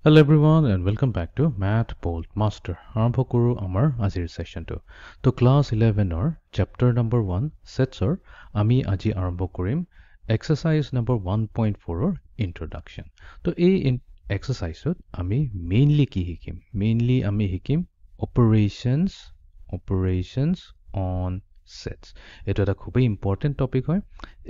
Hello everyone and welcome back to Math Bolt Master. আৰম্ভ কৰো আমাৰ আজিৰ সেশনটো। তো ক্লাস 11 ৰ chapter number 1 sets ৰ আমি আজি আৰম্ভ কৰিম exercise number 1.4 ৰ introduction। তো এই exerciseত আমি mainly কি শিকিম? Mainly আমি শিকিম operations on sets। এইটো এটা খুবই important topic হয়।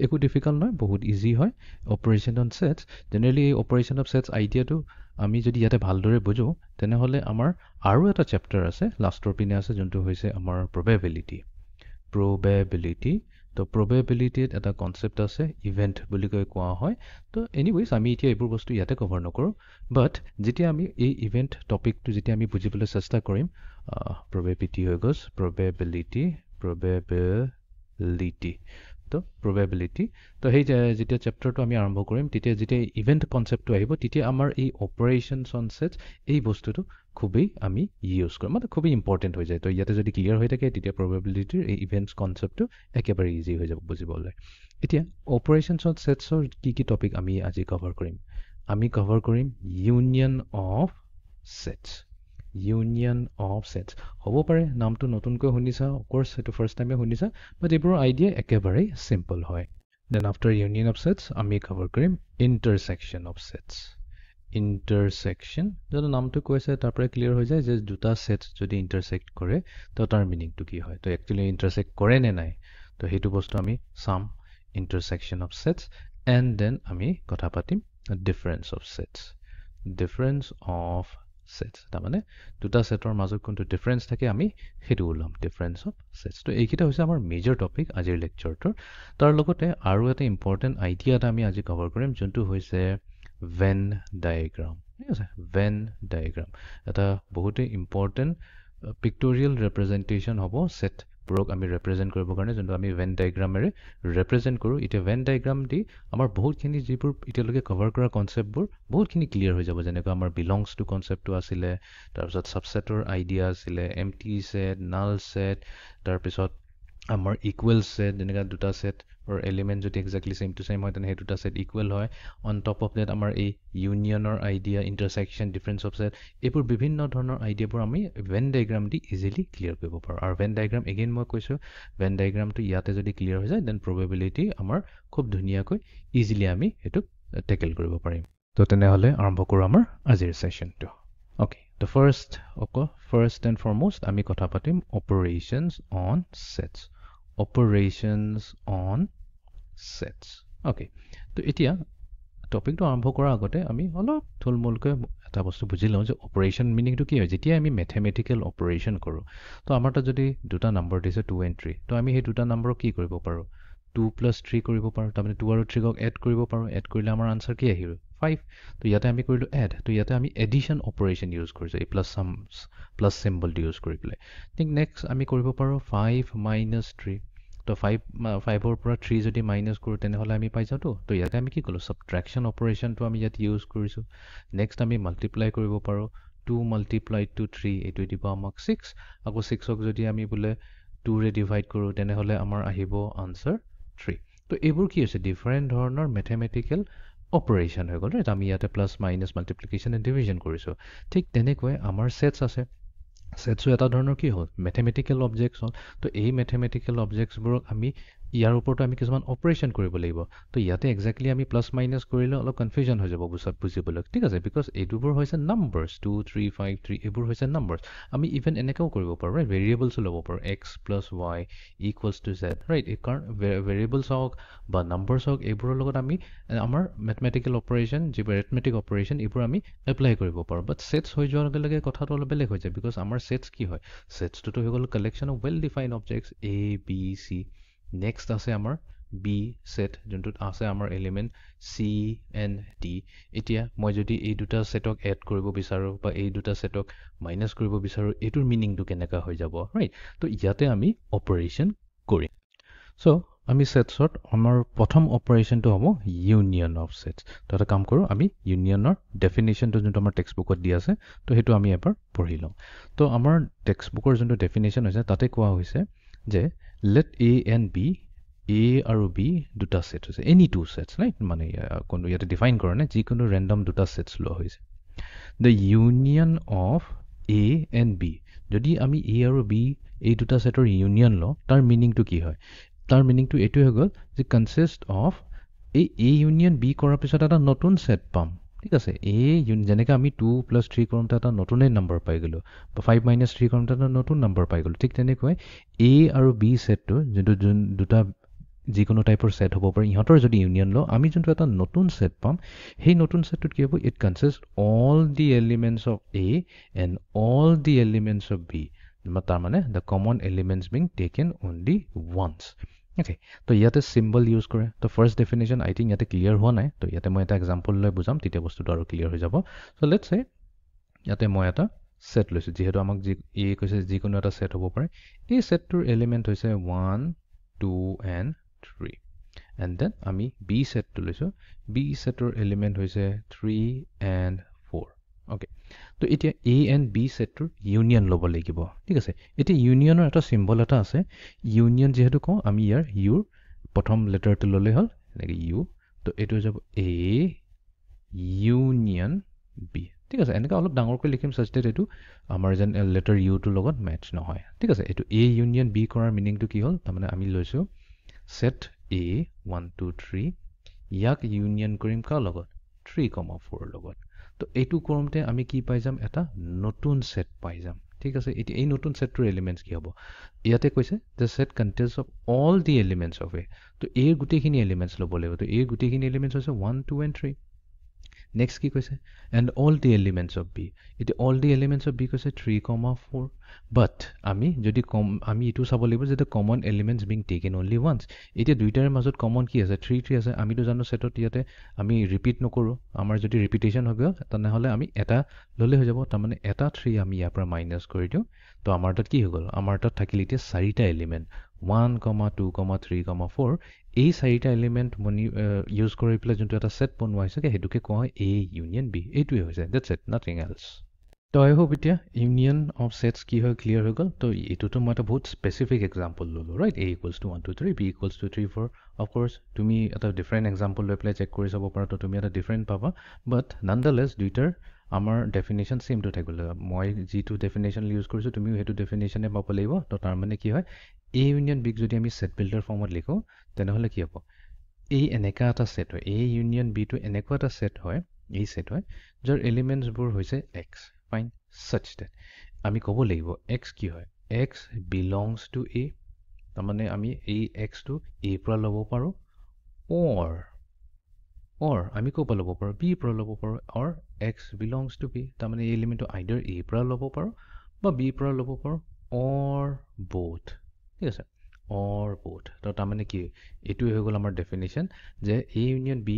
একো difficult নহয়, বহুত easy হয়। Operation on sets, generally operation of sets আইডিয়াটো আমি যদি ইয়াতে ভালদৰে বুজো তেনেহলে আমাৰ আৰু এটা চেপ্টাৰ আছে লাষ্টৰ পিনে আছে যোনটো হৈছে আমাৰ probability তো probabilityত এটা কনসেপ্ট আছে ইভেন্ট বুলি কোৱা হয় তো এনিৱেজ আমি এতিয়া এইবোৰ বস্তু ইয়াতে কভাৰ নকৰো বাট যেতিয়া আমি এই ইভেন্ট টপিকটো যেতিয়া আমি বুজিবলৈ চেষ্টা কৰিম probability হৈ গ'ল probability তো probability তো সেই যেতিয়া চেপ্টাৰটো আমি আৰম্ভ কৰিম তেতিয়া যেতিয়া ইভেন্ট কনসেপ্টটো আহিব তেতিয়া আমাৰ এই অপাৰেশনছ অন সেটস এই বস্তুটো খুবই আমি ইউজ কৰিম মানে খুবই ইম্পৰ্টেন্ট হৈ যায় তো ইয়াতে যদি ক্লিয়াৰ হৈ থাকে তেতিয়া probabilityৰ এই ইভেন্টছ কনসেপ্টটো একেবাৰে ইজি হৈ যাব বুজিবলৈ এতিয়া অপাৰেশনছ অন সেটছৰ কি টপিক আমি আজি কভাৰ কৰিম আমি কভাৰ কৰিম union of sets Union of sets হ'ব পাৰে নামটো নতুনকৈ শুনিছা of course সেইটো ফাৰ্স্ট টাইমে শুনিছা বাট এইবোৰ আইডিয়া একেবাৰে সিম্পল হয় then after union of sets আমি কভাৰ কৰিম ইন্টাৰসেকশন অফ সেটস ইন্টাৰসেকশন যদি নামটো কৈছে তাৰ পৰা ক্লিয়াৰ হৈ যায় যে দুটা সেটস যদি ইন্টাৰসেক্ট কৰে তো তাৰ মিনিংটো কি হয় তো একচুয়ালি ইন্টাৰসেক্ট কৰে নে নাই তো সেইটো বস্তু আমি চাম ইন্টাৰসেকশন অফ সেটস এন্ড দেন আমি কথা পাতিম difference of sets difference of sets তাৰমানে দুটা সেটৰ মাজত কোনটো ডিফাৰেন্স থাকে আমি হেতু ওলাম ডিফাৰেন্স অফ সেটস তো এইকিটা হৈছে আমাৰ মেজৰ টপিক আজিৰ লেকচাৰটোৰ তাৰ লগতে আৰু এটা ইম্পৰ্টেন্ট আইডিয়া এটা আমি আজি কভাৰ কৰিম যোনটো হৈছে ভেন ডায়াগ্ৰাম ঠিক আছে ভেন ডায়াগ্ৰাম এটা বহুতে ইম্পৰ্টেন্ট পিক্টোৰিয়েল ৰিপ্ৰেজেন্টেশন হ'ব সেট বোৰক আমি ৰিপ্ৰেজেন্ট কৰিব কাৰণে যোনটো আমি ভেন ডায়াগ্ৰামেৰে ৰিপ্ৰেজেন্ট কৰো এতিয়া ভেন ডায়াগ্ৰাম দি আমাৰ বহুতখিনি যিবোৰ এতিয়ালৈকে কভাৰ কৰা কনসেপ্টবোৰ বহুতখিনি ক্লিয়াৰ হৈ যাব যেনেকৈ আমাৰ বিলংছ টু কনসেপ্টটো আছিলে তাৰপিছত সাবসেটৰ আইডিয়া আছিলে এমটি সেট নাল সেট তাৰপিছত আমাৰ ইকুৱেল সেট যেনেকৈ দুটা সেটৰ এলিমেন্ট যদি এক্স্যাক্টলি সেম টু সেম হয় তেনে দুটা সেট ইকুৱেল হয় অন টপ অফ দ্যাট আমাৰ এই ইউনিয়নৰ আইডিয়া ইন্টাৰসেকশন ডিফাৰেন্স অফ সেট এইবোৰ বিভিন্ন ধৰণৰ আইডিয়াবোৰ আমি ভেন ডায়াগ্ৰাম দি ইজিলি ক্লিয়াৰ কৰিব পাৰো আৰু ভেন ডায়াগ্ৰাম এগেইন মই কৈছো ভেন ডায়াগ্ৰামটো ইয়াতে যদি ক্লিয়াৰ হৈ যায় দেন probability আমাৰ খুব ধুনীয়াকৈ ইজিলি আমি এটো টেকল কৰিব পাৰিম তো তেনেহলে আৰম্ভ কৰো আমাৰ আজিৰ সেশনটো Okay, the first and foremost, আমি কথা পাতিম operations on sets. Operations on sets. Okay, তো এতিয়া টপিকটো আৰম্ভ কৰাৰ আগতে আমি অলপ থুলমূলকৈ এটা বস্তু বুজি লওঁ যে অপাৰেশন মিনিংটো কি হয় যেতিয়া আমি ম্যাথমেটিক্যাল অপাৰেশন কৰো তো আমাৰ তাত যদি দুটা নম্বৰ দিছে 2 and 3 তো আমি সেই দুটা নম্বৰক কি কৰিব পাৰো 2 + 3 কৰিব পাৰো তাৰমানে 2 আৰু 3 ক এড কৰিব পাৰো এড কৰিলে আমাৰ আনসাৰ কি আহিব 5 তো ইয়াতে আমি কৰিলো এড তো ইয়াতে আমি এডিশন অপাৰেশন ইউজ কৰিছো এই প্লাস সিম্বল ইউজ কৰি পেলাই ঠিক নেক্সট আমি কৰিব পাৰো 5 - 3 তো 5 ৰ পৰা 3 যদি মাইনাস কৰো তেনেহলে আমি পাই যাও তো ইয়াতে আমি কি কলো সাবট্ৰাকশন অপাৰেশনটো আমি ইয়াত ইউজ কৰিছো নেক্সট আমি মাল্টিপ্লাই কৰিব পাৰো 2 × 3 এইটো দিব আমাক 6 আকৌ 6ক যদি আমি বোলে 2 ৰে ডিভাইড কৰো তেনেহলে আমাৰ আহিব আনসাৰ 3 তো এইবোৰ কি হৈছে ডিফাৰেন্ট ধৰণৰ ম্যাথমেটিক্যাল অপাৰেশন হৈ গ'ল ৰাইট আমি ইয়াতে plus minus multiplication and division কৰিছো ঠিক তেনেকৈ আমাৰ সেটস আছে সেটসো এটা ধৰণৰ কি হ'ল ম্যাথমেটিক্যাল অবজেক্টছ হ'ল তো এই ম্যাথমেটিক্যাল অবজেক্টছবোৰক আমি ইয়াৰ ওপৰত আমি কিছুমান অপাৰেশন কৰিব লাগিব তো ইয়াতে এক্স্যাক্টলি আমি প্লাস মাইনাস কৰিলে অলপ কনফিউজন হৈ যাব বুজিবলৈ ঠিক আছে বিকজ এইটোবোৰ হৈছে নাম্বাৰছ 2 3 5 3 এইবোৰ হৈছে নাম্বাৰছ আমি ইভেন এনেকাও কৰিব পাৰো ৰাইট ভেৰিয়েবলছ ল'ব পাৰো x + y = z ৰাইট এই কাৰণ ভেৰিয়েবলছ হওক বা নাম্বাৰছ হওক এইবোৰৰ লগত আমি আমাৰ ম্যাথমেটিক্যাল অপাৰেশন যিবোৰ এৰিথমেটিক অপাৰেশন এইবোৰ আমি এপ্লাই কৰিব পাৰো বাট সেটস হৈ যোৱাৰ লগে লগে কথাটো অলপ বেলেগ হৈ যায় বিকজ আমাৰ সেটস কি হয় সেটসটো হৈ গ'ল collection of well defined objects a b c next আছে আমাৰ বি সেট যোনটোত আছে আমাৰ এলিমেন্ট c n d এতিয়া মই যদি এই দুটা সেটক এড কৰিব বিচাৰো বা এই দুটা সেটক মাইনাস কৰিব বিচাৰো এটোৰ মিনিংটো কেনেকা হৈ যাব ৰাইট তো ইয়াতে আমি অপাৰেশন কৰিম সো আমি সেটছত আমাৰ প্ৰথম অপাৰেশনটো হ'ব ইউনিয়ন অফ সেটস তো এটা কাম কৰো আমি ইউনিয়নৰ ডেফিনিশনটো যোনটো আমাৰ টেক্সট বুকত দিয়া আছে তো হেতু আমি এবাৰ পঢ়ি লওঁ তো আমাৰ টেক্সট বুকৰ যোনটো ডেফিনিশন হৈছে তাতে কোৱা হৈছে যে let a and b a আৰু b দুটা সেট হৈছে এনি টু সেটস ৰাইট মানে কোনো ইয়াতে ডিফাইন কৰা নাই যিকোনো ৰেন্ডম দুটা সেটস লোৱা হৈছে the union of A and B যদি আমি এ আৰু বি এই দুটা ছেটৰ ইউনিয়ন লওঁ তাৰ মিনিংটো কি হয় তাৰ মিনিংটো এইটোৱে হৈ গ'ল যে কনচিষ্ট অফ এই এ ইউনিয়ন বি কৰাৰ পিছত এটা নতুন ছেট পাম ঠিক আছে যেনেকৈ আমি 2 + 3 কৰোঁতে এটা নতুনেই নম্বৰ পাই গ'লোঁ বা 5 - 3 কৰোঁতে এটা নতুন নম্বৰ পাই গ'লোঁ ঠিক তেনেকৈ এ আৰু বি ছেটটো যোনটো দুটা যিকোনো টাইপৰ ছেট হ'ব পাৰে ইহঁতৰ যদি ইউনিয়ন লওঁ আমি যোনটো এটা নতুন ছেট পাম সেই নতুন ছেটটোত কি হ'ব it consist all the elements of A and all the elements of B তাৰমানে the common elements being taken only once okay তো ইয়াতে চিম্বল ইউজ কৰে তো ফাৰ্ষ্ট ডেফিনেশ্যন আই থিংক ইয়াতে ক্লিয়াৰ হোৱা নাই তো ইয়াতে মই এটা এক্সাম্পল লৈ বুজাম তেতিয়া বস্তুটো আৰু ক্লিয়াৰ হৈ যাব চ' লেটছ চে ইয়াতে মই এটা ছেট লৈছোঁ যিহেতু আমাক কৈছে যিকোনো এটা ছেট হ'ব পাৰে এই ছেটটোৰ এলিমেণ্ট হৈছে 1 2 and 3 and then আমি B ছেটটো লৈছোঁ B ছেটৰ এলিমেণ্ট হৈছে 3 and 4 অ'কে তো এতিয়া A and B ছেটটোৰ ইউনিয়ন ল'ব লাগিব ঠিক আছে এতিয়া ইউনিয়নৰ এটা চিম্বল এটা আছে ইউনিয়ন যিহেতু কওঁ আমি ইয়াৰ ইউৰ প্ৰথম লেটাৰটো ল'লেই হ'ল এনেকৈ ইউ তো এইটো হৈ যাব A ইউনিয়ন B ঠিক আছে এনেকৈ অলপ ডাঙৰকৈ লিখিম চাচ ডেট এইটো আমাৰ যেন লেটাৰ ইউটোৰ লগত মেটচ নহয় ঠিক আছে এইটো A ইউনিয়ন B কৰাৰ মিনিংটো কি হ'ল তাৰমানে আমি লৈছোঁ set A 1 2 3 ইয়াক ইউনিয়ন কৰিম কাৰ লগত 3,4 লগত তো এইটো কৰোঁতে আমি কি পাই যাম এটা নতুন সেট পাই যাম ঠিক আছে এতিয়া এই নতুন সেটটোৰ এলিমেণ্টছ কি হ'ব ইয়াতে কৈছে the set contains of all the elements of A তো এই গোটেইখিনি এলিমেণ্টছ ল'ব লাগিব তো এই গোটেইখিনি এলিমেণ্টছ হৈছে 1 2 and 3 নেক্সট কি কৈছে and all the elements of B এতিয়া all the elements of B কৈছে 3,4 বাট আমি যদি আমি এইটো চাব লাগিব যে the common elements being taken only once এতিয়া দুইটাৰে মাজত কমন কি আছে 3 আছে আমিতো জানো ছেটত ইয়াতে আমি ৰিপিট নকৰোঁ আমাৰ যদি ৰিপিটেশ্যন হৈ গ'ল তেনেহ'লে আমি এটা ল'লে হৈ যাব তাৰমানে এটা 3 আমি ইয়াৰ পৰা মাইনাছ কৰি দিওঁ তো আমাৰ তাত কি হৈ গ'ল আমাৰ তাত থাকিল এতিয়া 4টা এলিমেণ্ট 1, 2, 3, 4 এই 4টা এলিমেণ্ট ইউজ কৰি পেলাই যোনটো এটা ছেট বনোৱা হৈছে সেইটোকে কোৱা হয় A ইউনিয়ন B এইটোৱে হৈছে ডেটছ ইট নাথিং এলছ তো আই হোপ এতিয়া ইউনিয়ন অফ ছেটছ কি হয় ক্লিয়াৰ হৈ গ'ল তো এইটোতো মই এটা বহুত স্পেচিফিক এক্সাম্পল ল'লোঁ ৰাইট A = 1 2 3 B = 3 4 অফক'ৰ্ছ তুমি এটা ডিফাৰেণ্ট এক্সাম্পল লৈ পেলাই চেক কৰি চাব পাৰা তো তুমি এটা ডিফাৰেণ্ট পাবা বাট নানডালেছ দুইটাৰ আমাৰ ডেফিনেশ্যন ছেমটো থাকিব লাগিব মই যিটো ডেফিনেশ্যন ইউজ কৰিছোঁ তুমিও সেইটো ডেফিনেশ্যনে পাব লাগিব তো তাৰমানে কি হয় A ইউনিয়ন বিক যদি আমি ছেট বিল্ডাৰ ফৰ্মত লিখোঁ তেনেহ'লে কি হ'ব এই এনেকুৱা এটা ছেট হয় A ইউনিয়ন বিটো এনেকুৱা এটা ছেট হয় এই ছেট হয় যাৰ এলিমেণ্টছবোৰ হৈছে X ফাইন such that আমি ক'ব লাগিব X কি হয় X belongs to A তাৰমানে আমি এই Xটো A পৰা ল'ব পাৰোঁ or আমি ক'ৰ পৰা ল'ব পাৰোঁ B পৰা ল'ব পাৰোঁ or X belongs to B তাৰমানে এই এলিমেণ্টটো আইডাৰ A পৰা ল'ব পাৰোঁ বা B পৰা ল'ব পাৰোঁ or both ঠিক আছে or both তো তাৰমানে কি এইটোৱে হৈ গ'ল আমাৰ ডেফিনেশ্যন যে A ইউনিয়ন B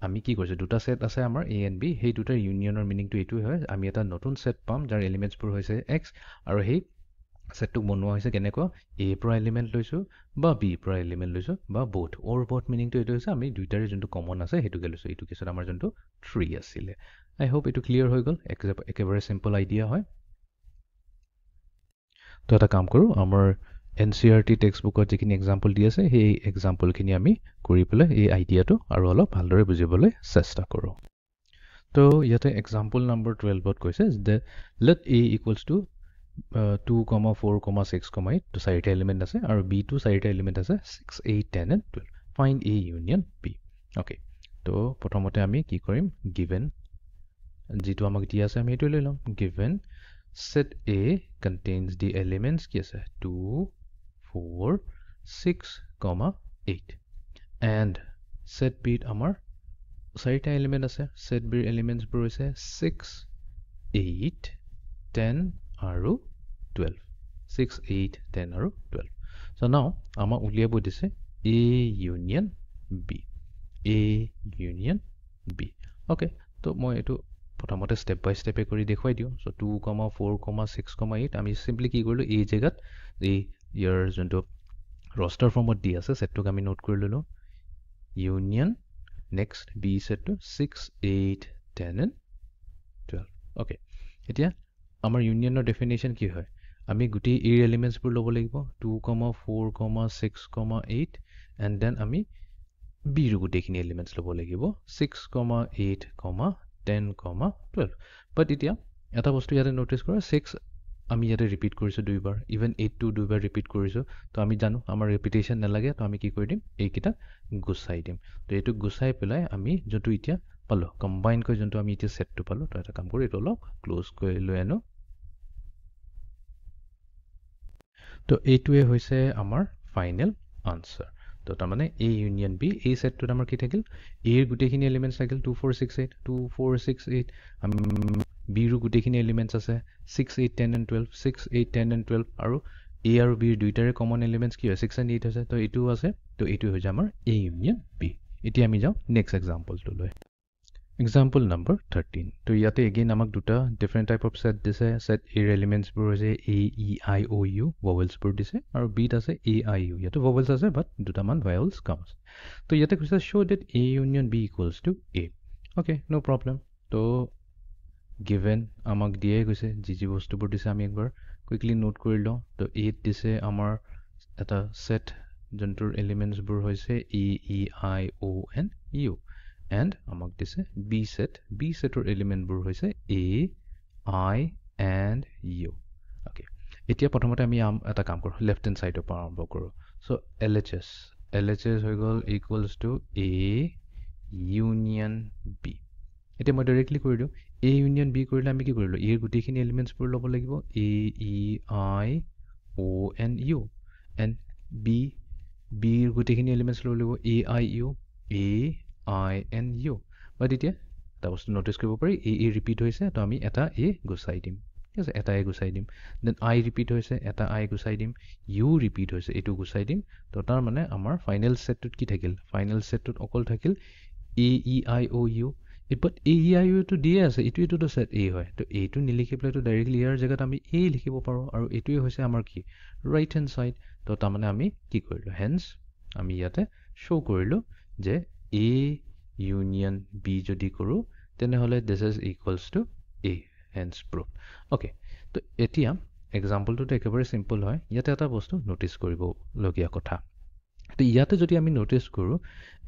আমি কি কৰিছোঁ দুটা ছেট আছে আমাৰ A and B সেই দুটাৰ ইউনিয়নৰ মিনিংটো এইটোৱে হয় আমি এটা নতুন ছেট পাম যাৰ এলিমেণ্টছবোৰ হৈছে X আৰু সেই ছেটটোক বনোৱা হৈছে কেনেকুৱা A পৰা এলিমেণ্ট লৈছোঁ বা B পৰা এলিমেণ্ট লৈছোঁ বা both or both মিনিংটো এইটো হৈছে আমি দুইটাৰে যোনটো কমন আছে সেইটোকে লৈছোঁ এইটো কেছত আমাৰ যোনটো 3 আছিলে আই হোপ এইটো ক্লিয়াৰ হৈ গ'ল একেবাৰে চিম্পল আইডিয়া হয় তো এটা কাম কৰোঁ আমাৰ NCERT টেক্সটবুকত যিখিনি এক্সাম্পল দি আছে সেই এক্সাম্পলখিনি আমি কৰি পেলাই এই আইডিয়াটো আৰু অলপ ভালদৰে বুজিবলৈ চেষ্টা কৰোঁ তো ইয়াতে এক্সাম্পল নম্বৰ 12ত কৈছে যে let A equals to 2, 4, 6, 8 তো 4টা এলিমেণ্ট আছে আৰু B টো 4টা এলিমেণ্ট আছে 6, 8, 10 and 12 find A union B okay তো প্ৰথমতে আমি কি কৰিম given যিটো আমাক দিয়া আছে আমি এইটো লৈ ল'ম given set A contains the elements কি আছে 2 4 6, 8 and set B আমাৰ 4টা এলিমেণ্ট আছে set B এলিমেণ্টছবোৰ হৈছে 6 8 10 আৰু 12 6 8 10 আৰু 12 so now আমাক উলিয়াব দিছে A union B okay তো মই এইটো প্ৰথমতে ষ্টেপ বাই ষ্টেপে কৰি দেখুৱাই দিওঁ so 2, 4, 6, 8 আমি চিম্পলি কি কৰিলোঁ এই জেগাত এই ইয়াৰ যোনটো ৰষ্টাৰ ফৰ্মত দি আছে ছেটটোক আমি নোট কৰি ল'লোঁ ইউনিয়ন নেক্সট B ছেটটো 6 8 10 and 12 okay এতিয়া আমাৰ ইউনিয়নৰ ডেফিনেশ্যন কি হয় আমি গোটেই A এলিমেণ্টছবোৰ ল'ব লাগিব 2, 4, 6, 8 and then আমি B ৰ গোটেইখিনি এলিমেণ্টছ ল'ব লাগিব 6, 8, 10, 12 বাট এতিয়া এটা বস্তু ইয়াতে ন'টিছ কৰা 6 আমি ইয়াতে ৰিপিট কৰিছোঁ দুইবাৰ ইভেন 8টো দুইবাৰ ৰিপিট কৰিছোঁ তো আমি জানো আমাৰ ৰিপিটেশ্যন নালাগে তো আমি কি কৰি দিম এইকেইটা গুচাই দিম তো এইটো গুচাই পেলাই আমি যোনটো এতিয়া পালোঁ কম্বাইন কৰি যোনটো আমি এতিয়া ছেটটো পালোঁ তো এটা কাম কৰোঁ এইটো অলপ ক্ল'জ কৰি লৈ আনো তো এইটোৱে হৈছে আমাৰ ফাইনেল আনচাৰ তো তাৰমানে A ইউনিয়ন B এই ছেটটোত আমাৰ কি থাকিল এৰ গোটেইখিনি এলিমেণ্টছ থাকিল 2 4 6 8 2 4 6 8 আমি বিৰো গোটেইখিনি এলিমেণ্টছ আছে 6 8 10 and 12 6 8 10 and 12 আৰু A আৰু B দুইটাৰে কমন এলিমেণ্টছ কি হয় 6 and 8 হৈছে তো এইটোও আছে তো এইটো হৈ যায় আমাৰ A ইউনিয়ন B এতিয়া আমি যাওঁ নেক্সট এক্সাম্পলটো লৈ Example number 13. তো ইয়াতে again আমাক দুটা different type of set দিছে set A elements বোৰ হৈছে A E I O U vowels বোৰ দিছে আৰু B ত আছে A I U ইয়াতে vowels আছে but দুটামান vowels comes তো ইয়াতে কৈছে show that A union B equals to A okay no problem তো given আমাক দিয়ে গৈছে যি বস্তুবোৰ দিছে আমি একবাৰ quickly note কৰি লওঁ তো A দিছে আমাৰ এটা set যোনটোৰ elements বোৰ হৈছে A E I O N U and আমাক দিছে B সেটৰ এলিমেণ্ট বোৰ হৈছে A I and U okay এতিয়া প্ৰথমতে আমি এটা কাম কৰো লেফট হ্যান্ড সাইডৰ পৰা আৰম্ভ কৰো সো LHS হৈ গল ইকুৱেলস টু A ইউনিয়ন B এতিয়া মই ডাইৰেক্টলি কৰি দিও A ইউনিয়ন B কৰিলে আমি কি কৰিলো এৰ গোটেইখিনি এলিমেণ্টছ বোৰ ল'ব লাগিব A E I O N U and B এৰ গোটেইখিনি এলিমেণ্টছ ল'ব লাগিব A I U A I and U but এতিয়া এটা বস্তু নোটিস কৰিব পাৰি A ৰিপিট হৈছে তো আমি এটা A গুচাই দিম ঠিক আছে এটা A গুচাই দিম দেন I ৰিপিট হৈছে এটা I গুচাই দিম U ৰিপিট হৈছে এটো গুচাই দিম তো তাৰ মানে আমাৰ ফাইনেল সেটটোত কি থাকিল ফাইনেল সেটটোত অকল থাকিল A E I O U but A E I U তো দিয়ে আছে এটো তো সেট A হয় তো এটো নিলিখি পেলাই তো ডাইৰেক্টলি ইয়াৰ জায়গাত আমি A লিখিব পাৰো আৰু এটোই হৈছে আমাৰ কি ৰাইট হ্যান্ড সাইড তো তাৰ মানে আমি কি কৰিলো হেন্স আমি ইয়াতে শো কৰিলো যে A union B যদি কৰো তেনেহলে this is equals to A hence proved okay তো এতিয়া এক্সাম্পলটো একেবাৰে সিম্পল হয় ইয়াতে এটা বস্তু নোটিস কৰিব লগিয়া কথা তো ইয়াতে যদি আমি নোটিস কৰো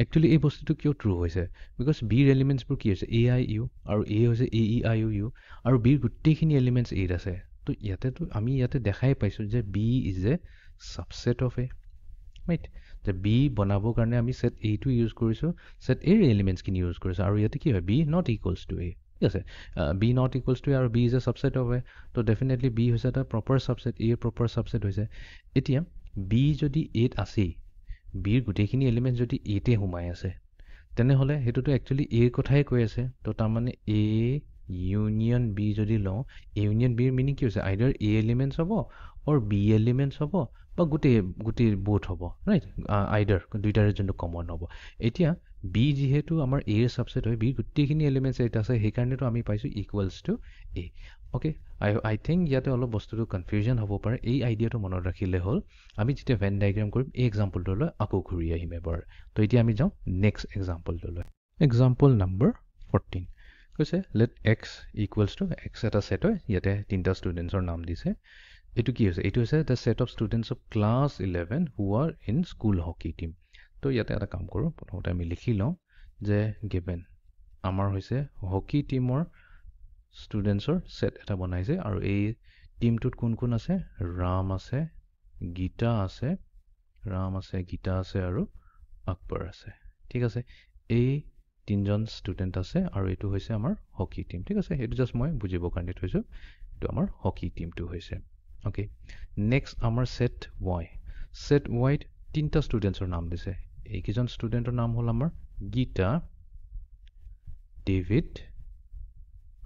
একচুয়ালি এই বস্তুটো কিয় ট্ৰু হৈছে বিকজ B ৰ এলিমেণ্টছ বোৰ কি হৈছে A I U আৰু A হৈছে A E I O U আৰু B ৰ গোটেইখিনি এলিমেণ্টছ A আছে তো ইয়াতে তো আমি ইয়াতে দেখাই পাইছো যে B is a subset of A right যে B বনাবৰ কাৰণে আমি set A টো ইউজ কৰিছো set A ৰ এলিমেণ্টছ কিনি ইউজ কৰিছো আৰু ইয়াতে কি হয় B not equals to A ঠিক আছে B not equals to A আৰু B is a subset of A তো definitely B হৈছে এটা proper subset A proper subset হৈছে এতিয়া B যদি A ত আছে B ৰ গোটেইখিনি এলিমেণ্টছ যদি A তে সোমাই আছে তেনেহলে হেতুটো একচুয়ালি A ৰ কথাই কৈ আছে তো তাৰ মানে A ইউনিয়ন B যদি লওঁ A ইউনিয়ন B ৰ মিনিং কি হৈছে আইদাৰ A এলিমেণ্টছ হ'ব or B এলিমেণ্টছ হ'ব বা গোটেই বোথ হ'ব ৰাইট আইদাৰ দুইটাৰে যোনটো কমন হ'ব এতিয়া B যেহেতু আমাৰ A ৰ সাবসেট হয় B গোটেইখিনি এলিমেণ্টছ এটা আছে হেকাৰণে তো আমি পাইছো equals to A okay I think ইয়াতে অলপ বস্তুটো কনফিউজন হ'ব পাৰে এই আইডিয়াটো মনত ৰাখিলে হ'ল আমি যেতিয়া ভেন ডায়াগ্ৰাম কৰিম এই এক্সাম্পলটো লৈ আকৌ ঘূৰি আহিম এবাৰ তো এতিয়া আমি যাওঁ নেক্সট এক্সাম্পলটো লৈ এক্সাম্পল নম্বৰ 14 কৈছে let x equals to x এটা সেট হয় ইয়াতে তিনটা ষ্টুডেন্টছৰ নাম দিছে এটো কি হৈছে এটো হৈছে the set of students of class 11 who are in school hockey team তো ইয়াতে এটা কাম কৰো প্ৰথমতে আমি লিখি লওঁ যে given আমাৰ হৈছে হকি টিমৰ ষ্টুডেন্টছৰ সেট এটা বনাইছে আৰু এই টিমটোত কোন আছে ৰাম আছে গীতা আছে আৰু আকবৰ আছে ঠিক আছে এই তিনজন ষ্টুডেন্ট আছে আৰু এটো হৈছে আমাৰ হকি টিম ঠিক আছে এটো জাস্ট মই বুজিবৰ কাৰণে থৈছো এটো আমাৰ হকি টিমটো হৈছে Okay. Next, our set Y. Set Y, tinta students or naam dise. Ekison student or naam hol amar Gita, David,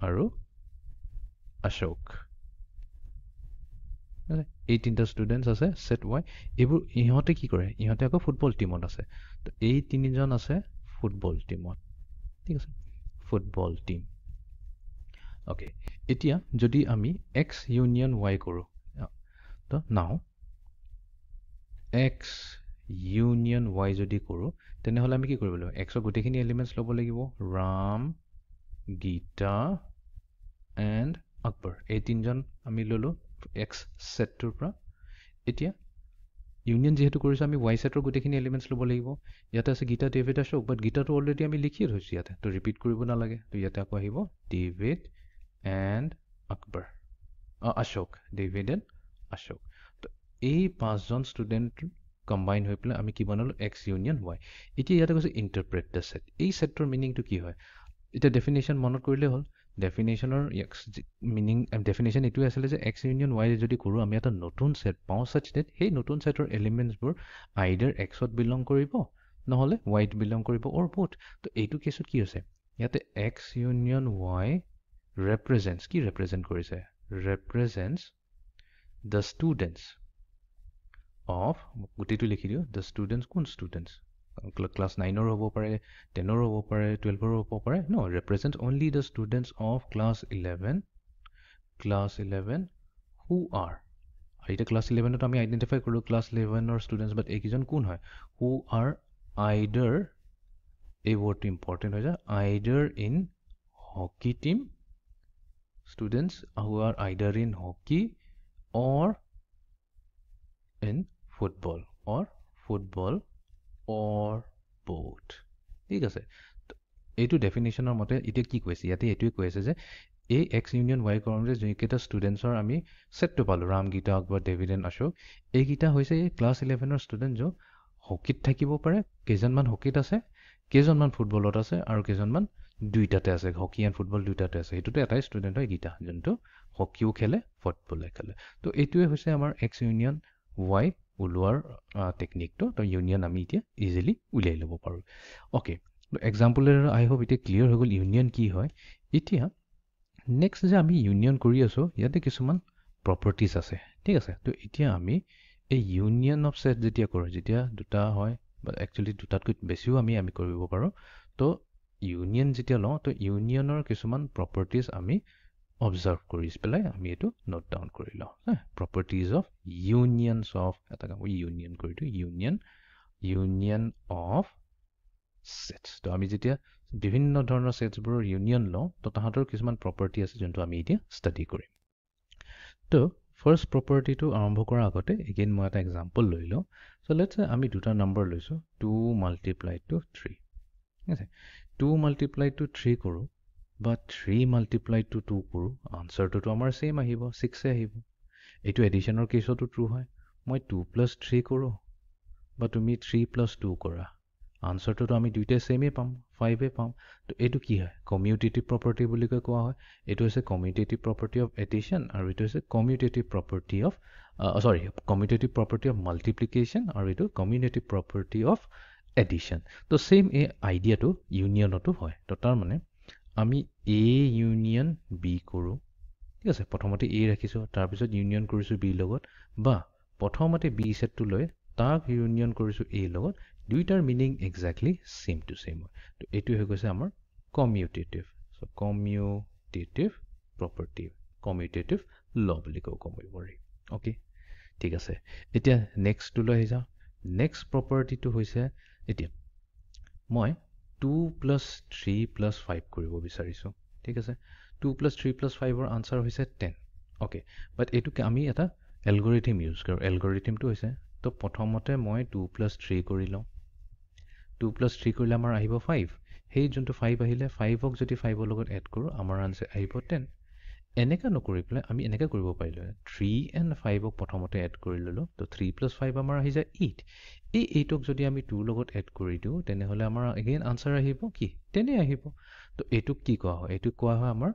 Aru, Ashok. 18 students আছে set Y. এবোৰ ইহঁতে কি কৰে? ইহঁতে আকৌ ফুটবল টিমত আছে। তো এই তিনিজন আছে ফুটবল টিমত। ঠিক আছে? Football team. Okay. এতিয়া যদি আমি X union Y কৰো তো now X union Y যদি কৰো তেনেহলে আমি কি কৰিব লাগিব X ৰ গোটেইখিনি এলিমেণ্টছ ল'ব লাগিব ৰাম গীতা and আকবৰ এই তিনজন আমি ললো X সেটটোৰ পৰা এতিয়া ইউনিয়ন যেহেতু কৰিছোঁ আমি y সেটৰ গোটেইখিনি এলিমেণ্টছ ল'ব লাগিব ইয়াতে আছে গীতা ডেভিড অশোক বাট গীতাটো অলৰেডি আমি লিখিয়ে থৈছোঁ ইয়াতে তো ৰিপিট কৰিব নালাগে তো ইয়াতে আকৌ আহিব David and Akbar Ashok David and Ashok তো এই পাঁচজন ষ্টুডেণ্ট কম্বাইন হৈ পেলাই আমি কি বনালোঁ এক্স ইউনিয়ন ৱাই এতিয়া ইয়াতে কৈছে ইণ্টাৰপ্ৰেট দ্য ছেট এই ছেটটোৰ মিনিংটো কি হয় এতিয়া ডেফিনেশ্যন মনত কৰিলে হ'ল ডেফিনেশ্যনৰ মিনিং ডেফিনেশ্যন এইটোৱে আছিলে যে এক্স ইউনিয়ন ৱাই যদি কৰোঁ আমি এটা নতুন ছেট পাওঁ ছাচ ডেট সেই নতুন ছেটৰ এলিমেণ্টছবোৰ আইডাৰ এক্সত বিলং কৰিব নহ'লে ৱাইত বিলং কৰিব অৰ বোথ তো এইটো কেছত কি হৈছে ইয়াতে এক্স ইউনিয়ন ৱাই ৰেপ্ৰেজেণ্টছ কি ৰেপ্ৰেজেণ্ট কৰিছে ৰেপ্ৰেজেণ্টছ দ্য ষ্টুডেণ্টছ অফ গোটেইটো লিখি দিওঁ দ্য ষ্টুডেণ্টছ কোন ষ্টুডেণ্টছ ক্লাছ 9ৰ হ'ব পাৰে 10ৰ হ'ব পাৰে 12ৰ হ'ব পাৰে ন represent only the students of class 11 who are এতিয়া ক্লাছ 11ত আমি আইডেণ্টিফাই কৰোঁ ক্লাছ 11ৰ ষ্টুডেণ্টছ বাট এইকেইজন কোন হয় হু আৰ আইডাৰ এই ৱৰ্ডটো ইম্পৰ্টেণ্ট হৈ যায় either in hockey team students who are either in hockey or in football or both ঠিক আছে এইটো ডেফিনেশ্যনৰ মতে এতিয়া কি কৈছে ইয়াতে এইটোৱে কৈ আছে যে এই এক্স ইউনিয়ন ৱাই কৰোঁতে যিকেইটা ষ্টুডেণ্টছৰ আমি ছেটটো পালোঁ ৰাম গীতা আকবৰ ডেভিড এণ্ড অশোক এইকেইটা হৈছে এই ক্লাছ 11ৰ ষ্টুডেণ্ট য'ত হকীত থাকিব পাৰে কেইজনমান হকীত আছে কেইজনমান ফুটবলত আছে আৰু কেইজনমান দুইটাতে আছে হকী এণ্ড ফুটবল দুইটাতে আছে সেইটোতো এটাই ষ্টুডেণ্ট হয় গীতা যোনটো হকীও খেলে ফুটবলে খেলে তো এইটোৱে হৈছে আমাৰ এক্স ইউনিয়ন ৱাই ওলোৱাৰ টেকনিকটো তো ইউনিয়ন আমি এতিয়া ইজিলি উলিয়াই ল'ব পাৰোঁ অ'কে এক্সাম্পলেৰে আই হোপ এতিয়া ক্লিয়াৰ হৈ গ'ল ইউনিয়ন কি হয় এতিয়া নেক্সট যে আমি ইউনিয়ন কৰি আছোঁ ইয়াতে কিছুমান প্ৰপাৰ্টিজ আছে ঠিক আছে তো এতিয়া আমি এই ইউনিয়ন অফ ছেট যেতিয়া কৰোঁ যেতিয়া দুটা হয় বা একচুৱেলি দুটাতকৈ বেছিও আমি কৰিব পাৰোঁ তো ইউনিয়ন যেতিয়া লওঁ তো ইউনিয়নৰ কিছুমান প্ৰপাৰ্টিজ আমি অবজাৰ্ভ কৰি পেলাই আমি এইটো নোট ডাউন কৰি লওঁ প্ৰপাৰ্টিজ অফ ইউনিয়নছ অফ এটা কাম ইউনিয়ন কৰি দিওঁ ইউনিয়ন অফ ছেটছ তো আমি যেতিয়া বিভিন্ন ধৰণৰ ছেটছবোৰৰ ইউনিয়ন লওঁ তো তাহাঁতৰ কিছুমান প্ৰপাৰ্টি আছে যোনটো আমি এতিয়া ষ্টাডি কৰিম তো ফাৰ্ষ্ট প্ৰপাৰ্টিটো আৰম্ভ কৰাৰ আগতে এগেইন মই এটা এক্সাম্পল লৈ লওঁ চ' লেটছ আমি দুটা নম্বৰ লৈছোঁ 2 মাল্টিপ্লাই টু 3 ঠিক আছে 2 মাল্টিপ্লাই টু 3 কৰোঁ বা 3 মাল্টিপ্লাই টু 2 কৰোঁ আনচাৰটোতো আমাৰ ছেইম আহিব 6 আহিব এইটো এডিশ্যনৰ কেছতো ট্ৰু হয় মই 2 প্লাছ 3 কৰোঁ বা তুমি 3 প্লাছ 2 কৰা আনচাৰটোতো আমি দুইটাই ছেইমেই পাম 5 পাম তো এইটো কি হয় কমিউটেটিভ প্ৰপাৰ্টি বুলি কোৱা হয় এইটো হৈছে কমিউটেটিভ প্ৰপাৰ্টি অফ এডিশ্যন আৰু এইটো হৈছে commutative property of commutative property of multiplication আৰু এইটো কমিউটেটিভ প্ৰপাৰ্টি অফ এডিশ্যন তো ছেইম এই আইডিয়াটো ইউনিয়নতো হয় তো তাৰমানে আমি এ ইউনিয়ন বি কৰোঁ ঠিক আছে প্ৰথমতে এ ৰাখিছোঁ তাৰপিছত ইউনিয়ন কৰিছোঁ বিৰ লগত বা প্ৰথমতে বি ছেটটো লৈ তাক ইউনিয়ন কৰিছোঁ এ লগত দুইটাৰ meaning exactly same to same হয় তো এইটো হৈ গৈছে আমাৰ কমিউটেটিভ চ' কমিউটেটিভ প্ৰপাৰ্টি কমিউটেটিভ ল বুলি ক'ব পাৰি অ'কে ঠিক আছে এতিয়া নেক্সটটোলৈ আহি যাওঁ নেক্সট প্ৰপাৰ্টিটো হৈছে এতিয়া মই 2 প্লাছ 3 প্লাছ 5 কৰিব বিচাৰিছোঁ ঠিক আছে 2 প্লাছ 3 প্লাছ 5ৰ আনচাৰ হৈছে 10 অ'কে বাট এইটোকে আমি এটা এলগৰিথম ইউজ কৰোঁ এলগৰিথমটো হৈছে তো প্ৰথমতে মই 2 প্লাছ 3 কৰি লওঁ 2 প্লাছ 3 কৰিলে আমাৰ আহিব 5 সেই যোনটো 5 আহিলে 5ক যদি 5ৰ লগত এড কৰোঁ আমাৰ আনচাৰ আহিব 10 এনেকৈ নকৰি পেলাই আমি এনেকৈ কৰিব পাৰিলোঁ 3 এণ্ড 5ক প্ৰথমতে এড কৰি ল'লোঁ তো 3 প্লাছ 5 আমাৰ আহি যায় 8 এই 8ক যদি আমি 2ৰ লগত এড কৰি দিওঁ তেনেহ'লে আমাৰ এগেইন আনচাৰ আহিব কি 10 আহিব তো এইটোক কি কোৱা হয় এইটোক কোৱা হয় আমাৰ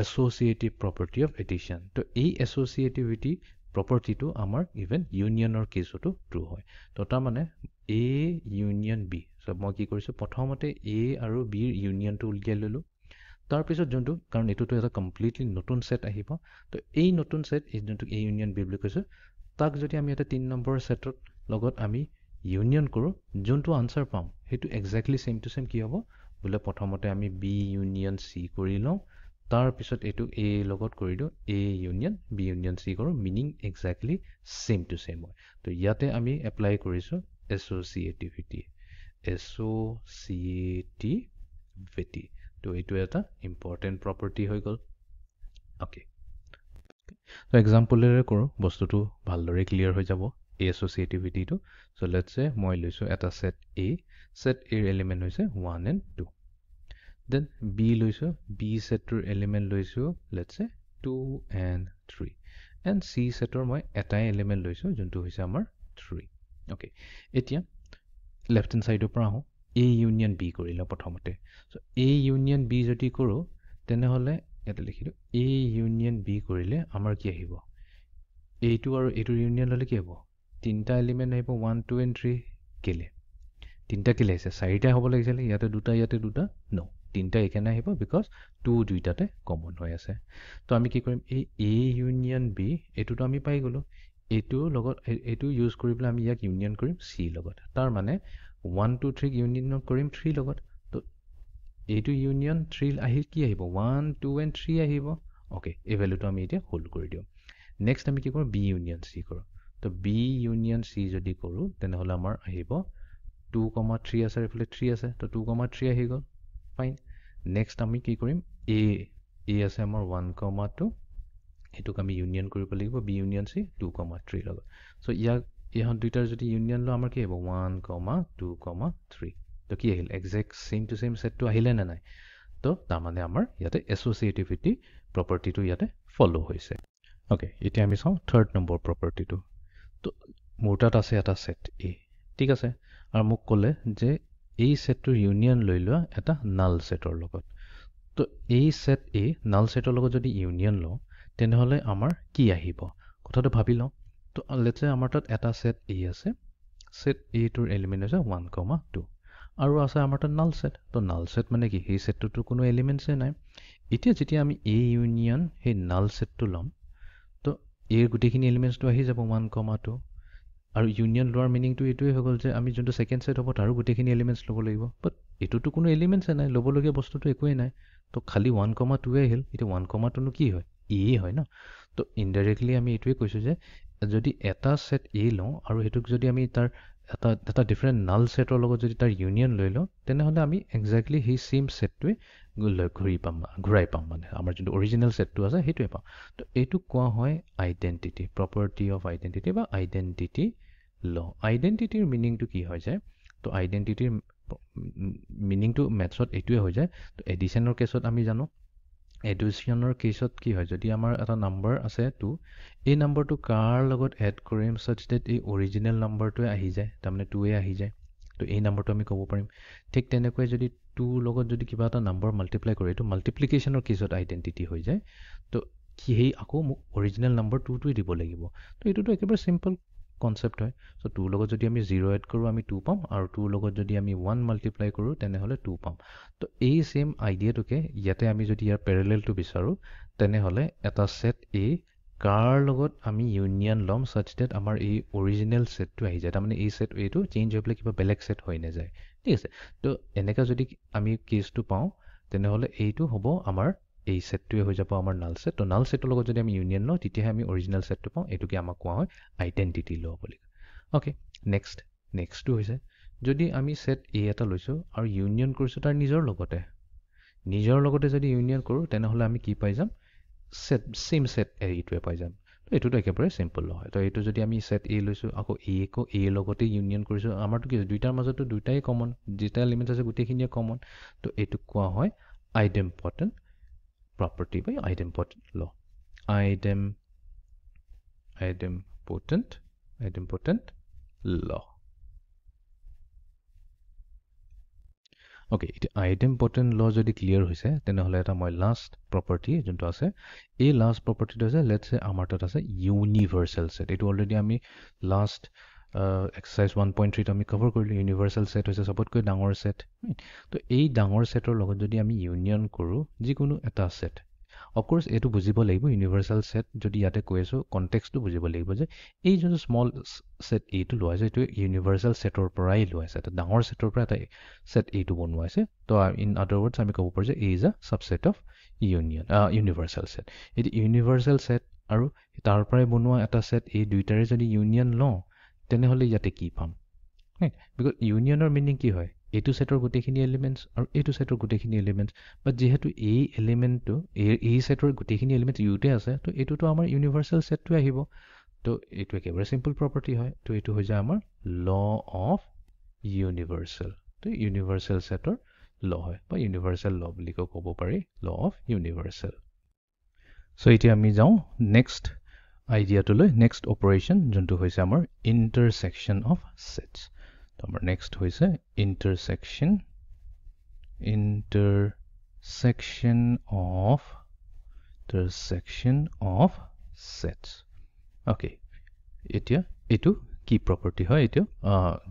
এছ'চিয়েটিভ প্ৰপাৰ্টি অফ এডিশ্যন তো এই এছ'চিয়েটিভিটি প্ৰপাৰ্টিটো আমাৰ ইভেন ইউনিয়নৰ কেছতো ট্ৰু হয় তো তাৰমানে এ ইউনিয়ন বি চ' মই কি কৰিছোঁ প্ৰথমতে এ আৰু বিৰ ইউনিয়নটো উলিয়াই ল'লোঁ তাৰপিছত যোনটো কাৰণ এইটোতো এটা কমপ্লিটলি নতুন ছেট আহিব তো এই নতুন ছেট এই যোনটো এ ইউনিয়ন বি বুলি কৈছোঁ তাক যদি আমি এটা 3 নম্বৰ ছেটৰ লগত আমি ইউনিয়ন কৰোঁ যোনটো আনচাৰ পাম সেইটো একজেক্টলি ছেইম টু ছেইম কি হ'ব বোলে প্ৰথমতে আমি বি ইউনিয়ন চি কৰি লওঁ তাৰপিছত এইটো এ লগত কৰি দিওঁ A union B union C কৰোঁ meaning exactly same to same হয় তো ইয়াতে আমি এপ্লাই কৰিছোঁ এছ'চিয়েটিভিটি তো এইটো এটা ইম্পৰ্টেণ্ট প্ৰপাৰ্টি হৈ গ'ল অ'কে তো এক্সাম্পলেৰে কৰোঁ বস্তুটো ভালদৰে ক্লিয়াৰ হৈ যাব এই এছ'চিয়েটিভিটিটো চ' লেটছ চে মই লৈছোঁ এটা ছেট এৰ এলিমেণ্ট হৈছে 1 and 2 দেন বি লৈছোঁ বি ছেটটোৰ এলিমেণ্ট লৈছোঁ লেটছ চে 2 and 3 এণ্ড চি ছেটৰ মই এটাই এলিমেণ্ট লৈছোঁ যোনটো হৈছে আমাৰ 3 অ'কে এতিয়া লেফ্ট হেণ্ড ছাইডৰ পৰা আহোঁ এ ইউনিয়ন বি কৰিলে প্ৰথমতে চ' এ ইউনিয়ন বি যদি কৰোঁ তেনেহ'লে ইয়াতে লিখিলোঁ এ ইউনিয়ন বি কৰিলে আমাৰ কি আহিব এইটো আৰু এইটোৰ ইউনিয়ন ল'লে কি হ'ব তিনিটা এলিমেণ্ট আহিব 1 2 and 3 কেলে তিনিটা কেলে আহিছে চাৰিটা হ'ব লাগিছিলে ইয়াতে দুটা ন তিনিটা এইকাৰণে আহিব বিকজ 2 দুইটাতে কমন হৈ আছে তো আমি কি কৰিম এই এ ইউনিয়ন বি এইটোতো আমি পাই গ'লোঁ এইটোৰ লগত এইটো ইউজ কৰি পেলাই আমি ইয়াক ইউনিয়ন কৰিম চি লগত তাৰ মানে 1 2 3 ইউনিয়ন কৰিম 3 লগত তো এইটো ইউনিয়ন 3 আহি কি আহিব 1 2 and 3 আহিব অ'কে এই ভেলুটো আমি এতিয়া হোল্ড কৰি দিওঁ নেক্সট আমি কি কৰোঁ বি ইউনিয়ন চি কৰোঁ তো বি ইউনিয়ন চি যদি কৰোঁ তেনেহ'লে আমাৰ আহিব 2 3 আছে এইফালে 3 আছে তো 2 3 আহি গ'ল ফাইন নেক্সট আমি কি কৰিম এ আছে আমাৰ 1 2 এইটোক আমি ইউনিয়ন কৰিব লাগিব বি ইউনিয়ন চি 2 3 লগত চ' ইহঁত দুইটাৰ যদি ইউনিয়ন লওঁ আমাৰ কি হ'ব 1 2 3 তো কি আহিল একজেক্ট ছেইম টু ছেইম ছেটটো আহিলে নে নাই তো তাৰমানে আমাৰ ইয়াতে এছ'চিয়েটিভিটি প্ৰপাৰ্টিটো ইয়াতে ফ'ল' হৈছে অ'কে এতিয়া আমি চাওঁ থাৰ্ড নম্বৰ প্ৰপাৰ্টিটো তো মোৰ তাত আছে এটা ছেট এ ঠিক আছে আৰু মোক ক'লে যে এই ছেটটোৰ ইউনিয়ন লৈ লোৱা এটা নাল ছেটৰ লগত তো এই ছেট এ নাল ছেটৰ লগত যদি ইউনিয়ন লওঁ তেনেহ'লে আমাৰ কি আহিব কথাটো ভাবি লওঁ তো লেটছ চে আমাৰ তাত এটা ছেট এ আছে ছেট এটোৰ এলিমেণ্ট হৈছে 1 2 আৰু আছে আমাৰ তাত নাল ছেট তো নাল ছেট মানে কি সেই ছেটটোতো কোনো এলিমেণ্টছে নাই এতিয়া যেতিয়া আমি এ ইউনিয়ন সেই নাল ছেটটো ল'ম তো এৰ গোটেইখিনি এলিমেণ্টছটো আহি যাব 1 2 আৰু ইউনিয়ন লোৱাৰ মিনিংটো এইটোৱে হৈ গ'ল যে আমি যোনটো ছেকেণ্ড ছেট হ'ব তাৰো গোটেইখিনি এলিমেণ্টছ ল'ব লাগিব বাট এইটোতো কোনো এলিমেণ্টছে নাই ল'বলগীয়া বস্তুটো একোৱেই নাই তো খালি 1 2 আহিল এতিয়া 1 2নো কি হয় এ হয় ন তো ইনডাইৰেক্টলি আমি এইটোৱে কৈছোঁ যে যদি এটা ছেট এ লওঁ আৰু সেইটোক যদি আমি তাৰ এটা ডিফাৰেণ্ট নাল ছেটৰ লগত যদি তাৰ ইউনিয়ন লৈ লওঁ তেনেহ'লে আমি একজেক্টলি সেই ছেইম ছেটটোৱে ঘূৰাই পাম মানে আমাৰ যোনটো অৰিজিনেল ছেটটো আছে সেইটোৱে পাম তো এইটোক কোৱা হয় আইডেণ্টিটি প্ৰপাৰ্টি অফ আইডেণ্টিটি বা আইডেণ্টিটি ল আইডেণ্টিটিৰ মিনিংটো কি হৈ যায় তো আইডেণ্টিটিৰ মিনিংটো মেথছত এইটোৱে হৈ যায় তো এডিশ্যনৰ কেছত আমি জানো এডিশ্যনৰ কেছত কি হয় যদি আমাৰ এটা নাম্বাৰ আছে 2 এই নাম্বাৰটো কাৰ লগত এড কৰিম ছাচ ডেট এই অৰিজিনেল নাম্বাৰটোৱে আহি যায় তাৰমানে 2 আহি যায় তো এই নাম্বাৰটো আমি ক'ব পাৰিম ঠিক তেনেকৈ যদি 2 লগত যদি কিবা এটা নাম্বাৰ মাল্টিপ্লাই কৰে এইটো মাল্টিপ্লিকেশ্যনৰ কেছত আইডেণ্টিটি হৈ যায় তো সেই আকৌ মোক অৰিজিনেল নাম্বাৰ 2টোৱে দিব লাগিব তো এইটোতো একেবাৰে চিম্পল কনচেপ্ট হয় চ' 2 লগত যদি আমি 0 এড কৰোঁ আমি 2 পাম আৰু 2 লগত যদি আমি 1 মাল্টিপ্লাই কৰোঁ তেনেহ'লে 2 পাম তো এই ছেইম আইডিয়াটোকে ইয়াতে আমি যদি ইয়াৰ পেৰেলেলটো বিচাৰোঁ তেনেহ'লে এটা ছেট এ কাৰ লগত আমি ইউনিয়ন ল'ম ছাচ ডেট আমাৰ এই অৰিজিনেল ছেটটো আহি যায় তাৰমানে এই ছেট এইটো চেঞ্জ হৈ পেলাই কিবা বেলেগ ছেট হৈ নাযায় ঠিক আছে তো এনেকৈ যদি আমি কেছটো পাওঁ তেনেহ'লে এইটো হ'ব আমাৰ এই ছেটটোৱে হৈ যাব আমাৰ নাল ছেট তো নাল ছেটৰ লগত যদি আমি ইউনিয়ন লওঁ তেতিয়াহে আমি অৰিজিনেল ছেটটো পাওঁ এইটোকে আমাক কোৱা হয় আইডেণ্টিটি ল বুলি অ'কে নেক্সটটো হৈছে যদি আমি ছেট এ এটা লৈছোঁ আৰু ইউনিয়ন কৰিছোঁ তাৰ নিজৰ লগতে যদি ইউনিয়ন কৰোঁ তেনেহ'লে আমি কি পাই যাম ছেইম ছেট এইটোৱে পাই যাম তো এইটোতো একেবাৰে চিম্পল নহয় তো এইটো যদি আমি ছেট এ লৈছোঁ আকৌ এ লগতে ইউনিয়ন কৰিছোঁ আমাৰতো কি দুইটাৰ মাজতো দুইটাই কমন যেইটা এলিমেণ্টছ আছে গোটেইখিনিয়ে কমন তো এইটোক কোৱা হয় আইডেম্পটেণ্ট property by idempotent law idempotent law okay it idempotent law যদি ক্লিয়াৰ হৈছে তেনেহ'লে এটা মই লাষ্ট প্ৰপাৰ্টি যোনটো আছে এই লাষ্ট প্ৰপাৰ্টিটো আছে লেটছ সে আমাৰ তাত আছে ইউনিভাৰ্চেল ছেট এইটো অলৰেডি আমি লাষ্ট এক্সাৰচাইজ 1.3 আমি কভাৰ কৰিলোঁ ইউনিভাৰ্চেল ছেট হৈছে চবতকৈ ডাঙৰ ছেট তো এই ডাঙৰ ছেটৰ লগত যদি আমি ইউনিয়ন কৰোঁ যিকোনো এটা ছেট অফক'ৰ্ছ এইটো বুজিব লাগিব ইউনিভাৰ্চেল ছেট যদি ইয়াতে কৈ আছোঁ কণ্টেক্সটো বুজিব লাগিব যে এই যোনটো স্মল ছেট এইটো লোৱা হৈছে এইটো ইউনিভাৰ্চেল ছেটৰ পৰাই লোৱা হৈছে এটা ডাঙৰ ছেটৰ পৰা এটা ছেট এইটো বনোৱা হৈছে তো ইন আদাৰ ৱৰ্ডছ আমি ক'ব পাৰোঁ যে এই is a subset of universal set এইটো ইউনিভাৰ্চেল ছেট আৰু তাৰ পৰাই বনোৱা এটা ছেট এই দুইটাৰে যদি ইউনিয়ন লওঁ তেনেহ'লে ইয়াতে কি পাম বিকজ ইউনিয়নৰ মিনিং কি হয় এইটো ছেটৰ গোটেইখিনি এলিমেণ্টছ আৰু এইটো ছেটৰ গোটেইখিনি এলিমেণ্টছ বাট যিহেতু এই এলিমেণ্টটো এই ছেটৰ গোটেইখিনি এলিমেণ্টছ ইউতে আছে তো এইটোতো আমাৰ ইউনিভাৰ্চেল ছেটটোৱে আহিব তো এইটো একেবাৰে সিম্পল প্ৰপাৰ্টি হয় তো এইটো হৈ যায় আমাৰ ল অফ ইউনিভাৰ্সেল তো ইউনিভাৰ্সেল সেটৰ ল হয় বা ইউনিভাৰ্সেল ল বুলি ক'ব পাৰি ল অফ ইউনিভাৰ্সেল সো এতিয়া আমি যাওঁ নেক্সট আইডিয়াটোলৈ নেক্সট অপাৰেশন যোনটো হৈছে আমাৰ ইন্টাৰসেকশন অফ সেটস তো আমাৰ নেক্সট হৈছে ইন্টাৰসেকশন of sets okay এতিয়া এটো কি প্ৰপাৰ্টি হয় এটো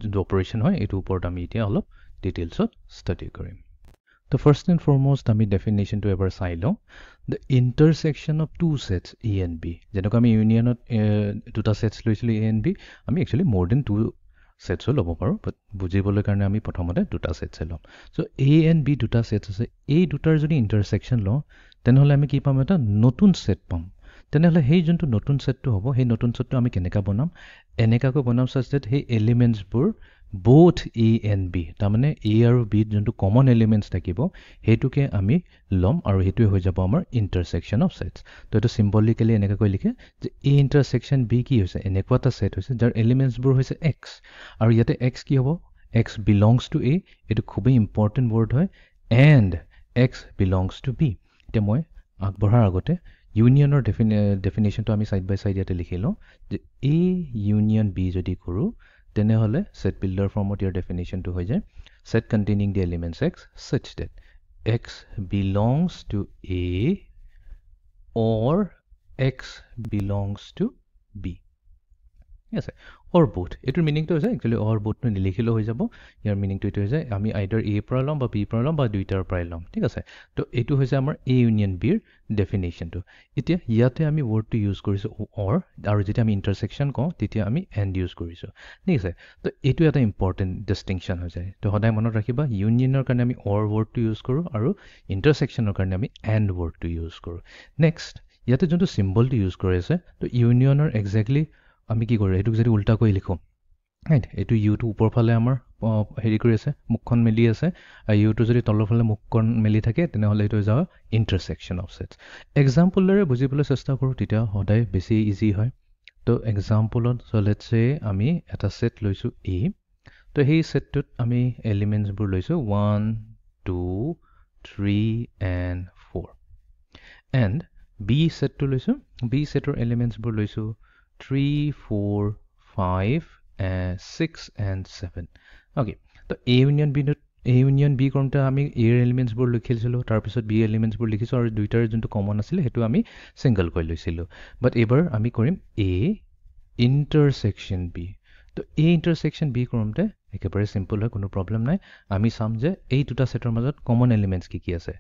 যোনটো অপাৰেশন হয় এটো ওপৰত আমি এতিয়া অলপ ডিটেইলছত ষ্টাডি কৰিম তো ফাৰ্স্ট এণ্ড ফৰমোষ্ট আমি ডেফিনেশনটো এবাৰ চাই লওঁ the intersection of two sets a and b যেনেকৈ আমি ইউনিয়নত দুটা সেটস লৈছিলো a and b আমি actually more than two sets ল'ব পাৰো বাট বুজিবলৈ কাৰণে আমি প্ৰথমতে দুটা সেটস ল'ম সো a and b দুটা সেটস আছে এই দুটাৰ যদি ইন্টাৰসেকশন লওঁ তেনেহলে আমি কি পাম এটা নতুন সেট পাম তেনেহলে সেই যোনটো নতুন সেটটো হ'ব সেই নতুন সেটটো আমি কেনেকা বনাম এনেকাকৈ বনাম such that সেই এলিমেন্টছবোৰ both a and b তাৰমানে a আৰু b যোনটো কমন এলিমেন্টছ থাকিব হেতুকে আমি লম আৰু হেতুৱে হৈ যাব আমাৰ ইন্টাৰসেকশন অফ সেটস তো এটো সিম্বলিক্যালি এনেকাকৈ লিখে যে a ইন্টাৰসেকশন b কি হৈছে এনেকুৱা এটা সেট হৈছে যাৰ এলিমেন্টছবোৰ হৈছে x আৰু ইয়াতে x কি হ'ব x belongs to a এটো খুবই ইম্পৰ্টেন্ট ওয়াৰ্ড হয় and x belongs to b এতিয়া মই আগবঢ়াৰ আগতে ইউনিয়নৰ ডেফিনেশনটো আমি সাইড বাই সাইড ইয়াতে লিখি লওঁ যে a ইউনিয়ন b যদি কৰো তেনেহলে set builder ফৰ্মত ইয়াৰ ডেফিনেশনটো হৈ যায় set containing the elements x such that x belongs to a or x belongs to b yes or both এটোৰ মিনিংটো হৈছে একচুয়ালি or both টো নিলিখিলো হৈ যাব ইয়াৰ মিনিংটো এটো হৈছে আমি আইদাৰ a পৰা লম বা b পৰা লম বা দুইটাৰ পৰা লম ঠিক আছে তো এটো হৈছে আমাৰ a ইউনিয়ন b ৰ ডেফিনেশনটো এতিয়া ইয়াতে আমি ওয়াৰ্ডটো ইউজ কৰিছো or আৰু যেতিয়া আমি ইন্টাৰসেকশন কওঁ তেতিয়া আমি and ইউজ কৰিছো ঠিক আছে তো এটো এটা ইম্পৰ্টেন্ট ডিস্টিংকশন হৈ যায় তো সদায় মনত ৰাখিবা ইউনিয়নৰ কাৰণে আমি or ওয়াৰ্ডটো ইউজ কৰো আৰু ইন্টাৰসেকশনৰ কাৰণে আমি and ওয়াৰ্ডটো ইউজ কৰো নেক্সট ইয়াতে যোনটো সিম্বলটো ইউজ কৰি আছে তো ইউনিয়নৰ এক্স্যাক্টলি আমি কি কৰো এটোক যদি উল্টা কৰি লিখো ৰাইট এটো ইউ টু ওপৰ ফালে আমাৰ হেৰি কৰি আছে মুখখন মেলি আছে আৰু ইউ টু যদি তলৰ ফালে মুখখন মেলি থাকে তেনেহলে এটো যাও ইন্টাৰসেকশন অফ সেটস এক্সাম্পলৰে বুজিবলৈ চেষ্টা কৰো তেতিয়া সদায় বেছি ইজি হয় তো এক্সাম্পলত সো লেটস সে আমি এটা সেট লৈছো a তো সেই সেটটোত আমি এলিমেন্টছবোৰ লৈছো 1 2 3 and 4 and b সেটটো লৈছো b সেটৰ এলিমেন্টছবোৰ লৈছো 3 4 5 6 and 7 okay তো a union b কৰোঁতে আমি a এৰ এলিমেন্টছবোৰ লিখিছিলো তাৰ পিছত b এলিমেন্টছবোৰ লিখিছো আৰু দুইটাৰ যোনটো কমন আছিল হেতু আমি সিঙ্গেল কৈ লৈছিলো বাট এবাৰ আমি কৰিম a ইন্টাৰসেকশন b তো a ইন্টাৰসেকশন b কৰোঁতে একেবাৰে সিম্পল হয় কোনো প্ৰবলেম নাই আমি চাম যে এই দুটা সেটৰ মাজত কমন এলিমেন্টছ কি আছে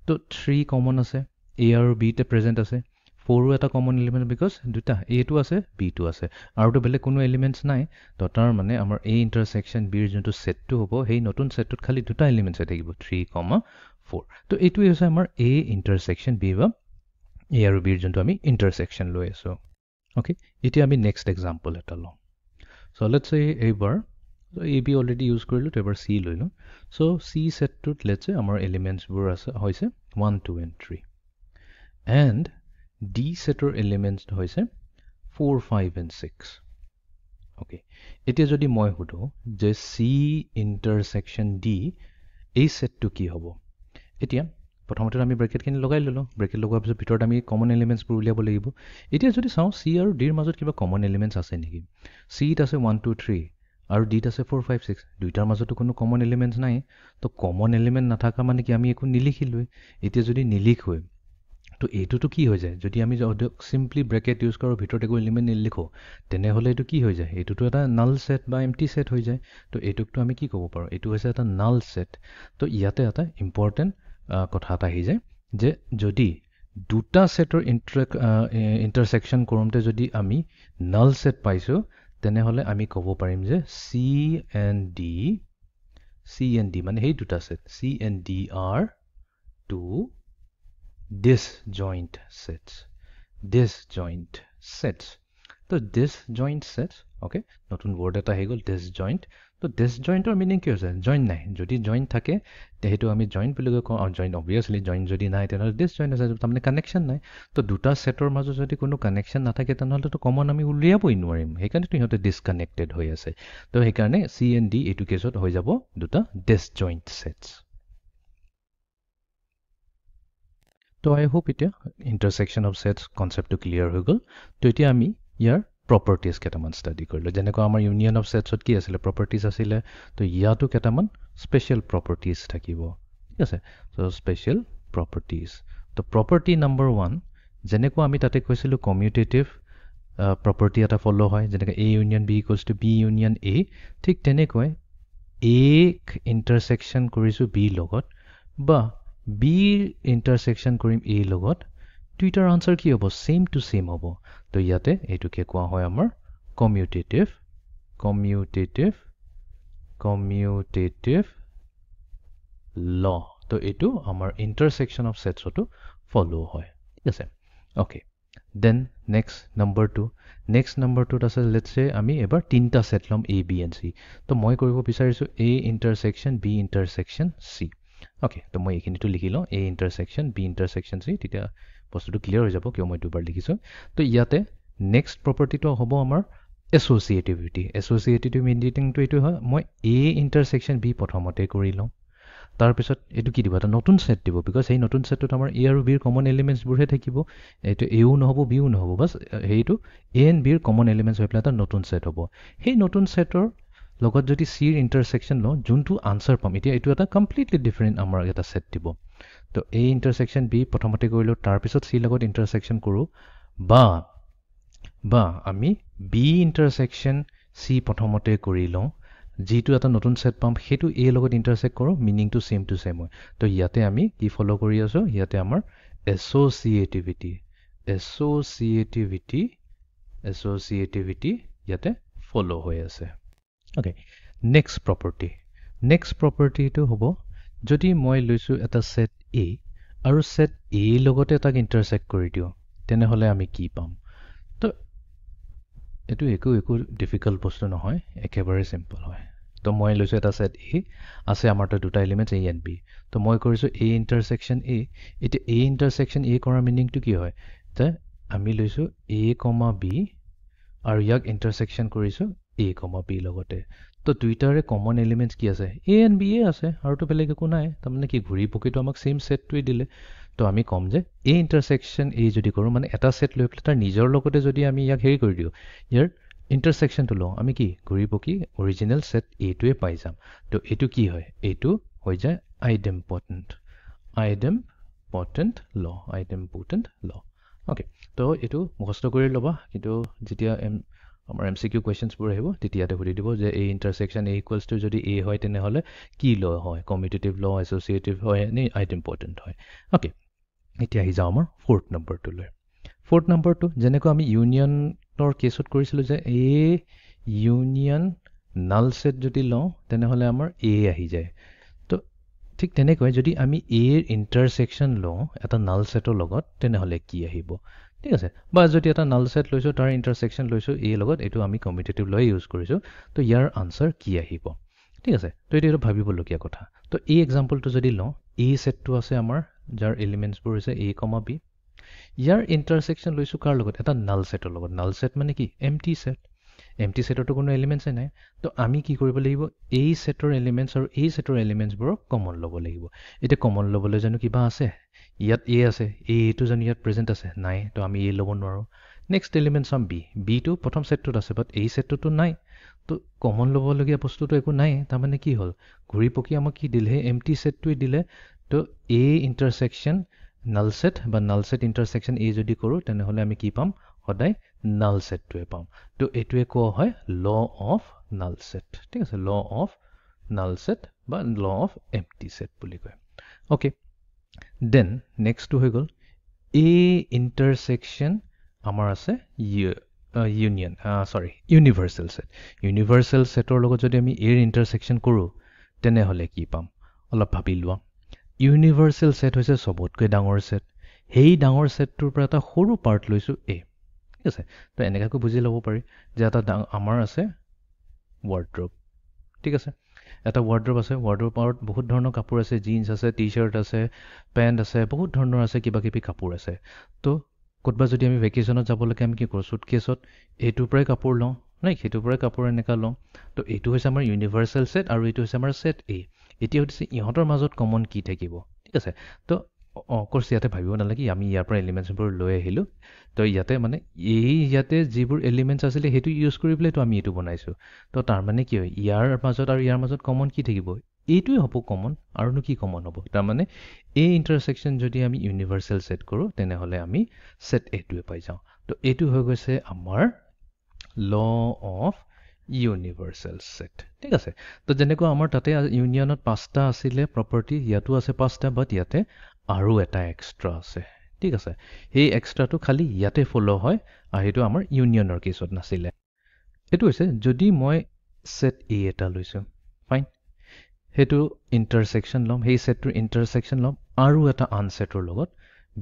তো 3 কমন আছে a আৰু b তে প্ৰেজেন্ট আছে 4 এটা কমন এলিমেন্ট বিকজ দুটা a টো আছে b টো আছে আৰু তো বেলেগ কোনো এলিমেন্টছ নাই তো তাৰ মানে আমাৰ a ইন্টাৰসেকশন b ৰ যোনটো সেটটো হ'ব সেই নতুন সেটটোত খালি দুটা এলিমেন্টছ থাকিব 3, 4 তো এইটোই হৈছে আমাৰ a ইন্টাৰসেকশন b বা a আৰু b ৰ যোনটো আমি ইন্টাৰসেকশন লৈ আছো ওকে এতিয়া আমি নেক্সট এক্সাম্পল এটা লম সো লেটস সে এইবাৰ a b অলৰেডি ইউজ কৰিলো তো এবাৰ c লৈ লম সো c সেটটোত লেটস সে আমাৰ এলিমেন্টছবোৰ আছে হৈছে 1 2 and 3 and D setter elements হৈছে 4 5 and 6 okay এতিয়া যদি মই হুদো যে C intersection D এই সেটটো কি হ'ব এতিয়া প্ৰথমতে আমি ব্ৰেকেট খিনি লগাই ললো ব্ৰেকেট লগোৱাৰ পিছত ভিতৰত আমি কমন এলিমেন্টছ বোৰ উলিয়াব লাগিব এতিয়া যদি চাও C আৰু D ৰ মাজত কিবা কমন এলিমেন্টছ আছে নেকি C ত আছে 1 2 3 আৰু D ত আছে 4 5 6 দুইটাৰ মাজতো কোনো কমন এলিমেন্টছ নাই তো কমন এলিমেন্ট নাথাকা মানে কি আমি একো নিলিখিলো এতিয়া যদি নিলিখো তো এইটোটো কি হৈ যায় যদি আমি সিম্পলি ব্ৰেকেট ইউজ কৰো ভিতৰত একো এলিমেন্ট নিলিখো তেনেহলে এটো কি হৈ যায় এটোটো এটা নাল সেট বা এম্পটি সেট হৈ যায় তো এটোকটো আমি কি ক'ব পাৰো এটো হৈছে এটা নাল সেট তো ইয়াতে এটা ইম্পৰ্টেন্ট কথা এটা আহি যায় যে যদি দুটা সেটৰ ইন্টাৰসেকশন কৰোঁতে যদি আমি নাল সেট পাইছো তেনেহলে আমি ক'ব পাৰিম যে C and D মানে এই দুটা set C and D are two disjoint sets তো disjoint sets okay নতুন word এটা হে গল disjoint তো ডিছজইণ্টৰ মিনিং কি হৈছে জইন নাই যদি জইন থাকে সেইটো আমি জইন বুলি কওঁ আৰু জইন অবভিয়াছলি জইন যদি নাই তেনেহ'লে ডিছজইন আছে তাৰমানে কানেকশ্যন নাই তো দুটা ছেটৰ মাজত যদি কোনো কানেকশ্যন নাথাকে তেনেহ'লেতো কমন আমি উলিয়াবই নোৱাৰিম সেইকাৰণেতো সিহঁতে ডিছকানেক্টেড হৈ আছে তো সেইকাৰণে চি এণ্ড ডি এইটো কেছত হৈ যাব দুটা ডিছজইণ্ট ছেটছ তো আই হোপ এতিয়া ইণ্টাৰছেকশ্যন অফ ছেটছ কনচেপ্টটো ক্লিয়াৰ হৈ গ'ল তো এতিয়া আমি ইয়াৰ প্ৰপাৰ্টিজ কেইটামান ষ্টাডি কৰিলোঁ যেনেকুৱা আমাৰ ইউনিয়ন অফ ছেটছত কি আছিলে প্ৰপাৰ্টিজ আছিলে তো ইয়াতো কেইটামান স্পেচিয়েল প্ৰপাৰ্টিজ থাকিব ঠিক আছে চ' স্পেচিয়েল প্ৰপাৰ্টিজ তো প্ৰপাৰ্টি নম্বৰ 1 যেনেকুৱা আমি তাতে কৈছিলোঁ কমিউটেটিভ প্ৰপাৰ্টি এটা ফ'ল' হয় যেনেকৈ A union B equals to B union A ঠিক তেনেকৈ এক ইণ্টাৰছেকশ্যন কৰিছোঁ বিৰ লগত বা বিৰ ইণ্টাৰছেকশ্যন কৰিম এৰ লগত দুইটাৰ আনচাৰ কি হ'ব ছেম টু ছেম হ'ব তো ইয়াতে এইটোকে কোৱা হয় আমাৰ কমিউটেটিভ ল তো এইটো আমাৰ ইণ্টাৰছেকশ্যন অফ ছেটছতো ফ'ল' হয় ঠিক আছে okay then next number 2 next number 2ত আছে লেটছে আমি এবাৰ তিনিটা ছেট ল'ম এ বি এণ্ড চি তো মই কৰিব বিচাৰিছোঁ A intersection B intersection C okay তো মই এইখিনিতো লিখি লওঁ A intersection B intersection C তেতিয়া বস্তুটো ক্লিয়াৰ হৈ যাব কিয় মই দুবাৰ লিখিছোঁ তো ইয়াতে নেক্সট প্ৰপাৰ্টিটো হ'ব আমাৰ এছ'চিয়েটিভিটি মিনিংটো এইটো হয় মই এ ইণ্টাৰছেকশ্যন বি প্ৰথমতে কৰি লওঁ তাৰপিছত এইটো কি দিব এটা নতুন ছেট দিব বিকজ সেই নতুন ছেটটোত আমাৰ এ আৰু বিৰ কমন এলিমেণ্টছবোৰহে থাকিব এইটো এও নহ'ব বিও নহ'ব বাছ সেইটো এ এণ্ড বিৰ কমন এলিমেণ্টছ হৈ পেলাই এটা নতুন ছেট হ'ব সেই নতুন ছেটৰ লগত যদি চিৰ ইণ্টাৰছেকশ্যন লওঁ যোনটো আনচাৰ পাম এতিয়া এইটো এটা কমপ্লিটলি ডিফাৰেণ্ট আমাৰ এটা ছেট দিব তো এ ইণ্টাৰছেকশ্যন বি প্ৰথমতে কৰিলোঁ তাৰপিছত চিৰ লগত ইণ্টাৰছেকশ্যন কৰোঁ বা আমি বি ইণ্টাৰছেকশ্যন চি প্ৰথমতে কৰি লওঁ যিটো এটা নতুন ছেট পাম সেইটো এ লগত ইণ্টাৰছেক্ট কৰোঁ মিনিংটো ছেম টু ছেম হয় তো ইয়াতে আমি কি ফ'ল' কৰি আছোঁ ইয়াতে আমাৰ এছ'চিয়েটিভিটি ইয়াতে ফ'ল' হৈ আছে অ'কে নেক্সট প্ৰপাৰ্টিটো হ'ব যদি মই লৈছোঁ এটা ছেট এ আৰু ছেট এ লগতে এটাক ইণ্টাৰছেক্ট কৰি দিওঁ তেনেহ'লে আমি কি পাম তো এইটো একো ডিফিকাল্ট বস্তু নহয় একেবাৰে চিম্পল হয় তো মই লৈছোঁ এটা ছেট এ আছে আমাৰ তাত দুটা এলিমেণ্টছ এ এণ্ড বি তো মই কৰিছোঁ এ ইণ্টাৰছেকশ্যন এ এতিয়া এ ইণ্টাৰছেকশ্যন এ কৰাৰ মিনিংটো কি হয় যে আমি লৈছোঁ এ কমা বি আৰু ইয়াক ইণ্টাৰছেকশ্যন কৰিছোঁ এ কমা বি লগতে তো দুইটাৰে কমন এলিমেণ্টছ কি আছে এ এণ্ড বি আছে আৰুতো বেলেগ একো নাই তাৰমানে কি ঘূৰি পকিটো আমাক ছেইম ছেটটোৱে দিলে তো আমি ক'ম যে এ ইণ্টাৰছেকশ্যন এ যদি কৰোঁ মানে এটা ছেট লৈ পেলাই তাৰ নিজৰ লগতে যদি আমি ইয়াক হেৰি কৰি দিওঁ ইয়াৰ ইণ্টাৰছেকশ্যনটো লওঁ আমি কি ঘূৰি পকি অৰিজিনেল ছেট এইটোৱে পাই যাম তো এইটো কি হয় এইটো হৈ যায় আইডেম্পটেণ্ট ল অ'কে তো এইটো মুখস্থ কৰি ল'বা কিন্তু যেতিয়া আমাৰ MCQ কুৱেশ্যনছবোৰ আহিব তেতিয়াতে সুধি দিব যে এই ইণ্টাৰছেকশ্যন এ ইকুৱেলছ টু যদি এ হয় তেনেহ'লে কি ল হয় কমিউটেটিভ ল এছ'চিয়েটিভ হয় নে আইডেম্পটেণ্ট হয় অ'কে এতিয়া আহি যাওঁ আমাৰ ফ'ৰ্থ নম্বৰটো যেনেকৈ আমি ইউনিয়নৰ কেছত কৰিছিলোঁ যে এ ইউনিয়ন নাল ছেট যদি লওঁ তেনেহ'লে আমাৰ এ আহি যায় তো ঠিক তেনেকৈ যদি আমি এৰ ইণ্টাৰছেকশ্যন লওঁ এটা নাল ছেটৰ লগত তেনেহ'লে কি আহিব ঠিক আছে বা যদি এটা নাল ছেট লৈছোঁ তাৰ ইণ্টাৰছেকশ্যন লৈছোঁ এ লগত এইটো আমি কমিউটেটিভ লৈ ইউজ কৰিছোঁ তো ইয়াৰ আনচাৰ কি আহিব ঠিক আছে তো এইটো ভাবিবলগীয়া কথা তো এই এক্সাম্পলটো যদি লওঁ এ ছেটটো আছে আমাৰ যাৰ এলিমেণ্টছবোৰ হৈছে এ কমা বি ইয়াৰ ইণ্টাৰছেকশ্যন লৈছোঁ কাৰ লগত এটা নাল ছেটৰ লগত নাল ছেট মানে কি এমটি ছেটৰতো কোনো এলিমেণ্টছে নাই তো আমি কি কৰিব লাগিব এই ছেটৰ এলিমেণ্টছ আৰু এই ছেটৰ এলিমেণ্টছবোৰক কমন ল'ব লাগিব এতিয়া কমন ল'বলৈ জানো কিবা আছে ইয়াত এ আছে এইটো জানো ইয়াত প্ৰেজেণ্ট আছে নাই তো আমি এ ল'ব নোৱাৰোঁ নেক্সট এলিমেণ্ট চাম বিটো প্ৰথম ছেটটোত আছে বাট এই ছেটটোতো নাই তো কমন ল'বলগীয়া বস্তুটো একো নাই তাৰমানে কি হ'ল ঘূৰি পকি আমাক কি দিলে সেই এমটি ছেটটোৱে দিলে তো এ ইণ্টাৰছেকশ্যন নাল ছেট বা নাল ছেট ইণ্টাৰছেকশ্যন এ যদি কৰোঁ তেনেহ'লে আমি কি পাম সদায় নাল ছেটটোৱে পাম তো এইটোৱে কোৱা হয় ল অফ নাল ছেট ঠিক আছে ল অফ নাল ছেট বা ল অফ এমটি ছেট বুলি কয় অ'কে দেন নেক্সটটো হৈ গ'ল এ ইণ্টাৰছেকশ্যন আমাৰ আছে ইউনিভাৰ্চেল ছেটৰ লগত যদি আমি এৰ ইণ্টাৰছেকশ্যন কৰোঁ তেনেহ'লে কি পাম অলপ ভাবি লোৱা ইউনিভাৰ্চেল ছেট হৈছে চবতকৈ ডাঙৰ ছেট সেই ডাঙৰ ছেটটোৰ পৰা এটা সৰু পাৰ্ট লৈছোঁ এ ঠিক আছে তো এনেকুৱাকৈ বুজি ল'ব পাৰি যে এটা আমাৰ আছে ৱাৰ্ড্ৰব ঠিক আছে এটা ৱাৰ্ড্ৰব আছে ৱাৰ্ড্ৰবত বহুত ধৰণৰ কাপোৰ আছে জিন্স আছে টি-শাৰ্ট আছে পেণ্ট আছে বহুত ধৰণৰ আছে কিবা কিবি কাপোৰ আছে তো ক'তবা যদি আমি ভেকেশ্যনত যাব লাগে আমি কি কৰোঁ চুটকেছত এইটোৰ পৰাই কাপোৰ লওঁ নাই সেইটোৰ পৰাই কাপোৰ এনেকুৱা লওঁ তো এইটো হৈছে আমাৰ ইউনিভাৰ্চেল ছেট আৰু এইটো হৈছে আমাৰ ছেট এ এতিয়া হৈছে ইহঁতৰ মাজত কমন কি থাকিব ঠিক আছে তো অফক'ৰ্ছ ইয়াতে ভাবিব নালাগে আমি ইয়াৰ পৰা এলিমেণ্টছবোৰ লৈ আহিলোঁ তো ইয়াতে মানে ইয়াতে যিবোৰ এলিমেণ্টছ আছিলে সেইটো ইউজ কৰি পেলাইতো আমি এইটো বনাইছোঁ তো তাৰমানে কি হয় ইয়াৰ মাজত আৰু ইয়াৰ মাজত কমন কি থাকিব এইটোৱে হ'ব কমন আৰুনো কি কমন হ'ব তাৰমানে এই ইণ্টাৰছেকশ্যন যদি আমি ইউনিভাৰ্চেল ছেট কৰোঁ তেনেহ'লে আমি ছেট এইটোৱে পাই যাওঁ তো এইটো হৈ গৈছে আমাৰ ল অফ ইউনিভাৰ্চেল ছেট ঠিক আছে তো যেনেকুৱা আমাৰ তাতে ইউনিয়নত 5টা আছিলে প্ৰপাৰ্টি ইয়াতো আছে 5টা বাট ইয়াতে আৰু এটা এক্সট্ৰা আছে ঠিক আছে সেই এক্সট্ৰাটো খালি ইয়াতে ফ'ল' হয় আৰু সেইটো আমাৰ ইউনিয়নৰ কেছত নাছিলে এইটো হৈছে যদি মই ছেট এ এটা লৈছোঁ ফাইন সেইটো ইণ্টাৰছেকশ্যন ল'ম সেই ছেটটোৰ ইণ্টাৰছেকশ্যন ল'ম আৰু এটা আনছেটৰ লগত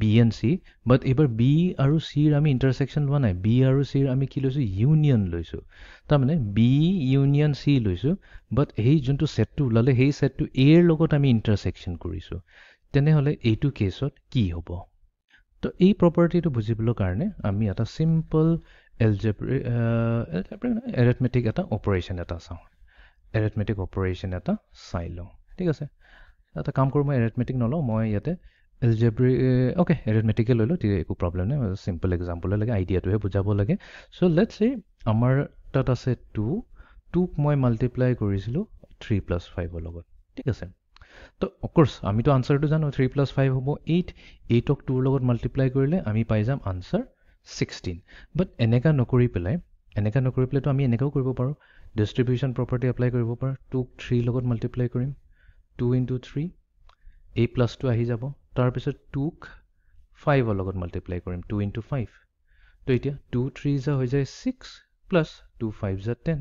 বি এণ্ড চি বাট এইবাৰ বি আৰু চিৰ আমি ইণ্টাৰছেকশ্যন লোৱা নাই বি আৰু চিৰ আমি কি লৈছোঁ ইউনিয়ন লৈছোঁ তাৰমানে বি ইউনিয়ন চি লৈছোঁ বাট সেই যোনটো ছেটটো ওলালে সেই ছেটটো এৰ লগত আমি ইণ্টাৰছেকশ্যন কৰিছোঁ তেনেহ'লে এইটো কেছত কি হ'ব তো এই প্ৰপাৰ্টিটো বুজিবলৈ কাৰণে আমি এটা চিম্পল এৰেথমেটিক এটা অপাৰেশ্যন এটা চাওঁ এৰেথমেটিক অপাৰেশ্যন এটা চাই লওঁ ঠিক আছে এটা কাম কৰোঁ মই এৰেথমেটিক নলওঁ মই ইয়াতে অ'কে এৰেথমেটিকে লৈ লওঁ তেতিয়া একো প্ৰব্লেম নাই চিম্পল এক্সাম্পলে লাগে আইডিয়াটোহে বুজাব লাগে চ' লেটছ চে আমাৰ তাত আছে 2ক মই মাল্টিপ্লাই কৰিছিলোঁ 3 + 5ৰ লগত ঠিক আছে তো অফক'ৰ্ছ আমিতো আনচাৰটো জানো 3 + 5 হ'ব 8ক 2ৰ লগত মাল্টিপ্লাই কৰিলে আমি পাই যাম আনচাৰ 16 বাট এনেকুৱা নকৰি পেলাইতো আমি এনেকুৱাও কৰিব পাৰোঁ ডিষ্ট্ৰিবিউশ্যন প্ৰপাৰ্টি এপ্লাই কৰিব পাৰোঁ 2ক 3 লগত মাল্টিপ্লাই কৰিম 2 × 3 এই প্লাছটো আহি যাব তাৰপিছত 2ক 5ৰ লগত মাল্টিপ্লাই কৰিম 2 × 5 তো এতিয়া 2 3 হৈ যায় 6 প্লাছ 2 5 10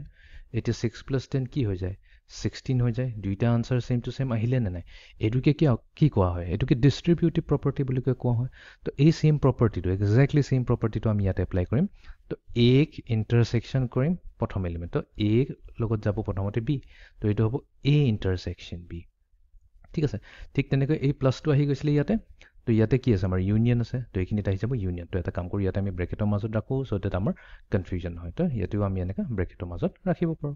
এতিয়া 6 + 10 কি হৈ যায় 16 হৈ যায় দুইটা আনচাৰ ছেম টু ছেম আহিলে নে নাই এইটোকে কি কোৱা হয় এইটোকে ডিষ্ট্ৰিবিউটিভ প্ৰপাৰ্টি বুলি কোৱা হয় তো এই ছেম প্ৰপাৰ্টিটো এক্সেক্টলি ছেম প্ৰপাৰ্টিটো আমি ইয়াতে এপ্লাই কৰিম তো এক ইণ্টাৰছেকশ্যন কৰিম প্ৰথম এলিমেণ্ট তো এ লগত যাব প্ৰথমতে বি তো এইটো হ'ব এ ইণ্টাৰছেকশ্যন বি ঠিক আছে ঠিক তেনেকৈ এই প্লাছটো আহি গৈছিলে ইয়াতে তো ইয়াতে কি আছে আমাৰ ইউনিয়ন আছে তো এইখিনিত আহি যাব ইউনিয়ন তো এটা কাম কৰি ইয়াতে আমি ব্ৰেকেটৰ মাজত ৰাখোঁ চ' ডেট আমাৰ কনফিউজন হয় তো ইয়াতেও আমি এনেকৈ ব্ৰেকেটৰ মাজত ৰাখিব পাৰোঁ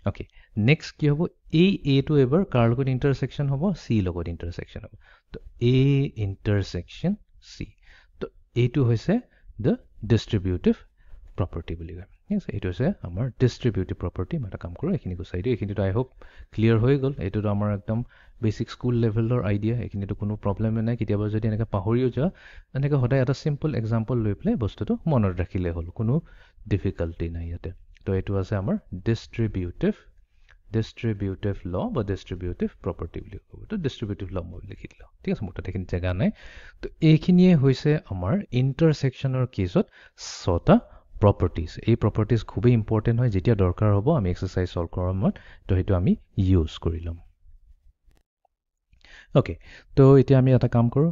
অ'কে নেক্সট কি হ'ব এই এটো এবাৰ কাৰ লগত ইণ্টাৰছেকশ্যন হ'ব চি লগত ইণ্টাৰছেকশ্যন হ'ব তো এ ইণ্টাৰছেকশ্যন চি তো এইটো হৈছে দ্য ডিষ্ট্ৰিবিউটিভ প্ৰপাৰ্টি বুলি কয় ঠিক আছে এইটো হৈছে আমাৰ ডিষ্ট্ৰিবিউটিভ প্ৰপাৰ্টি মই এটা কাম কৰোঁ এইখিনি গুচাই দিওঁ এইখিনিতো আই হোপ ক্লিয়াৰ হৈ গ'ল এইটোতো আমাৰ একদম বেচিক স্কুল লেভেলৰ আইডিয়া এইখিনিতো কোনো প্ৰব্লেমে নাই কেতিয়াবা যদি এনেকৈ পাহৰিও যোৱা এনেকৈ সদায় এটা চিম্পল এক্সাম্পল লৈ পেলাই বস্তুটো মনত ৰাখিলে হ'ল কোনো ডিফিকাল্টি নাই ইয়াতে তো এইটো আছে আমাৰ ডিষ্ট্ৰিবিউটিভ ল বা ডিষ্ট্ৰিবিউটিভ প্ৰপাৰ্টি বুলি ক'ব তো ডিষ্ট্ৰিবিউটিভ ল মই লিখি দিলোঁ ঠিক আছে মোৰ তাত এইখিনি জেগা নাই তো এইখিনিয়ে হৈছে আমাৰ ইণ্টাৰছেকশ্যনৰ কেছত 6টা প্ৰপাৰ্টিজ এই প্ৰপাৰ্টিজ খুবেই ইম্পৰ্টেণ্ট হয় যেতিয়া দৰকাৰ হ'ব আমি এক্সাৰচাইজ ছল্ভ কৰাৰ সময়ত তো সেইটো আমি ইউজ কৰি ল'ম অ'কে তো এতিয়া আমি এটা কাম কৰোঁ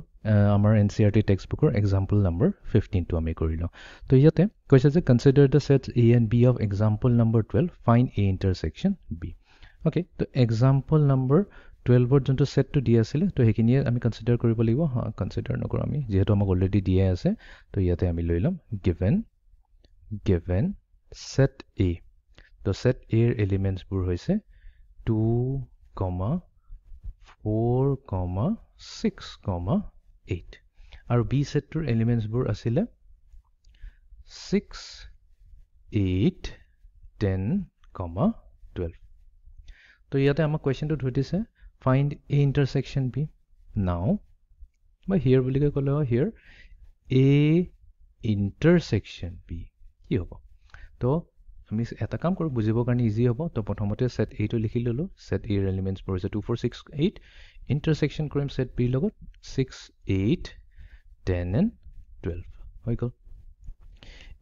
আমাৰ NCERT টেক্সটবুকৰ এক্সাম্পল নম্বৰ 15টো আমি কৰি লওঁ তো ইয়াতে কৈছে যে consider the sets A and B of example number 12 find A intersection B okay তো এক্সাম্পল নম্বৰ 12ৰ যোনটো ছেটটো দিয়া আছিলে তো সেইখিনিয়ে আমি কনচিডাৰ কৰিব লাগিব কনচিডাৰ নকৰোঁ আমি যিহেতু আমাক অলৰেডি দিয়াই আছে তো ইয়াতে আমি লৈ ল'ম given set A তো set A ৰ এলিমেণ্টছবোৰ হৈছে 2, 4, 6, 8 আৰু B ছেটটোৰ এলিমেণ্টছবোৰ আছিলে 6, 8, 10, 12 তো ইয়াতে আমাক কুৱেশ্যনটো সুধিছে ফাইণ্ড A ইণ্টাৰছেকশ্যন B নাও বা হিয়াৰ বুলি ক'লে হয় হিয়াৰ A ইণ্টাৰছেকশ্যন B কি হ'ব তো আমি এটা কাম কৰোঁ বুজিবৰ কাৰণে ইজি হ'ব তো প্ৰথমতে ছেট এইটো লিখি ল'লোঁ ছেট এৰ এলিমেণ্টছবোৰ হৈছে 2, 4, 6, 8 ইণ্টাৰছেকশ্যন কৰিম ছেট বিৰ লগত 6, 8, 10 and 12 হৈ গ'ল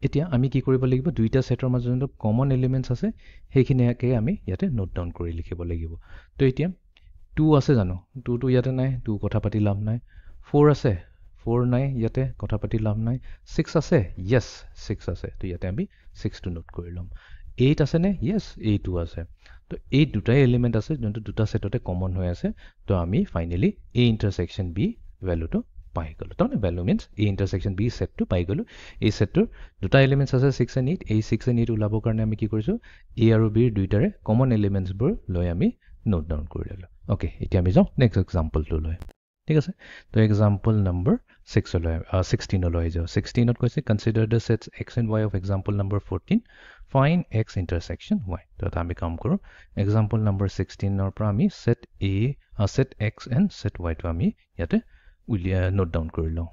এতিয়া আমি কি কৰিব লাগিব দুইটা ছেটৰ মাজত যোনটো কমন এলিমেণ্টছ আছে সেইখিনিকে আমি ইয়াতে নোট ডাউন কৰি লিখিব লাগিব তো এতিয়া 2 আছে জানো 2টো ইয়াতে নাই 2 কথা পাতি লাভ নাই 4 আছে 4 নাই ইয়াতে কথা পাতি লাভ নাই 6 আছে য়েছ 6 আছে তো ইয়াতে আমি 6টো নোট কৰি ল'ম 8 আছে নে yes 8 আছে তো এই দুটাই এলিমেন্ট আছে যোনটো দুটা সেটতে কমন হৈ আছে তো আমি ফাইনালি a ইন্টারসেকশন b ভ্যালুটো পাই গলো তো value means a intersection b সেটটো পাই গলো এই সেটটোৰ দুটা এলিমেন্টস আছে 6 and 8 এই 6 and 8 উলাবৰ কাৰণে আমি কি কৰিছো a আৰু b ৰ দুইটাৰে কমন এলিমেন্টস বোৰ লৈ আমি নোট ডাউন কৰি ললো ওকে এতিয়া আমি যাও নেক্সট এক্সাম্পলটো লৈ ঠিক আছে তো এক্সাম্পল নম্বৰ 6 লৈ 16 লৈ যাও 16 ত কৈছে consider the sets x and y of example number 14 find x intersection y তো আমি কাম কৰো এক্সাম্পল নম্বৰ 16 ৰ পৰা আমি set x and set y তো আমি ইয়াতে উলিয়া নোট ডাউন কৰি লওঁ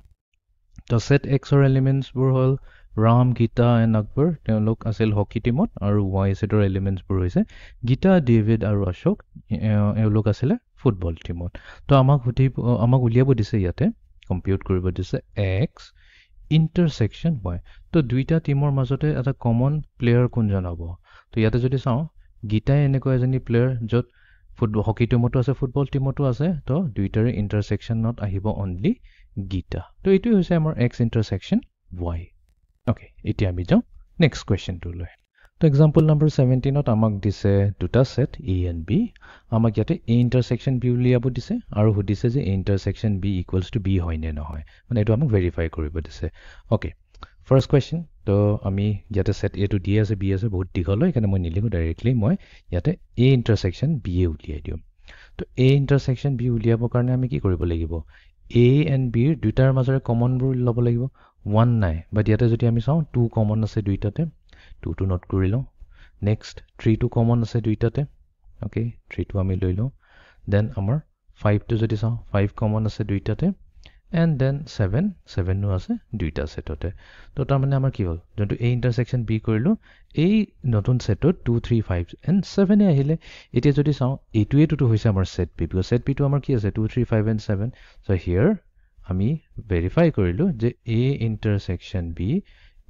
তো set x ৰ এলিমেন্টস বোৰ হল ৰাম গীতা এণ্ড আকবৰ তেওঁলোক আছিল হকি টিমত আৰু y সেটৰ এলিমেন্টস বোৰ হৈছে গীতা ডেভিড আৰু অশোক এওঁলোক আছিল ফুটবল টিমত তো আমাক উলিয়াব দিছে ইয়াতে কম্পিউট কৰিব দিছে x intersection y তো দুইটা টিমৰ মাজতে এটা কমন প্লেয়াৰ কোনজন হ'ব তো ইয়াতে যদি চাও গীতাই এনেকৈ এজনী প্লেয়াৰ যত ফুটবল হকি টিমতো আছে ফুটবল টিমতো আছে তো দুইটাৰে ইন্টাৰসেকশনত আহিব অনলি গীতা তো এটো হৈছে আমাৰ x intersection y ওকে এতিয়া আমি যাও নেক্সট কোৱেশ্চনটো লৈ তো এক্সাম্পল নম্বৰ 17 ত আমাক দিছে দুটা সেট a and b আমাক ইয়াতে a intersection b উলিয়াব দিছে আৰু সুধিছে যে a intersection b equals to b হয় নে নহয় মানে এটো আমাক ভেৰিফাই কৰিব দিছে ওকে ফাৰ্স্ট কোৱেশ্চন তো আমি ইয়াতে সেট a টো d আছে b আছে বহুত দীঘল হয় কাৰণে মই নিলিখো ডাইৰেক্টলি মই ইয়াতে a intersection b উলিয়াই দিম তো a intersection b উলিয়াবৰ কাৰণে আমি কি কৰিব লাগিব a and b ৰ দুটাৰ মাজৰে কমন বোৰ ল'ব লাগিব 1 নাই বাট ইয়াতে যদি আমি চাও 2 কমন আছে দুইটাতে 2 to not কৰি লওঁ next 3 to common আছে দুইটাতে okay 3 to আমি লৈ লওঁ then আমাৰ 5 to যদি চাওঁ 5 common আছে দুইটাতে and then 7 নো আছে দুইটা সেটতে তো তাৰ মানে আমাৰ কি হ'ল যোনটো a intersection b কৰিলো এই নতুন সেটত 2 3 5 and 7 এ আহিলে এতিয়া যদি চাওঁ এইটোটো হৈছে আমাৰ set b because set b টো আমাৰ কি আছে 2 3 5 and 7 so here আমি ভেৰিফাই কৰিলো যে a intersection b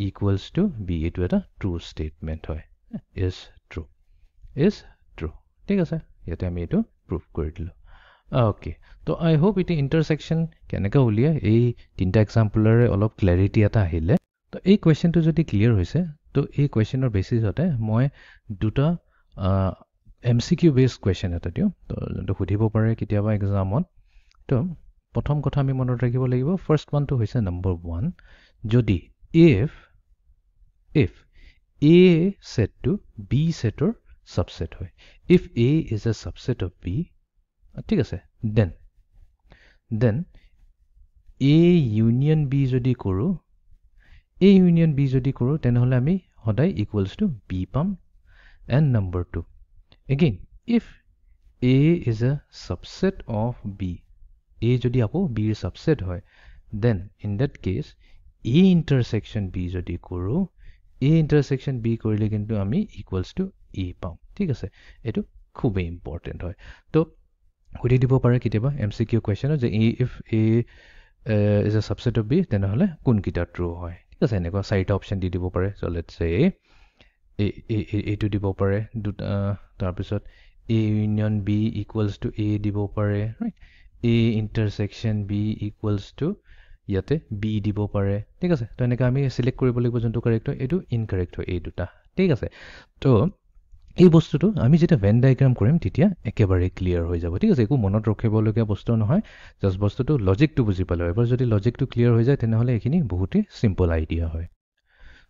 equals to b etu eta true statement hoy is true ঠিক আছে ইয়াতে আমি এটো প্রুফ কৰি দিলো ওকে তো আই হোপ ইট ইন্টাৰসেকশন কেনেকা উলিয়া এই তিনটা এক্সাম্পলৰে অলপ ক্লাৰিটি এটা আহিলে তো এই কোৱেশ্চনটো যদি ক্লিয়াৰ হৈছে তো এই কোৱেশ্চনৰ বেসিসতে মই দুটা এমসিকিউ বেস কোৱেশ্চন এটা দিও তো যোনটো সুধিব পাৰে কেতিয়াবা এক্সামত তো প্ৰথম কথা আমি মনত ৰাখিব লাগিব ফাৰ্স্ট ওয়ান তো হৈছে নম্বৰ 1 যদি if a set to b set or subset hoy if a is a subset of b ঠিক আছে then a union b jodi koru tenhole ami hodai equals to b pam and number 2 again if a is a subset of b a jodi apo b er subset hoy then in that case a intersection b jodi koru a intersection b কৰিলে কিন্তু আমি equals to a পাম ঠিক আছে এটো খুবই important হয় তো সুধি দিব পাৰে কিবা এমসিকিউ কোৱেশ্চন যে if a is a subset of b তেনেহলে কোন কিটা ট্ৰু হয় ঠিক আছে এনেকুৱা চাৰিটা অপচন দি দিব পাৰে so let's say a to দিব পাৰে তাৰ পিছত a union b equals to a দিব পাৰে right a intersection b equals to ইয়াতে b দিব পাৰে ঠিক আছে তো এনেকা আমি সিলেক্ট কৰিব লাগিব যোনটো কাৰেক্ট হয় এটো ইনকাৰেক্ট হয় এই দুটা ঠিক আছে তো এই বস্তুটো আমি যেটা ভেন ডায়াগ্ৰাম কৰিম তেতিয়া একেবাৰে ক্লিয়াৰ হৈ যাব ঠিক আছে একো মনত ৰাখিবলগীয়া বস্তু নহয় জাস্ট বস্তুটো লজিকটো বুজি পালে এবাৰ যদি লজিকটো ক্লিয়াৰ হৈ যায় তেনেহলে এখিনি বহুতই সিম্পল আইডিয়া হয়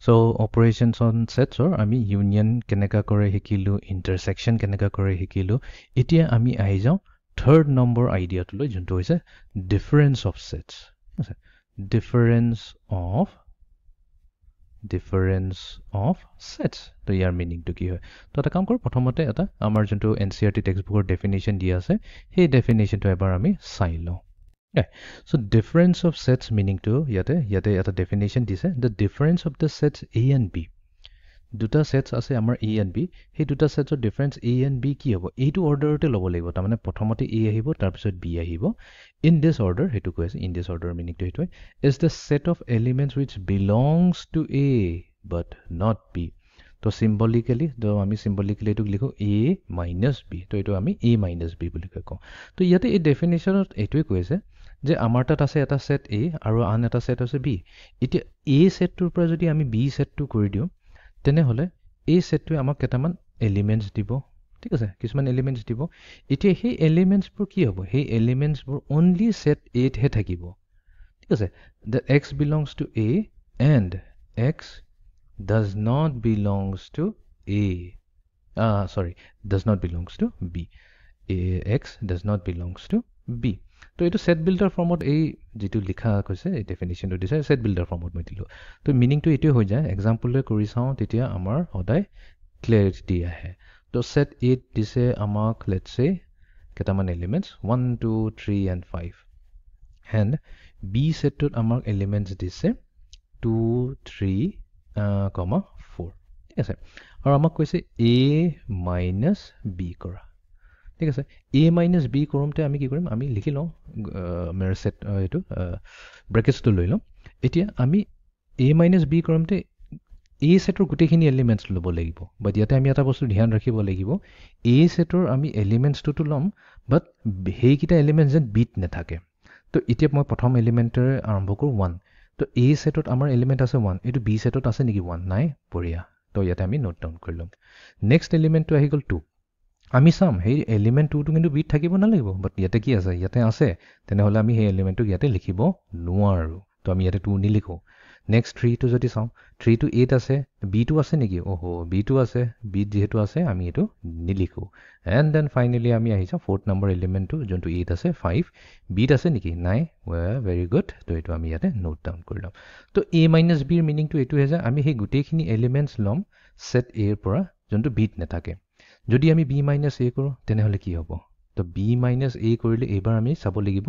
সো অপাৰেশনস অন সেটস অৰ আমি ইউনিয়ন কেনেকা কৰে শিকিলো ইন্টাৰসেকশন কেনেকা কৰে শিকিলো এতিয়া আমি আহি যাও থাৰ্ড নম্বৰ আইডিয়াটো লৈ যোনটো হৈছে ডিফাৰেন্স অফ সেটস আছে difference of sets তো ইয়াৰ মিনিং তো কি হয় তো এটা কাম কৰো প্ৰথমতে এটা আমাৰ যোনটো এনসিআৰটি টেক্সটবুকৰ ডেফিনিশন দিয়া আছে সেই ডেফিনিশনটো এবাৰ আমি চাই লওঁ so difference of sets meaning to yate eta definition dise the difference of the sets a and b দুটা সেটস আছে আমাৰ a and b সেই দুটা সেটৰ ডিফাৰেন্স a and b কি হ'ব এইটো অৰ্ডাৰতে ল'ব লাগিব তাৰ মানে প্ৰথমতে a আহিব তাৰ পিছত b আহিব in this order হেতু কৈছে in this order meaning to হেতু is the set of elements which belongs to a but not b তো সিম্বলিক্যালি তো আমি সিম্বলিক্যালি এটো লিখো a minus b তো এটো আমি a minus b বুলি কওঁ তো ইয়াতে এই ডেফিনিশনত এটোই কৈছে যে আমাৰ তাত আছে এটা সেট a আৰু আন এটা সেট আছে b এতিয়া a সেটটোৰ পৰা যদি আমি b সেটটো কৰি দিও তেনেহলে এই সেটটোৱে আমাক কেইটামান এলিমেন্টছ দিব ঠিক আছে কিছুমান এলিমেন্টছ দিব এতিয়া সেই এলিমেন্টছবোৰ কি হ'ব সেই এলিমেন্টছবোৰ অনলি সেট A হে থাকিব ঠিক আছে that x belongs to A and x does not belongs to A does not belongs to B x does not belongs to B তো এইটো সেট বিল্ডাৰ ফৰ্মত এই যেটো লিখা কৈছে এই ডেফিনিশ্যনটো দিছে সেট বিল্ডাৰ ফৰ্মত মই দিলো তো মিনিংটো এইটোৱে হৈ যায় এক্সাম্পললৈ কৰি চাওঁ তেতিয়া আমাৰ সদায় ক্লিয়াৰিটি আহে তো সেট A দিছে আমাক লেটস সে কেইটামান এলিমেন্টছ 1 2 3 and 5 and B সেটটোত আমাক এলিমেন্টছ দিছে 2 3 4 ঠিক আছে আৰু আমাক কৈছে A minus B কৰা ঠিক আছে A minus B কৰোমতে আমি কি কৰিম আমি লিখি লওঁ মেৰ সেট এইটো ব্ৰেকেটছটো লৈ লওঁ এতিয়া আমি A minus B কৰোমতে A সেটৰ গোটেইখিনি এলিমেন্টছ ল'ব লাগিব বাট ইয়াতে আমি এটা বস্তু ধ্যান ৰাখিব লাগিব A সেটৰ আমি এলিমেন্টছটো ল'ম বাট হেইকিটা এলিমেন্টছ যেন বিট নাথাকে তো এতিয়া মই প্ৰথম এলিমেন্টৰে আৰম্ভ কৰোঁ 1 তো A সেটত আমাৰ এলিমেন্ট আছে 1 এইটো B সেটত আছে নেকি 1 নাই পঢ়িয়া তো ইয়াতে আমি নোট ডাউন কৰি ল'ম নেক্সট এলিমেন্টটো আহি গ'ল 2 আমি চাম সেই এলিমেন্ট 2 টো কিন্তু বিট থাকিব নালাগিব বাট ইয়াতে কি আছে ইয়াতে আছে তেনেহলে আমি সেই এলিমেন্টটো ইয়াতে লিখিব নোৱাৰো তো আমি ইয়াতে 2 নিলিখো নেক্সট 3 টো যদি চাওঁ 3 টো 8 আছে B টো আছে নেকি ওহো B টো আছে B যেহেতু আছে আমি এটো নিলিখো এন্ড দেন ফাইনালি আমি আহি যাওঁ 4th নম্বৰ এলিমেন্টটো যোনটো 8 আছে 5 B আছে নেকি নাই ভেৰি গুড তো এটো আমি ইয়াতে নোট ডাউন কৰি লম তো A - B ৰ মিনিংটো এটো হৈ যায় আমি সেই গোটেইখিনি এলিমেন্টছ লম সেট A ৰ পৰা যোনটো বিট নাথাকে যদি আমি B minus A কৰো তেনেহলে কি হ'ব তো B minus A কৰিলে এবাৰ আমি চাব লাগিব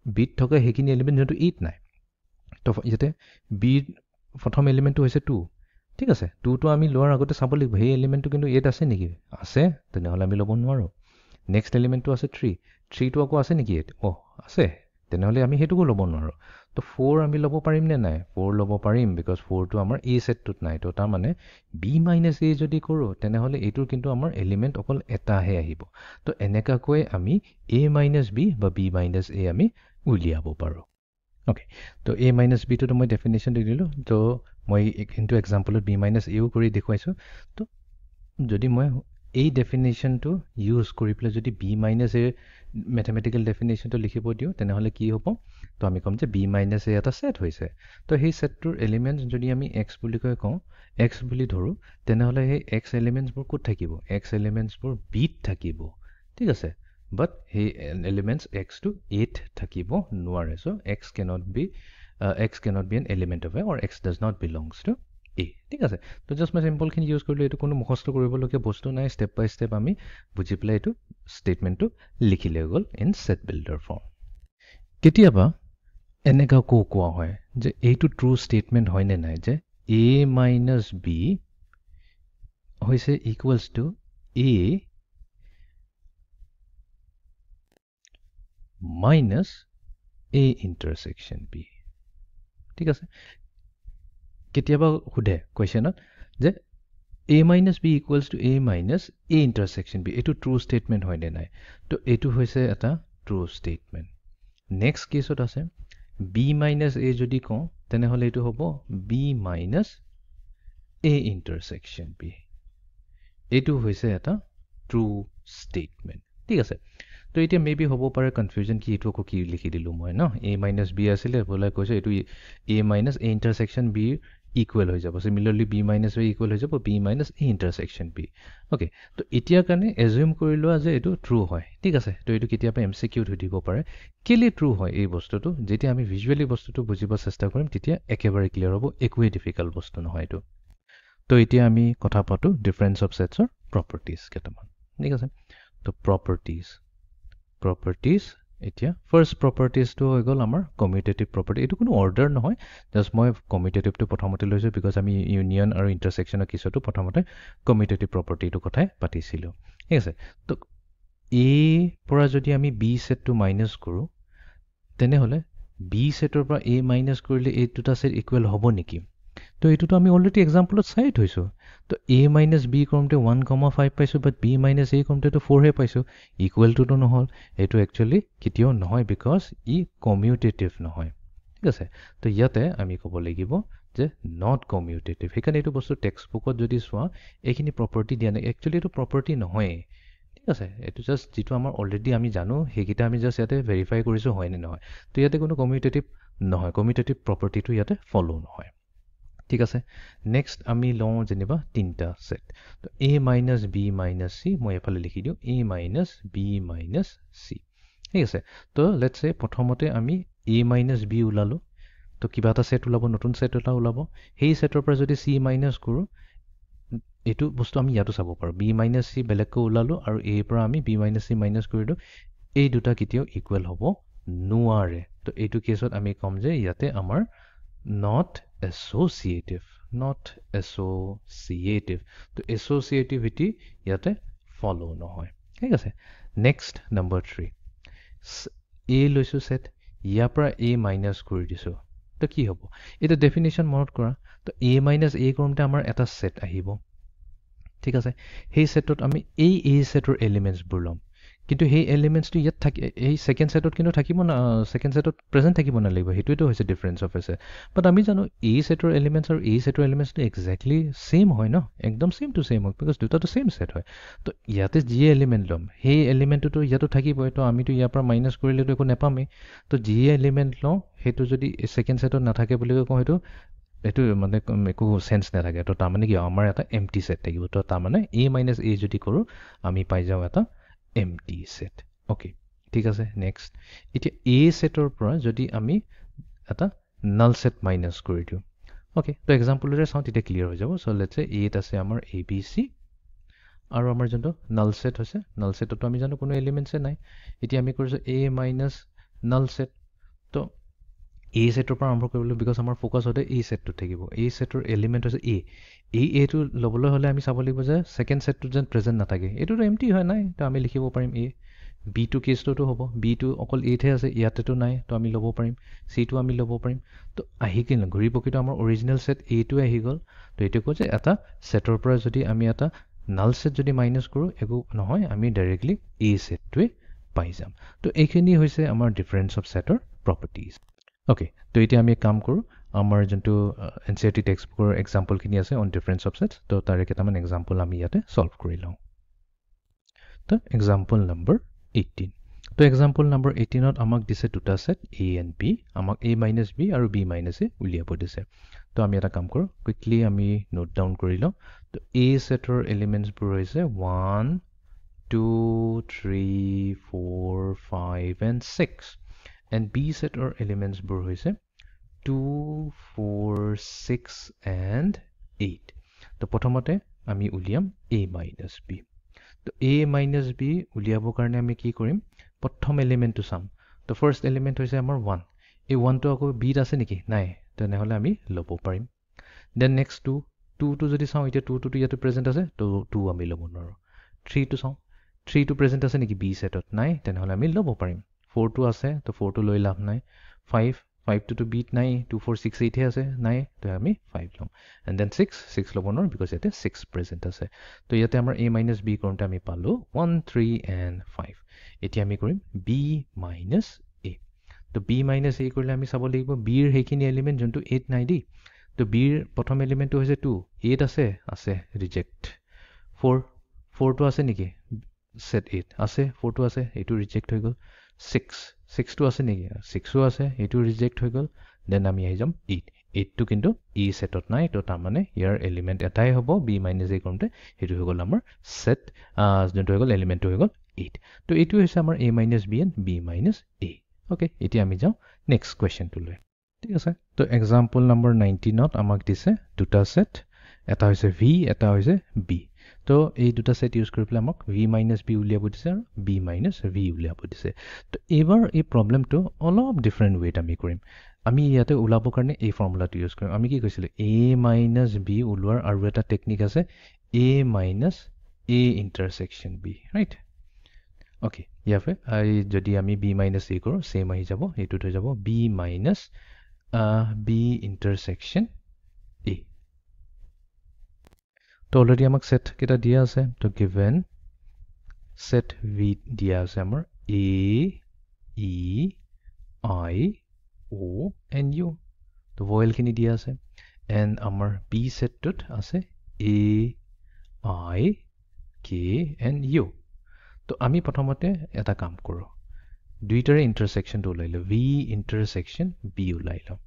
বিট থকা হেকিনি এলিমেন্ট যোনটো 8 নাই তো ইয়াতে B প্ৰথম এলিমেন্টটো হৈছে 2 ঠিক আছে 2 টো আমি লোৱাৰ আগতে চাব লাগিব সেই এলিমেন্টটো কিন্তু 8 আছে নেকি আছে তেনেহলে আমি ল'ব নোৱাৰো নেক্সট এলিমেন্টটো আছে 3 টো আকৌ আছে নেকি 8 আছে তেনেহলে আমি হেতুকো ল'ব নোৱাৰো তো 4 আমি ল'ব পাৰিম নে নাই 4 ল'ব পাৰিম বিকজ 4 টো আমাৰ A সেটটোত নাই তো তাৰ মানে B minus A যদি কৰো তেনেহলে এইটোৰ কিন্তু আমাৰ এলিমেন্ট অকল এটাহে আহিব তো এনেকাকৈ আমি A minus B বা B minus A আমি উলিয়াব পাৰো ওকে তো A minus B টো মই ডেফিনিশ্যন দি দিলো তো মই ইনটু এক্সাম্পলত B minus A ও কৰি দেখুৱাইছো তো যদি মই এই ডেফিনিশ্যনটো ইউজ কৰি পেলাই যদি B minus A ম্যাথমেটিক্যাল ডেফিনিশ্যনটো লিখিব দিও তেনেহলে কি হ'ব তো আমি কম যে B minus A এটা সেট হৈছে তো সেই সেটটোৰ এলিমেন্টছ যদি আমি x বুলি কওঁ x বুলি ধৰো তেনেহলে সেই x এলিমেন্টছবোৰ ক'ত থাকিব x এলিমেন্টছবোৰ বিট থাকিব ঠিক আছে but hey elements x to 8 থাকিব নোৱাৰে so x cannot be an element of A or x does not belongs to A ঠিক আছে তো জাস্ট মই সিম্পল খিনি ইউজ কৰিলে এটো কোনো মুখস্থ কৰিবলগীয়া বস্তু নাই স্টেপ বাই স্টেপ আমি বুজি পেলাই এটো স্টেটমেন্টটো লিখিলে গল ইন সেট বিল্ডাৰ ফৰ্ম কেতিয়াবা এনেকা কোৱা হয় যে এইটো ট্ৰু স্টেটমেন্ট হয় নে নাই যে A minus B হৈছে equals to A minus A intersection B ঠিক আছে কেতিয়াবা খুদে কোৱেশ্চনত যে A minus B equals to A minus A intersection B এটো ট্ৰু স্টেটমেন্ট হয় নে নাই তো এটো হৈছে এটা ট্ৰু স্টেটমেন্ট নেক্সট কেছত আছে B minus A যদি কওঁ তেনেহলে এটো হ'ব B minus A intersection B এটো হৈছে এটা ট্ৰু স্টেটমেন্ট ঠিক আছে তো এতিয়া মেবি হ'ব পাৰে কনফিউজন কি এটো কি লিখি দিলো মই ন A minus B আছিলে বলা কৈছে এটো A minus A intersection B equal হৈ যাব সিমিলাৰলি B minus A ইকুৱেল হৈ যাব B minus A intersection B okay তো এতিয়া কাৰণে এজিউম কৰি লোৱা যে এটো ট্ৰু হয় ঠিক আছে তো এটো কেতিয়াবা MCQ ত দিব পাৰে কেলে ট্ৰু হয় এই বস্তুটো যেতিয়া আমি ভিজুৱেলি বস্তুটো বুজিব চেষ্টা কৰিম তেতিয়া একেবাৰে ক্লিয়াৰ হ'ব একোৱে ডিফিকাল্ট বস্তু নহয় এটো তো এতিয়া আমি কথা পাতো ডিফাৰেন্স অফ সেটছৰ প্ৰপাৰ্টিজ কেটামান ঠিক আছে তো প্ৰপাৰ্টিজ এতিয়া ফাৰ্স্ট প্ৰপাৰ্টিজটো হৈ গল আমাৰ কমিউটেটিভ প্ৰপাৰ্টি এটো কোনো অৰ্ডাৰ নহয় জাস্ট মই কমিউটেটিভটো প্ৰথমতে লৈছো বিকজ আমি ইউনিয়ন আৰু ইন্টাৰসেকশনৰ কিছটো প্ৰথমতে কমিউটেটিভ প্ৰপাৰ্টিটো কথাই পাতিছিলো ঠিক আছে তো A পৰা যদি আমি B সেটটো মাইনাস কৰো তেনেহলে B সেটৰ পৰা A মাইনাস কৰিলে এই দুটা সেট ইকুৱেল হ'ব নেকি তো এটোটো আমি অলৰেডি এক্সাম্পলত চাই থৈছো তো A minus B কৰমতে 1,5 পাইছো বাট B minus A কৰমতে তো 4 হে পাইছো ইকুৱেল টু তো নহল এটো একচুয়ালি কিটিও নহয় বিকজ ই কমিউটেটিভ নহয় ঠিক আছে তো ইয়াতে আমি ক'ব লাগিব যে নট কমিউটেটিভ সেইকাৰণে এইটো বস্তু টেক্সট বুকত যদি চোৱা এইখিনি প্ৰপাৰ্টি দিয়া নাই একচুৱেলি এইটো প্ৰপাৰ্টি নহয়েই ঠিক আছে এইটো জাষ্ট যিটো আমাৰ অলৰেডি আমি জানো সেইকেইটা আমি জাষ্ট ইয়াতে ভেৰিফাই কৰিছোঁ হয় নে নহয় তো ইয়াতে কোনো কমিউটেটিভ নহয় কমিউটেটিভ প্ৰপাৰ্টিটো ইয়াতে ফ'ল' নহয় ঠিক আছে নেক্সট আমি লওঁ যেনিবা তিনিটা ছেট তো এ মাইনাছ বি মাইনাছ চি মই এফালে লিখি দিওঁ এ মাইনাছ বি মাইনাছ চি ঠিক আছে তো লেটছ চে প্ৰথমতে আমি এ মাইনাছ বি ওলালোঁ তো কিবা এটা ছেট ওলাব নতুন ছেট এটা ওলাব সেই ছেটৰ পৰা যদি চি মাইনাছ কৰোঁ এইটো বস্তু আমি ইয়াতো চাব পাৰোঁ বি মাইনাছ চি বেলেগকৈ ওলালোঁ আৰু এৰ পৰা আমি বি মাইনাছ চি মাইনাছ কৰিলোঁ এই দুটা কেতিয়াও ইকুৱেল হ'ব নোৱাৰে তো এইটো কেছত আমি ক'ম যে ইয়াতে আমাৰ not associative তো associativity ইয়াতে follow নহয় ঠিক আছে next number 3 a লৈছো set ইয়াৰ পৰা a minus কৰি দিছো তো কি হ'ব এটা ডেফিনিশ্যন মনত কৰা তো a minus a কৰোঁতে আমাৰ এটা set আহিব ঠিক আছে সেই সেটত আমি এই সেটৰ এলিমেন্টছবোৰ ল'ম কিন্তু সেই এলিমেন্টছটো ইয়াত থাকি এই সেকেন্ড সেটত কিন্তু থাকিব না সেকেন্ড সেটত প্ৰেজেন্ট থাকিব নালাগিব সেইটোৱেতো হৈছে ডিফাৰেন্স অফ এছে বাট আমি জানো এই সেটৰ এলিমেন্টছ আৰু এই সেটৰ এলিমেন্টছটো এক্সেক্টলি সেম হয় ন একদম সেম টু সেম হয় বিকজ দুটাটো সেম সেট হয় তো ইয়াতে যি এলিমেন্ট ল'ম সেই এলিমেন্টটো ইয়াতো থাকিবই তো আমিতো ইয়াৰ পৰা মাইনাছ কৰিলেতো একো নাপামেই তো যি এলিমেন্ট লওঁ সেইটো যদি সেকেন্ড সেটত নাথাকে বুলি কওঁ সেইটো এইটো মানে একো চেঞ্চ নাথাকে তো তাৰমানে কি আমাৰ এটা এমটি ছেট থাকিব তো তাৰমানে এ মাইনাছ এ যদি কৰোঁ আমি পাই যাওঁ এটা এমটি ছেট অ'কে ঠিক আছে নেক্সট এতিয়া এ ছেটৰ পৰা যদি আমি এটা নাল ছেট মাইনাছ কৰি দিওঁ অ'কে তো এক্সাম্পলতে চাওঁ তেতিয়া ক্লিয়াৰ হৈ যাব চ' লেটছে এত আছে আমাৰ এ বি চি আৰু আমাৰ যোনটো নাল ছেট হৈছে নাল ছেটতো আমি জানো কোনো এলিমেণ্টছে নাই এতিয়া আমি কৰিছোঁ এ মাইনাছ নাল ছেট তো এ ছেটৰ পৰা আৰম্ভ কৰিবলৈ বিকজ আমাৰ ফ'কাছ হ'লে এই ছেটটোত থাকিব এই ছেটৰ এলিমেণ্ট হৈছে এটো ল'বলৈ হ'লে আমি চাব লাগিব যে ছেকেণ্ড ছেটটোত যেন প্ৰেজেণ্ট নাথাকে এইটোতো এমটি হয় নাই তো আমি লিখিব পাৰিম এ বিটো কেছটোতো হ'ব বিটো অকল এইতহে আছে ইয়াতেতো নাই তো আমি ল'ব পাৰিম চিটো আমি ল'ব পাৰিম তো আহি কিনে ঘূৰি পকিটো আমাৰ অৰিজিনেল ছেট এইটোৱে আহি গ'ল তো এইটো কয় যে এটা ছেটৰ পৰা যদি আমি এটা নাল ছেট যদি মাইনাছ কৰোঁ একো নহয় আমি ডাইৰেক্টলি এই ছেটটোৱে পাই যাম তো এইখিনি হৈছে আমাৰ ডিফাৰেঞ্চ অফ ছেটৰ প্ৰপাৰ্টিজ অ'কে তো এতিয়া আমি কাম কৰোঁ আমাৰ যোনটো NCERT টেক্সট বুকৰ এক্সাম্পলখিনি আছে অন ডিফাৰেঞ্চ অফ ছেটছ তো তাৰে কেইটামান এক্সাম্পল আমি ইয়াতে ছল্ভ কৰি লওঁ তো এক্সাম্পল নম্বৰ 18 তো এক্সাম্পল নম্বৰ 18ত আমাক দিছে দুটা ছেট এ এণ্ড বি আমাক এ মাইনাছ বি আৰু বি মাইনাছ এ উলিয়াব দিছে তো আমি এটা কাম কৰোঁ কুইকলি আমি নোট ডাউন কৰি লওঁ তো এ ছেটৰ এলিমেণ্টছবোৰ হৈছে 1 2 3 4 5 and 6 and B সেটৰ এলিমেণ্টছবোৰ হৈছে 2 4 6 and 8 তো প্ৰথমতে আমি উলিয়াম a minus b তো a minus b উলিয়াবৰ কাৰণে আমি কি কৰিম প্ৰথম এলিমেণ্টটো চাম তো ফাৰ্ষ্ট এলিমেণ্ট হৈছে আমাৰ 1 এই 1টো আকৌ bত আছে নেকি নাই তেনেহ'লে আমি ল'ব পাৰিম দেন নেক্সট 2টো যদি চাওঁ এতিয়া 2টো ইয়াতে প্ৰেজেণ্ট আছে তো 2 আমি ল'ব নোৱাৰোঁ 3টো চাওঁ 3টো প্ৰেজেণ্ট আছে নেকি বি ছেটত নাই তেনেহ'লে আমি ল'ব পাৰিম 4টো আছে তো 4টো লৈ লাভ নাই 5টোতো বিট নাই 2 4 6 8হে আছে নাই তো আমি 5 ল'ম এণ্ড দেন 6 ল'ব নোৱাৰোঁ বিকজ ইয়াতে 6 প্ৰেজেণ্ট আছে তো ইয়াতে আমাৰ a মাইনাছ বি কৰোঁতে আমি পালোঁ 1 3 and 5 এতিয়া আমি কৰিম b মাইনাছ a তো b মাইনাছ a কৰিলে আমি চাব লাগিব বিৰ সেইখিনি এলিমেণ্ট যোনটো 8 নাই দেই তো বিৰ প্ৰথম এলিমেণ্টটো হৈছে 2 8 আছে ৰিজেক্ট 4টো আছে নেকি ছেট 8 আছে 4টো আছে এইটো ৰিজেক্ট হৈ গ'ল 6টো আছে নেকি 6ও আছে এইটো ৰিজেক্ট হৈ গ'ল দেন আমি আহি যাম 8টো কিন্তু ই ছেটত নাই তো তাৰমানে ইয়াৰ এলিমেণ্ট এটাই হ'ব বি মাইনাছ এ কৰোঁতে সেইটো হৈ গ'ল আমাৰ ছেট যোনটো হৈ গ'ল এলিমেণ্টটো হৈ গ'ল 8 তো এইটো হৈছে আমাৰ a minus B and B minus A okay এতিয়া আমি যাওঁ নেক্সট কুৱেশ্যনটোলৈ ঠিক আছে তো এক্সাম্পল নম্বৰ 19ত আমাক দিছে দুটা ছেট এটা হৈছে ভি এটা হৈছে বি তো এই দুটা ছেট ইউজ কৰি পেলাই আমাক ভি মাইনাছ বি উলিয়াব দিছে আৰু বি মাইনাছ ভি উলিয়াব দিছে তো এইবাৰ এই প্ৰব্লেমটো অলপ ডিফাৰেণ্ট ৱেত আমি কৰিম আমি ইয়াতে ওলাবৰ কাৰণে এই ফৰ্মুলাটো ইউজ কৰিম আমি কি কৈছিলোঁ এ মাইনাছ বি ওলোৱাৰ আৰু এটা টেকনিক আছে এ minus A intersection B right okay ইয়াতে যদি আমি বি মাইনাছ এ কৰোঁ ছেম আহি যাব এইটোত হৈ যাব বি মাইনাছ বি ইণ্টাৰছেকশ্যন এ তো অলৰেডি আমাক ছেট কেইটা দিয়া আছে তো গিভেন ছেট ভি দিয়া আছে আমাৰ এ E I O and U. তো ভয়েলখিনি দিয়া আছে এণ্ড আমাৰ বি ছেটটোত আছে A, I, K and U. তো আমি প্ৰথমতে এটা কাম কৰোঁ দুইটাৰে ইণ্টাৰছেকশ্যনটো ওলাই লওঁ V ইণ্টাৰছেকশ্যন B ওলাই লওঁ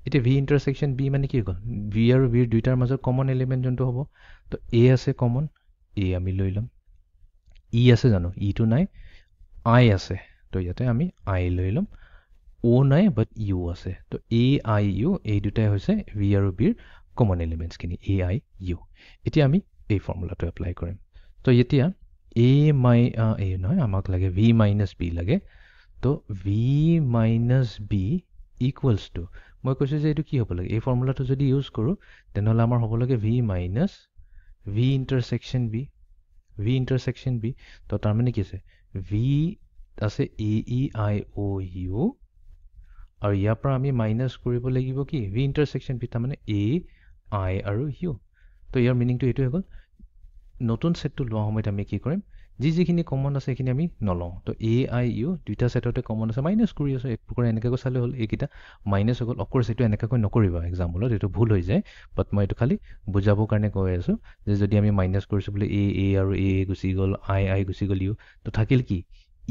এতিয়া V ইণ্টাৰছেকশ্যন B মানে কি হ'ল V আৰু B দুইটাৰ মাজত কমন এলিমেণ্ট যোনটো হ'ব তো A আছে কমন A আমি লৈ ল'ম E আছে জানো ইটো নাই I আছে তো ইয়াতে আমি I লৈ ল'ম O নাই বাট U আছে তো A I U এই দুটাই হৈছে V আৰু B ৰ কমন এলিমেণ্টছখিনি A I U এতিয়া আমি এই ফৰ্মুলাটো এপ্লাই কৰিম তো এতিয়া A নহয় আমাক লাগে V মাইনাছ B লাগে তো V minus B equals to মই কৈছোঁ যে এইটো কি হ'ব লাগে এই ফৰ্মুলাটো যদি ইউজ কৰোঁ তেনেহ'লে আমাৰ হ'ব লাগে V minus V intersection B তো তাৰমানে কি আছে V আছে A E I O U আৰু ইয়াৰ পৰা আমি মাইনাছ কৰিব লাগিব কি V ইণ্টাৰছেকশ্যন B তাৰমানে A I আৰু U তো ইয়াৰ মিনিংটো এইটো হৈ গ'ল নতুন ছেটটো লোৱা সময়ত আমি কি কৰিম যিখিনি কমন আছে সেইখিনি আমি নলওঁ তো A I U দুইটা ছেটতে কমন আছে মাইনাছ কৰি আছোঁ এক প্ৰকাৰ এনেকৈ চালে হ'ল এইকেইটা মাইনাছ হৈ গ'ল অফক'ৰ্ছ এইটো এনেকৈ নকৰিবা এক্সাম্পলত এইটো ভুল হৈ যায় বাট মই এইটো খালি বুজাবৰ কাৰণে কৈ আছোঁ যে যদি আমি মাইনাছ কৰিছোঁ বোলে A আৰু A গুচি গ'ল I গুচি গ'ল U তো থাকিল কি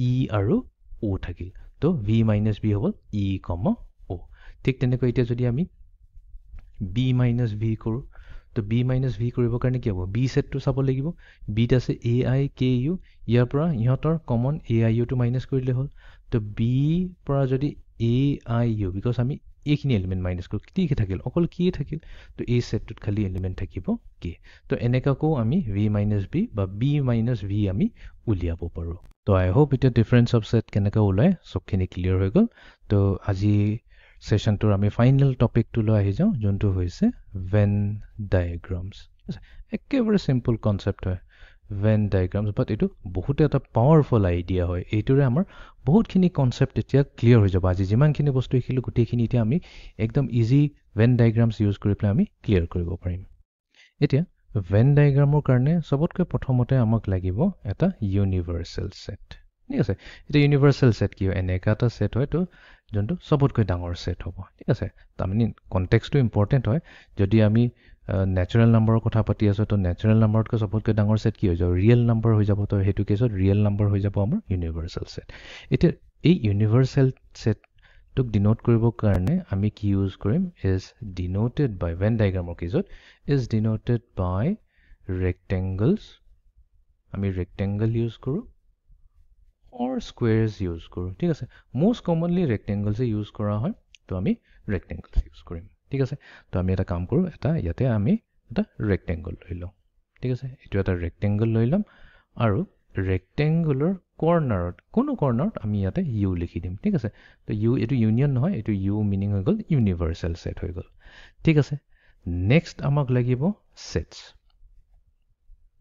E আৰু O থাকিল তো V মাইনাছ B হ'ব E, O ঠিক তেনেকৈ এতিয়া যদি আমি B মাইনাছ V কৰোঁ তো B মাইনাছ V কৰিবৰ কাৰণে কি হ'ব B ছেটটো চাব লাগিব বিত আছে A I K U ইয়াৰ পৰা ইহঁতৰ কমন A I U টো মাইনাছ কৰিলে হ'ল তো B পৰা যদি A I U বিকজ আমি এইখিনি এলিমেণ্ট মাইনাছ কৰোঁ কি থাকিল অকল কিয়ে থাকিল তো এই ছেটটোত খালি এলিমেণ্ট থাকিব কি তো এনেকুৱাকো আমি V মাইনাছ B বা B মাইনাছ V আমি উলিয়াব পাৰোঁ তো আই হোপ এতিয়া ডিফাৰেঞ্চ অফ ছেট কেনেকৈ ওলায় চবখিনি ক্লিয়াৰ হৈ গ'ল তো আজি সেশনটোৰ আমি ফাইনেল টপিকটোলৈ আহি যাওঁ যোনটো হৈছে ভেন ডায়েগ্ৰামছ একেবাৰে চিম্পল কনচেপ্ট হয় ভেন ডায়েগ্ৰামছ বাট এইটো বহুতে এটা পাৱাৰফুল আইডিয়া হয় এইটোৰে আমাৰ বহুতখিনি কনচেপ্ট এতিয়া ক্লিয়াৰ হৈ যাব আজি যিমানখিনি বস্তু শিকিলোঁ গোটেইখিনি এতিয়া আমি একদম ইজি ভেন ডায়েগ্ৰামছ ইউজ কৰি পেলাই আমি ক্লিয়াৰ কৰিব পাৰিম এতিয়া ভেন ডায়েগ্ৰামৰ কাৰণে চবতকৈ প্ৰথমতে আমাক লাগিব এটা ইউনিভাৰ্চেল ছেট ঠিক আছে এতিয়া ইউনিভাৰ্চেল ছেট কি হয় এনেকুৱা এটা ছেট হয় তো যোনটো চবতকৈ ডাঙৰ ছেট হ'ব ঠিক আছে তাৰমানে কণ্টেক্সটো ইম্পৰ্টেণ্ট হয় যদি আমি নেচাৰেল নাম্বাৰৰ কথা পাতি আছোঁ তো নেচাৰেল নাম্বাৰতকৈ চবতকৈ ডাঙৰ ছেট কি হৈ যাব ৰিয়েল নাম্বাৰ হৈ যাব তো সেইটো কেছত ৰিয়েল নাম্বাৰ হৈ যাব আমাৰ ইউনিভাৰ্চেল ছেট এতিয়া এই ইউনিভাৰ্চেল ছেটটোক ডিনোট কৰিবৰ কাৰণে আমি কি ইউজ কৰিম ইজ ডিনোটেড বাই ভেন ডায়েগ্ৰামৰ কেছত ইজ ডিনোটেড বাই ৰেক্টেংগলছ আমি ৰেক্টেংগল ইউজ কৰোঁ or squares use কৰো ঠিক আছে most commonly rectangles use কৰা হয় তো আমি rectangles use কৰিম ঠিক আছে তো আমি এটা কাম কৰো এটা ইয়াতে আমি এটা rectangle লৈ লওঁ ঠিক আছে এটো এটা rectangle লৈ লম আৰু rectangular কৰ্নাৰত কোনো কৰ্নাৰত আমি ইয়াতে u লিখি দিম ঠিক আছে তো u এটো ইউনিয়ন নহয় এটো u মিনিং হৈ গল ইউনিভাৰ্সেল সেট হৈ গল ঠিক আছে নেক্সট আমাক লাগিব সেটস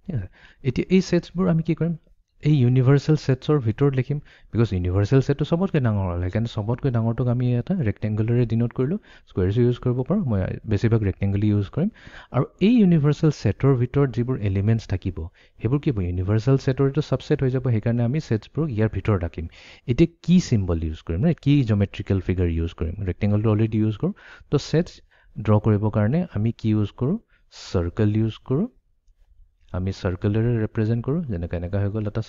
ঠিক আছে এতিয়া এই সেটসবোৰ আমি কি কৰিম এই ইউনিভাৰ্সেল সেটছৰ ভিতৰত লিখিম বিকজ ইউনিভাৰ্সেল সেটটো সবতকৈ ডাঙৰ হয় কাৰণ সবতকৈ ডাঙৰটোক আমি এটা ৰেক্টেংগুলাৰে ডিনোট কৰিলো স্কোয়াৰছ ইউজ কৰিব পাৰো মই বেছিভাগ ৰেক্টেংগুলি ইউজ কৰিম আৰু এই ইউনিভাৰ্সেল সেটৰ ভিতৰত যিবোৰ এলিমেন্টছ থাকিব হেবোৰ কি হ'ব ইউনিভাৰ্সেল সেটৰ এটা সাবসেট হৈ যাব সেইকাৰণে আমি সেটছবোৰ ইয়াৰ ভিতৰত ৰাখিম এতিয়া কি সিম্বল ইউজ কৰিম নে কি জিওমেট্ৰিকেল ফিগাৰ ইউজ কৰিম ৰেক্টেংগুলটো অলৰেডি ইউজ কৰোঁ তো সেটছ ড্ৰ কৰিবৰ কাৰণে আমি কি ইউজ কৰোঁ সাৰ্কেল ইউজ কৰোঁ আমি সাৰ্কেলৰে ৰিপ্ৰেজেন্ট কৰো যেনেকৈ এনেকা হৈ গল এটা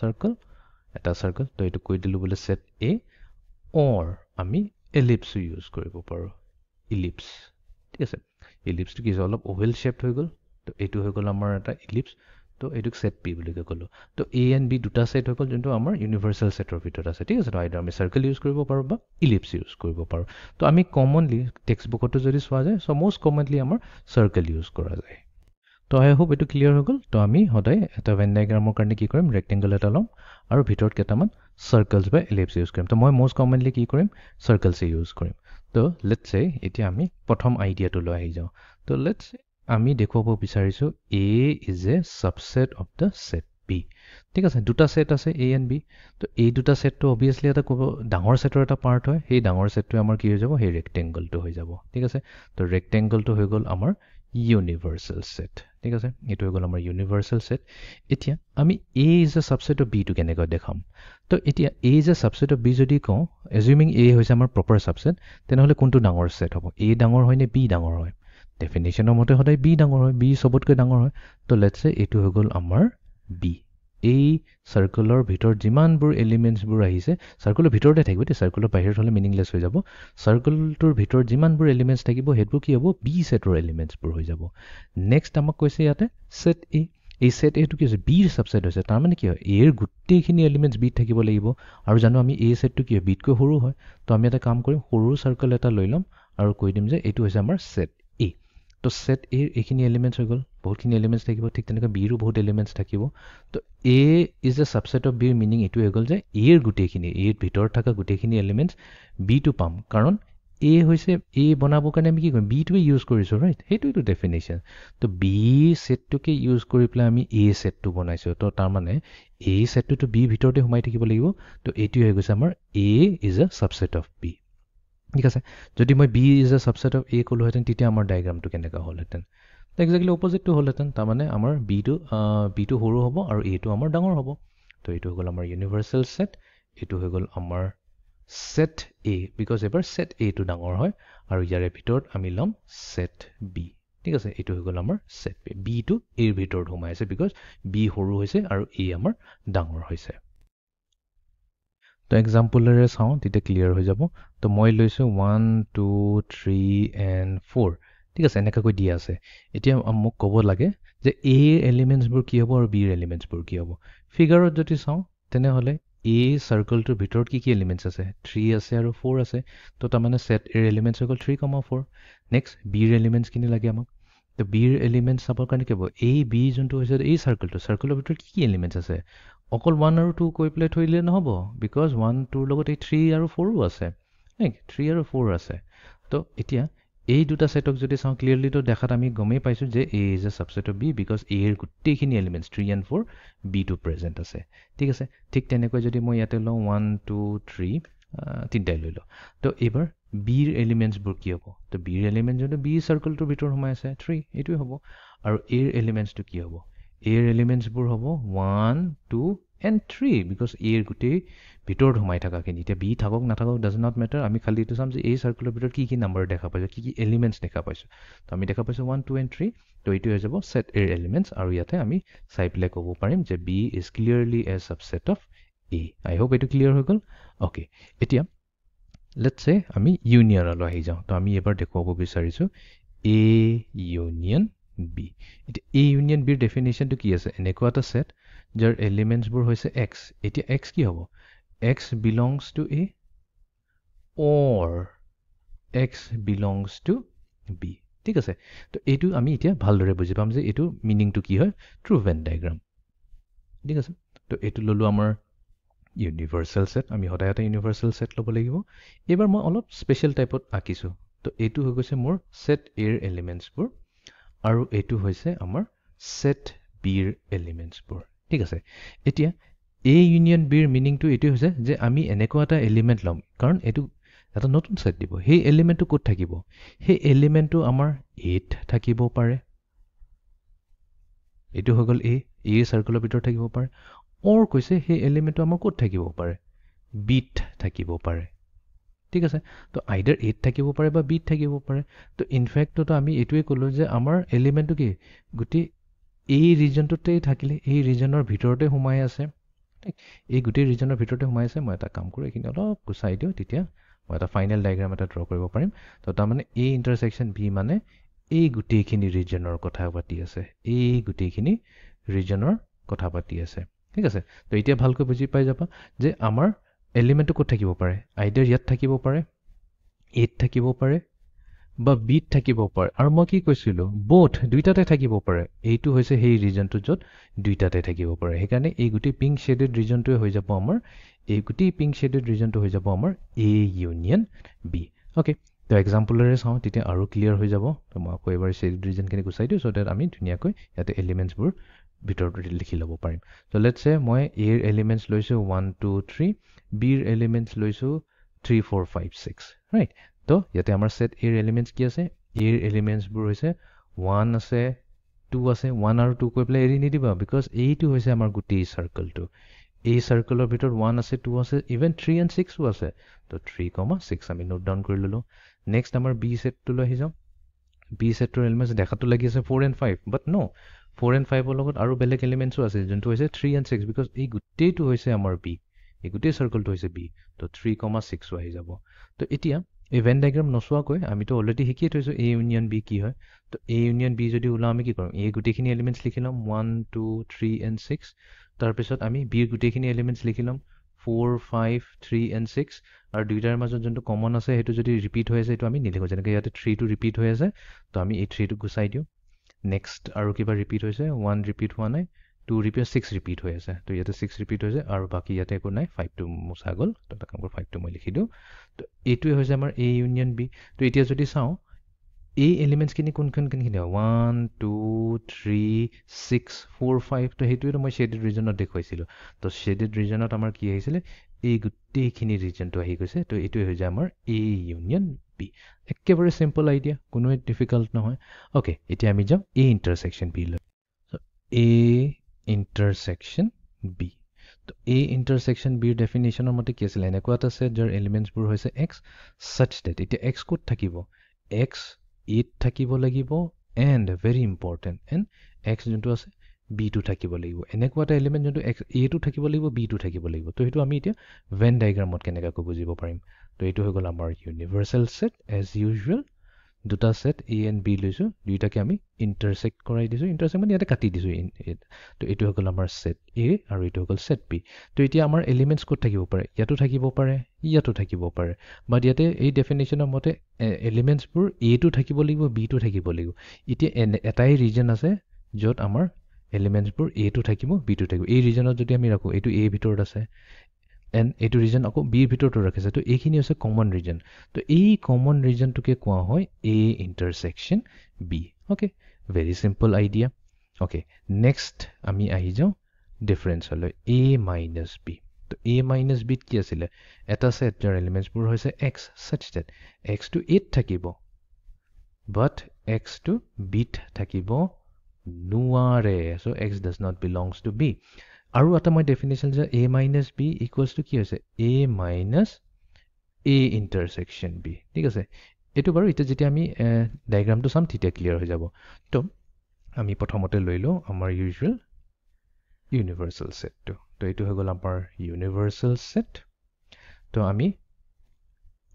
সাৰ্কেল তো এটো কৈ দিলো বলে সেট এ অৰ আমি এলিপছ ইউজ কৰিব পাৰো এলিপছ ঠিক আছে এলিপছটো কি অলপ ওভেল শেপড হৈ গল তো এটো হৈ গল আমাৰ এটা এলিপছ তো এটোক সেট পি বুলি কলো তো এ এণ্ড বি দুটা সেট হৈ গল যোনটো আমাৰ ইউনিভাৰ্সেল সেটৰ ভিতৰত আছে ঠিক আছে তো আইদাৰ আমি সাৰ্কেল ইউজ কৰিব পাৰো বা এলিপছ ইউজ কৰিব পাৰো তো আমি কমনলি টেক্সট বুকতো যদি চোৱা যায় সো মোষ্ট কমনলি আমাৰ সাৰ্কেল ইউজ কৰা যায় তো আই হোপ এটো ক্লিয়াৰ হৈ গল তো আমি হদাই এটা ভেন ডায়াগ্ৰামৰ কাৰণে কি কৰিম ৰেক্টেংগল এটা লম আৰু ভিতৰত কেটামান সাৰ্কেলছ বা এলিপছ ইউজ কৰিম তো মই মোষ্ট কমনলি কি কৰিম সাৰ্কেলছ ইউজ কৰিম তো লেটস সে এতিয়া আমি প্ৰথম আইডিয়াটো লৈ আহি যাওঁ তো লেটস সে আমি দেখুৱাব বিচাৰিছো A is a subset of the set B ঠিক আছে দুটা সেট আছে A and B তো এই দুটা সেটটো obviously এটা ডাঙৰ সেটৰ এটা পাৰ্ট হয় সেই ডাঙৰ সেটটো আমাৰ কি হৈ যাব সেই ৰেক্টেংগলটো হৈ যাব ঠিক আছে তো ৰেক্টেংগলটো হৈ গল আমাৰ ইউনিভাৰ্সেল সেট ঠিক আছে এইটো হৈ গ'ল আমাৰ ইউনিভাৰ্চেল সেট এতিয়া আমি A is a subset of B টো কেনেকৈ দেখাম তো এতিয়া A is a subset of B যদি কওঁ assuming A হৈছে আমাৰ proper subset তেনেহ'লে কোনটো ডাঙৰ সেট হ'ব A ডাঙৰ হয় নে B ডাঙৰ হয় ডেফিনেশ্যনৰ মতে সদায় B ডাঙৰ হয় B সবতকৈ ডাঙৰ হয় তো লেটছ সে এইটো হৈ গ'ল আমাৰ B এই সাৰ্কুলৰ ভিতৰত যিমানবোৰ এলিমেন্টছবোৰ আহিছে সাৰ্কুলৰ ভিতৰতে থাকিব তে সাৰ্কুলৰ বাহিৰত হলে মিনিংলেছ হৈ যাব সাৰ্কুলটোৰ ভিতৰত যিমানবোৰ এলিমেন্টছ থাকিব হেতু কি হ'ব B সেটৰ এলিমেন্টছবোৰ হৈ যাব নেক্সট আমাক কৈছে ইয়াতে সেট A এই সেট A টো কি হৈছে B ৰ সাবসেট হৈছে তাৰ মানে কি হয় A ৰ গুটেইখিনি এলিমেন্টছ B থাকিব লাগিব আৰু জানো আমি A সেটটো কি হয় B তকৈ সৰু হয় তো আমি এটা কাম কৰিম সৰু সাৰ্কুল এটা লৈ লম আৰু কৈ দিম যে এইটো হৈছে আমাৰ সেট A তো সেট A ৰ এইখিনি এলিমেন্টছ হৈ গ'ল বহুতখিনি এলিমেন্টছ থাকিব ঠিক তেনেকৈ B ৰো বহুত এলিমেন্টছ থাকিব তো A is a subset of B ৰ মিনিং এইটো হৈ গ'ল যে A ৰ গুটেইখিনি A ৰ ভিতৰত থকা গুটেইখিনি এলিমেন্টছ B টো পাম কাৰণ A হৈছে A বনাবৰ কাৰণে আমি কি কৰিম B টোৱে ইউজ কৰিছো ৰাইট সেইটোৱেটো ডেফিনেশ্যন তো B সেটটোকে ইউজ কৰি পেলাই আমি A সেটটো বনাইছো তো তাৰ মানে A সেটটো B ভিতৰতে সোমাই থাকিব লাগিব তো এইটো হৈ গৈছে আমাৰ A is a subset of B ঠিক আছে যদি মই B is a subset of A কলো হেতেন তেতিয়া আমাৰ ডায়াগ্ৰামটো কেনেকা হ'ল হেতেন এক্স্যাক্টলি অপোজিটটো হ'ল হেতেন তাৰ মানে আমাৰ B টো সৰু হ'ব আৰু A টো আমাৰ ডাঙৰ হ'ব তো এইটো হৈ গ'ল আমাৰ ইউনিভাৰ্সেল সেট এইটো হৈ গ'ল আমাৰ set A because এবাৰ set A টো ডাঙৰ হয় আৰু ইয়াৰে ভিতৰত আমি লম set B ঠিক আছে এইটো হৈ গ'ল আমাৰ set B B টো A ৰ ভিতৰত সোমাই আছে because B সৰু হৈছে আৰু A আমাৰ ডাঙৰ হৈছে তো এক্সাম্পলৰে চাওঁ তেতিয়া ক্লিয়াৰ হৈ যাব তো মই লৈছো 1 2 3 and 4 ঠিক আছে এনেকৈ দিয়া আছে এতিয়া মোক ক'ব লাগে যে A ৰ এলিমেন্টছবোৰ কি হ'ব আৰু B ৰ এলিমেন্টছবোৰ কি হ'ব ফিগাৰত যদি চাওঁ তেনেহ'লে A সাৰ্কুলটোৰ ভিতৰত কি এলিমেন্টছ আছে 3 আছে আৰু 4 আছে তো তাৰ মানে সেট এৰ এলিমেন্টছ হৈ গ'ল 3, 4 নেক্সট B ৰ এলিমেন্টছ কিনি লাগে আমাক তো B ৰ এলিমেন্টছ চাবৰ কাৰণে কি হ'ব A B যোনটো হৈছে এই সাৰ্কুলৰ ভিতৰত কি এলিমেন্টছ আছে অকল 1 আৰু 2 কৈ প্লে থৈলে নহব বিকজ 1 2 ৰ লগত এই 3 আৰু 4 আছে ঠিক 3 আৰু 4 আছে তো এতিয়া এই দুটা সেটক যদি চাওঁ ক্লিয়াৰলি তো দেখাত আমি গমেই পাইছো যে A is a subset of B because A এর গুটেইখিনি এলিমেন্টছ 3 and 4 B টো প্ৰেজেন্ট আছে ঠিক আছে ঠিক তেনেকৈ যদি মই ইয়াতে লওঁ 1 2 3 তিনটাই লৈ লওঁ তো এবাৰ B ৰ এলিমেন্টছবোৰ কি হ'ব তো B ৰ এলিমেন্টছ যদি B সাৰ্কুলটোৰ ভিতৰত সোমাই আছে 3 এইটোৱে হ'ব আৰু A ৰ এলিমেন্টছটো কি হ'ব A ৰ এলিমেন্টছবোৰ হ'ব 1 2 and 3 because A ৰ গুটেই ভিতৰত সোমাই থাকাখিনি এতিয়া B থাকক নাথাকক ডাজ নট মেটাৰ আমি খালি এইটো চাম যে এই সাৰ্কুলৰ ভিতৰত কি নাম্বাৰ দেখা পাইছো কি এলিমেন্টছ দেখা পাইছো তো আমি দেখা পাইছো 1 2 and 3 তো এইটো হৈ যাব সেট এৰ এলিমেন্টছ আৰু ইয়াতে আমি চাই পেলাই ক'ব পাৰিম যে B is clearly a subset of A I hope এইটো ক্লিয়াৰ হৈ গ'ল ওকে এতিয়া লেটস সে আমি ইউনিয়নলৈ আহি যাওঁ তো আমি এবাৰ দেখুৱাব বিচাৰিছো A union B এতিয়া A union B ৰ ডেফিনেশ্যনটো কি আছে এনেকুৱা এটা সেট যাৰ এলিমেন্টছবোৰ হৈছে x এতিয়া x কি হ'ব x belongs to A or x belongs to B ঠিক আছে তো এইটো আমি এতিয়া ভালদৰে বুজি পাম যে এইটো মিনিংটো কি হয় ট্ৰু ভেন ডায়াগ্ৰাম ঠিক আছে তো এইটো ললো আমাৰ ইউনিভাৰ্সেল সেট আমি সদায় এটা ইউনিভাৰ্সেল সেট ল'ব লাগিব এবাৰ মই অলপ স্পেশাল টাইপত আঁকিছো তো এইটো হৈ গৈছে মোৰ সেট এৰ এলিমেন্টছবোৰ আৰু এইটো হৈছে আমাৰ সেট বিৰ এলিমেন্টছবোৰ ঠিক আছে এতিয়া A ইউনিয়ন B ৰ মিনিংটো এইটো হৈছে যে আমি এনেকুৱা এটা এলিমেন্ট ল'ম কাৰণ এইটো এটা নতুন সেট দিব সেই এলিমেন্টটো ক'ত থাকিব সেই এলিমেন্টটো আমাৰ A ত থাকিব পাৰে এইটো হৈ গ'ল A সাৰ্কুলৰ ভিতৰত থাকিব পাৰে অৰ কৈছে সেই এলিমেন্টটো আমাৰ ক'ত থাকিব পাৰে B ত থাকিব পাৰে ঠিক আছে তো আইদাৰ A ত থাকিব পাৰে বা B ত থাকিব পাৰে তো ইনফ্যাক্টটো আমি এইটোৱে ক'লো যে আমাৰ এলিমেন্টটো কি গুটি এই ৰিজনটোতে থাকিলে এই ৰিজনৰ ভিতৰতে সোমাই আছে এই গুটেই ৰিজনৰ ভিতৰতে সোমাই আছে মই এটা কাম কৰো এখিনি অলপ গুছাই দিও তেতিয়া মই এটা ফাইনাল ডায়াগ্ৰাম এটা ড্ৰ কৰিব পাৰিম তো তাৰ মানে A ইন্টাৰসেকশন B মানে এই গুটেইখিনি ৰিজনৰ কথা পাতি আছে এই গুটেইখিনি ৰিজনৰ কথা পাতি আছে ঠিক আছে তো এতিয়া ভালকৈ বুজি পাই যাবা যে আমাৰ এলিমেন্টটো ক'ত থাকিব পাৰে আইদাৰ ইয়াত থাকিব পাৰে A ত থাকিব পাৰে বা B ত থাকিব পাৰে আৰু মই কি কৈছিলো both দুইটাতে থাকিব পাৰে এইটো হৈছে সেই ৰিজনটো যত দুইটাতে থাকিব পাৰে সেইকাৰণে এই গুটি পিংক শেডেড ৰিজনটোৱে হৈ যাব আমাৰ এই গুটি পিংক শেডেড ৰিজনটো হৈ যাব আমাৰ A ইউনিয়ন B ওকে তো এক্সাম্পলৰে চাওঁ তেতিয়া আৰু ক্লিয়াৰ হৈ যাব তো মই আকৌ এবাৰ শেডেড ৰিজনখিনি গুছাই দিওঁ সো দ্যাট আমি ধুনীয়াকৈ ইয়াতে এলিমেন্টছবোৰ ভিতৰত লিখি ল'ব পাৰিম তো লেটস সে মই A ৰ এলিমেন্টছ লৈছো 1 2 3 B ৰ এলিমেন্টছ লৈছো 3 4 5 6 ৰাইট তো ইয়াতে আমাৰ সেট এৰ এলিমেন্টছ কি আছে এৰ এলিমেন্টছবোৰ হৈছে 1 আছে 2 আছে 1 আৰু 2 কৈ পেলাই এৰি নিদিবা বিকজ এইটো হৈছে আমাৰ গোটেই চাৰ্কলটো এই চাৰ্কলৰ ভিতৰত 1 আছে 2 আছে ইভেন 3 and 6 ও আছে তো 3,6 আমি নোট ডাউন কৰি ললো নেক্সট আমাৰ বি সেটটোলৈ আহি যাওঁ বি সেটৰ এলিমেন্টছ দেখাটো লাগি আছে 4 and 5 বাট নো 4 and 5 ৰ লগত আৰু বেলেগ এলিমেন্টছো আছে যোনটো হৈছে 3 and 6 বিকজ এই গোটেইটো হৈছে আমাৰ বি এই গোটেই চাৰ্কলটো হৈছে বি তো 3,6 ও আহি যাব তো এতিয়া এই ভেন ডায়াগ্ৰাম নচোৱাকৈ আমিতো অলৰেডি শিকিয়ে থৈছোঁ এ ইউনিয়ন বি কি হয় তো এ ইউনিয়ন বি যদি ওলাওঁ আমি কি কৰিম এই গোটেইখিনি এলিমেন্টছ লিখি ল'ম 1 2 3 and 6 তাৰপিছত আমি বিৰ গোটেইখিনি এলিমেন্টছ লিখি ল'ম 4 5 3 and 6 আৰু দুইটাৰ মাজত যোনটো কমন আছে সেইটো যদি ৰিপিট হৈ আছে সেইটো আমি নিলিখোঁ যেনেকৈ ইয়াতে 3 টো ৰিপিট হৈ আছে তো আমি এই 3 টো গুচাই দিওঁ নেক্সট আৰু কিবা ৰিপিট হৈছে 1 ৰিপিট হোৱা নাই 2 ৰিপিট 6 ৰিপিট হৈ আছে তো ইয়াতে 6 ৰিপিট হৈছে আৰু বাকী ইয়াতে একো নাই 5 টো মুছা গ'ল তো এটা কাম কৰোঁ 5 টো মই লিখি দিওঁ তো এইটোৱে হৈছে আমাৰ এ ইউনিয়ন বি তো এতিয়া যদি চাওঁ এই এলিমেন্টছখিনি কোনখিনি 1 2 3 6 4 5 তো সেইটোৱেতো মই শ্বেডেড ৰিজনত দেখুৱাইছিলোঁ তো শ্বেডেড ৰিজনত আমাৰ কি আহিছিলে এই গোটেইখিনি ৰিজনটো আহি গৈছে তো এইটোৱে হৈ যায় আমাৰ এ ইউনিয়ন বি একেবাৰে চিম্পল আইডিয়া কোনোৱে ডিফিকাল্ট নহয় অ'কে এতিয়া আমি যাওঁ এ ইণ্টাৰছেকশ্যন বি লৈ এ ইণ্টাৰছেকশ্যন বি তো এ ইণ্টাৰছেকশ্যন বিৰ ডেফিনেশ্যনৰ মতে কি আছিলে এনেকুৱা এটা ছেট যাৰ এলিমেণ্টছবোৰ হৈছে এক্স ছাচ ডেট এতিয়া এক্স ক'ত থাকিব এক্স এত থাকিব লাগিব and very important and x যোনটো আছে বি টো থাকিব লাগিব এনেকুৱা এটা এলিমেণ্ট যোনটো এক্স এ টো থাকিব লাগিব বি টো থাকিব লাগিব তো সেইটো আমি এতিয়া ভেন ডায়াগ্ৰামত কেনেকৈ বুজিব পাৰিম তো এইটো হৈ গ'ল আমাৰ ইউনিভাৰ্চেল ছেট এজ ইউজুৱেল দুটা ছেট এ এণ্ড বি লৈছোঁ দুইটাকে আমি ইণ্টাৰছেক্ট কৰাই দিছোঁ ইণ্টাৰছেক্ট মানে ইয়াতে কাটি দিছোঁ তো এইটো হৈ গ'ল আমাৰ ছেট এ আৰু এইটো হৈ গ'ল ছেট বি তো এতিয়া আমাৰ এলিমেণ্টছ ক'ত থাকিব পাৰে ইয়াতো থাকিব পাৰে ইয়াতো থাকিব পাৰে বাট ইয়াতে এই ডেফিনেশ্যনৰ মতে এলিমেণ্টছবোৰ এ টো থাকিব লাগিব বি টো থাকিব লাগিব এতিয়া এটাই ৰিজন আছে য'ত আমাৰ এলিমেণ্টছবোৰ এ টো থাকিব বি টো থাকিব এই ৰিজনত যদি আমি ৰাখোঁ এইটো এ ভিতৰত আছে এণ্ড এইটো ৰিজন আকৌ বিৰ ভিতৰতো ৰাখিছে তো এইখিনি হৈছে কমন ৰিজন তো এই কমন ৰিজনটোকে কোৱা হয় A intersection B okay very simple idea okay next আমি আহি যাওঁ ডিফাৰেঞ্চলৈ এ মাইনাছ বি তো এ মাইনাছ বিত কি আছিলে এটা ছেট যাৰ এলিমেণ্টছবোৰ হৈছে এক্স ছাচ ডেট এক্সটো এত থাকিব বাট এক্সটো বিত থাকিব নোৱাৰে so' x does not belongs to B আৰু এটা মই ডেফিনেশ্যন যে A minus B equals to কি হৈছে A minus A intersection B ঠিক আছে এইটো বাৰু এতিয়া যেতিয়া আমি ডায়েগ্ৰামটো চাম তেতিয়া ক্লিয়াৰ হৈ যাব তো আমি প্ৰথমতে লৈ লওঁ আমাৰ ইউজুৱেল ইউনিভাৰ্চেল ছেটটো তো এইটো হৈ গ'ল আমাৰ ইউনিভাৰ্চেল ছেট তো আমি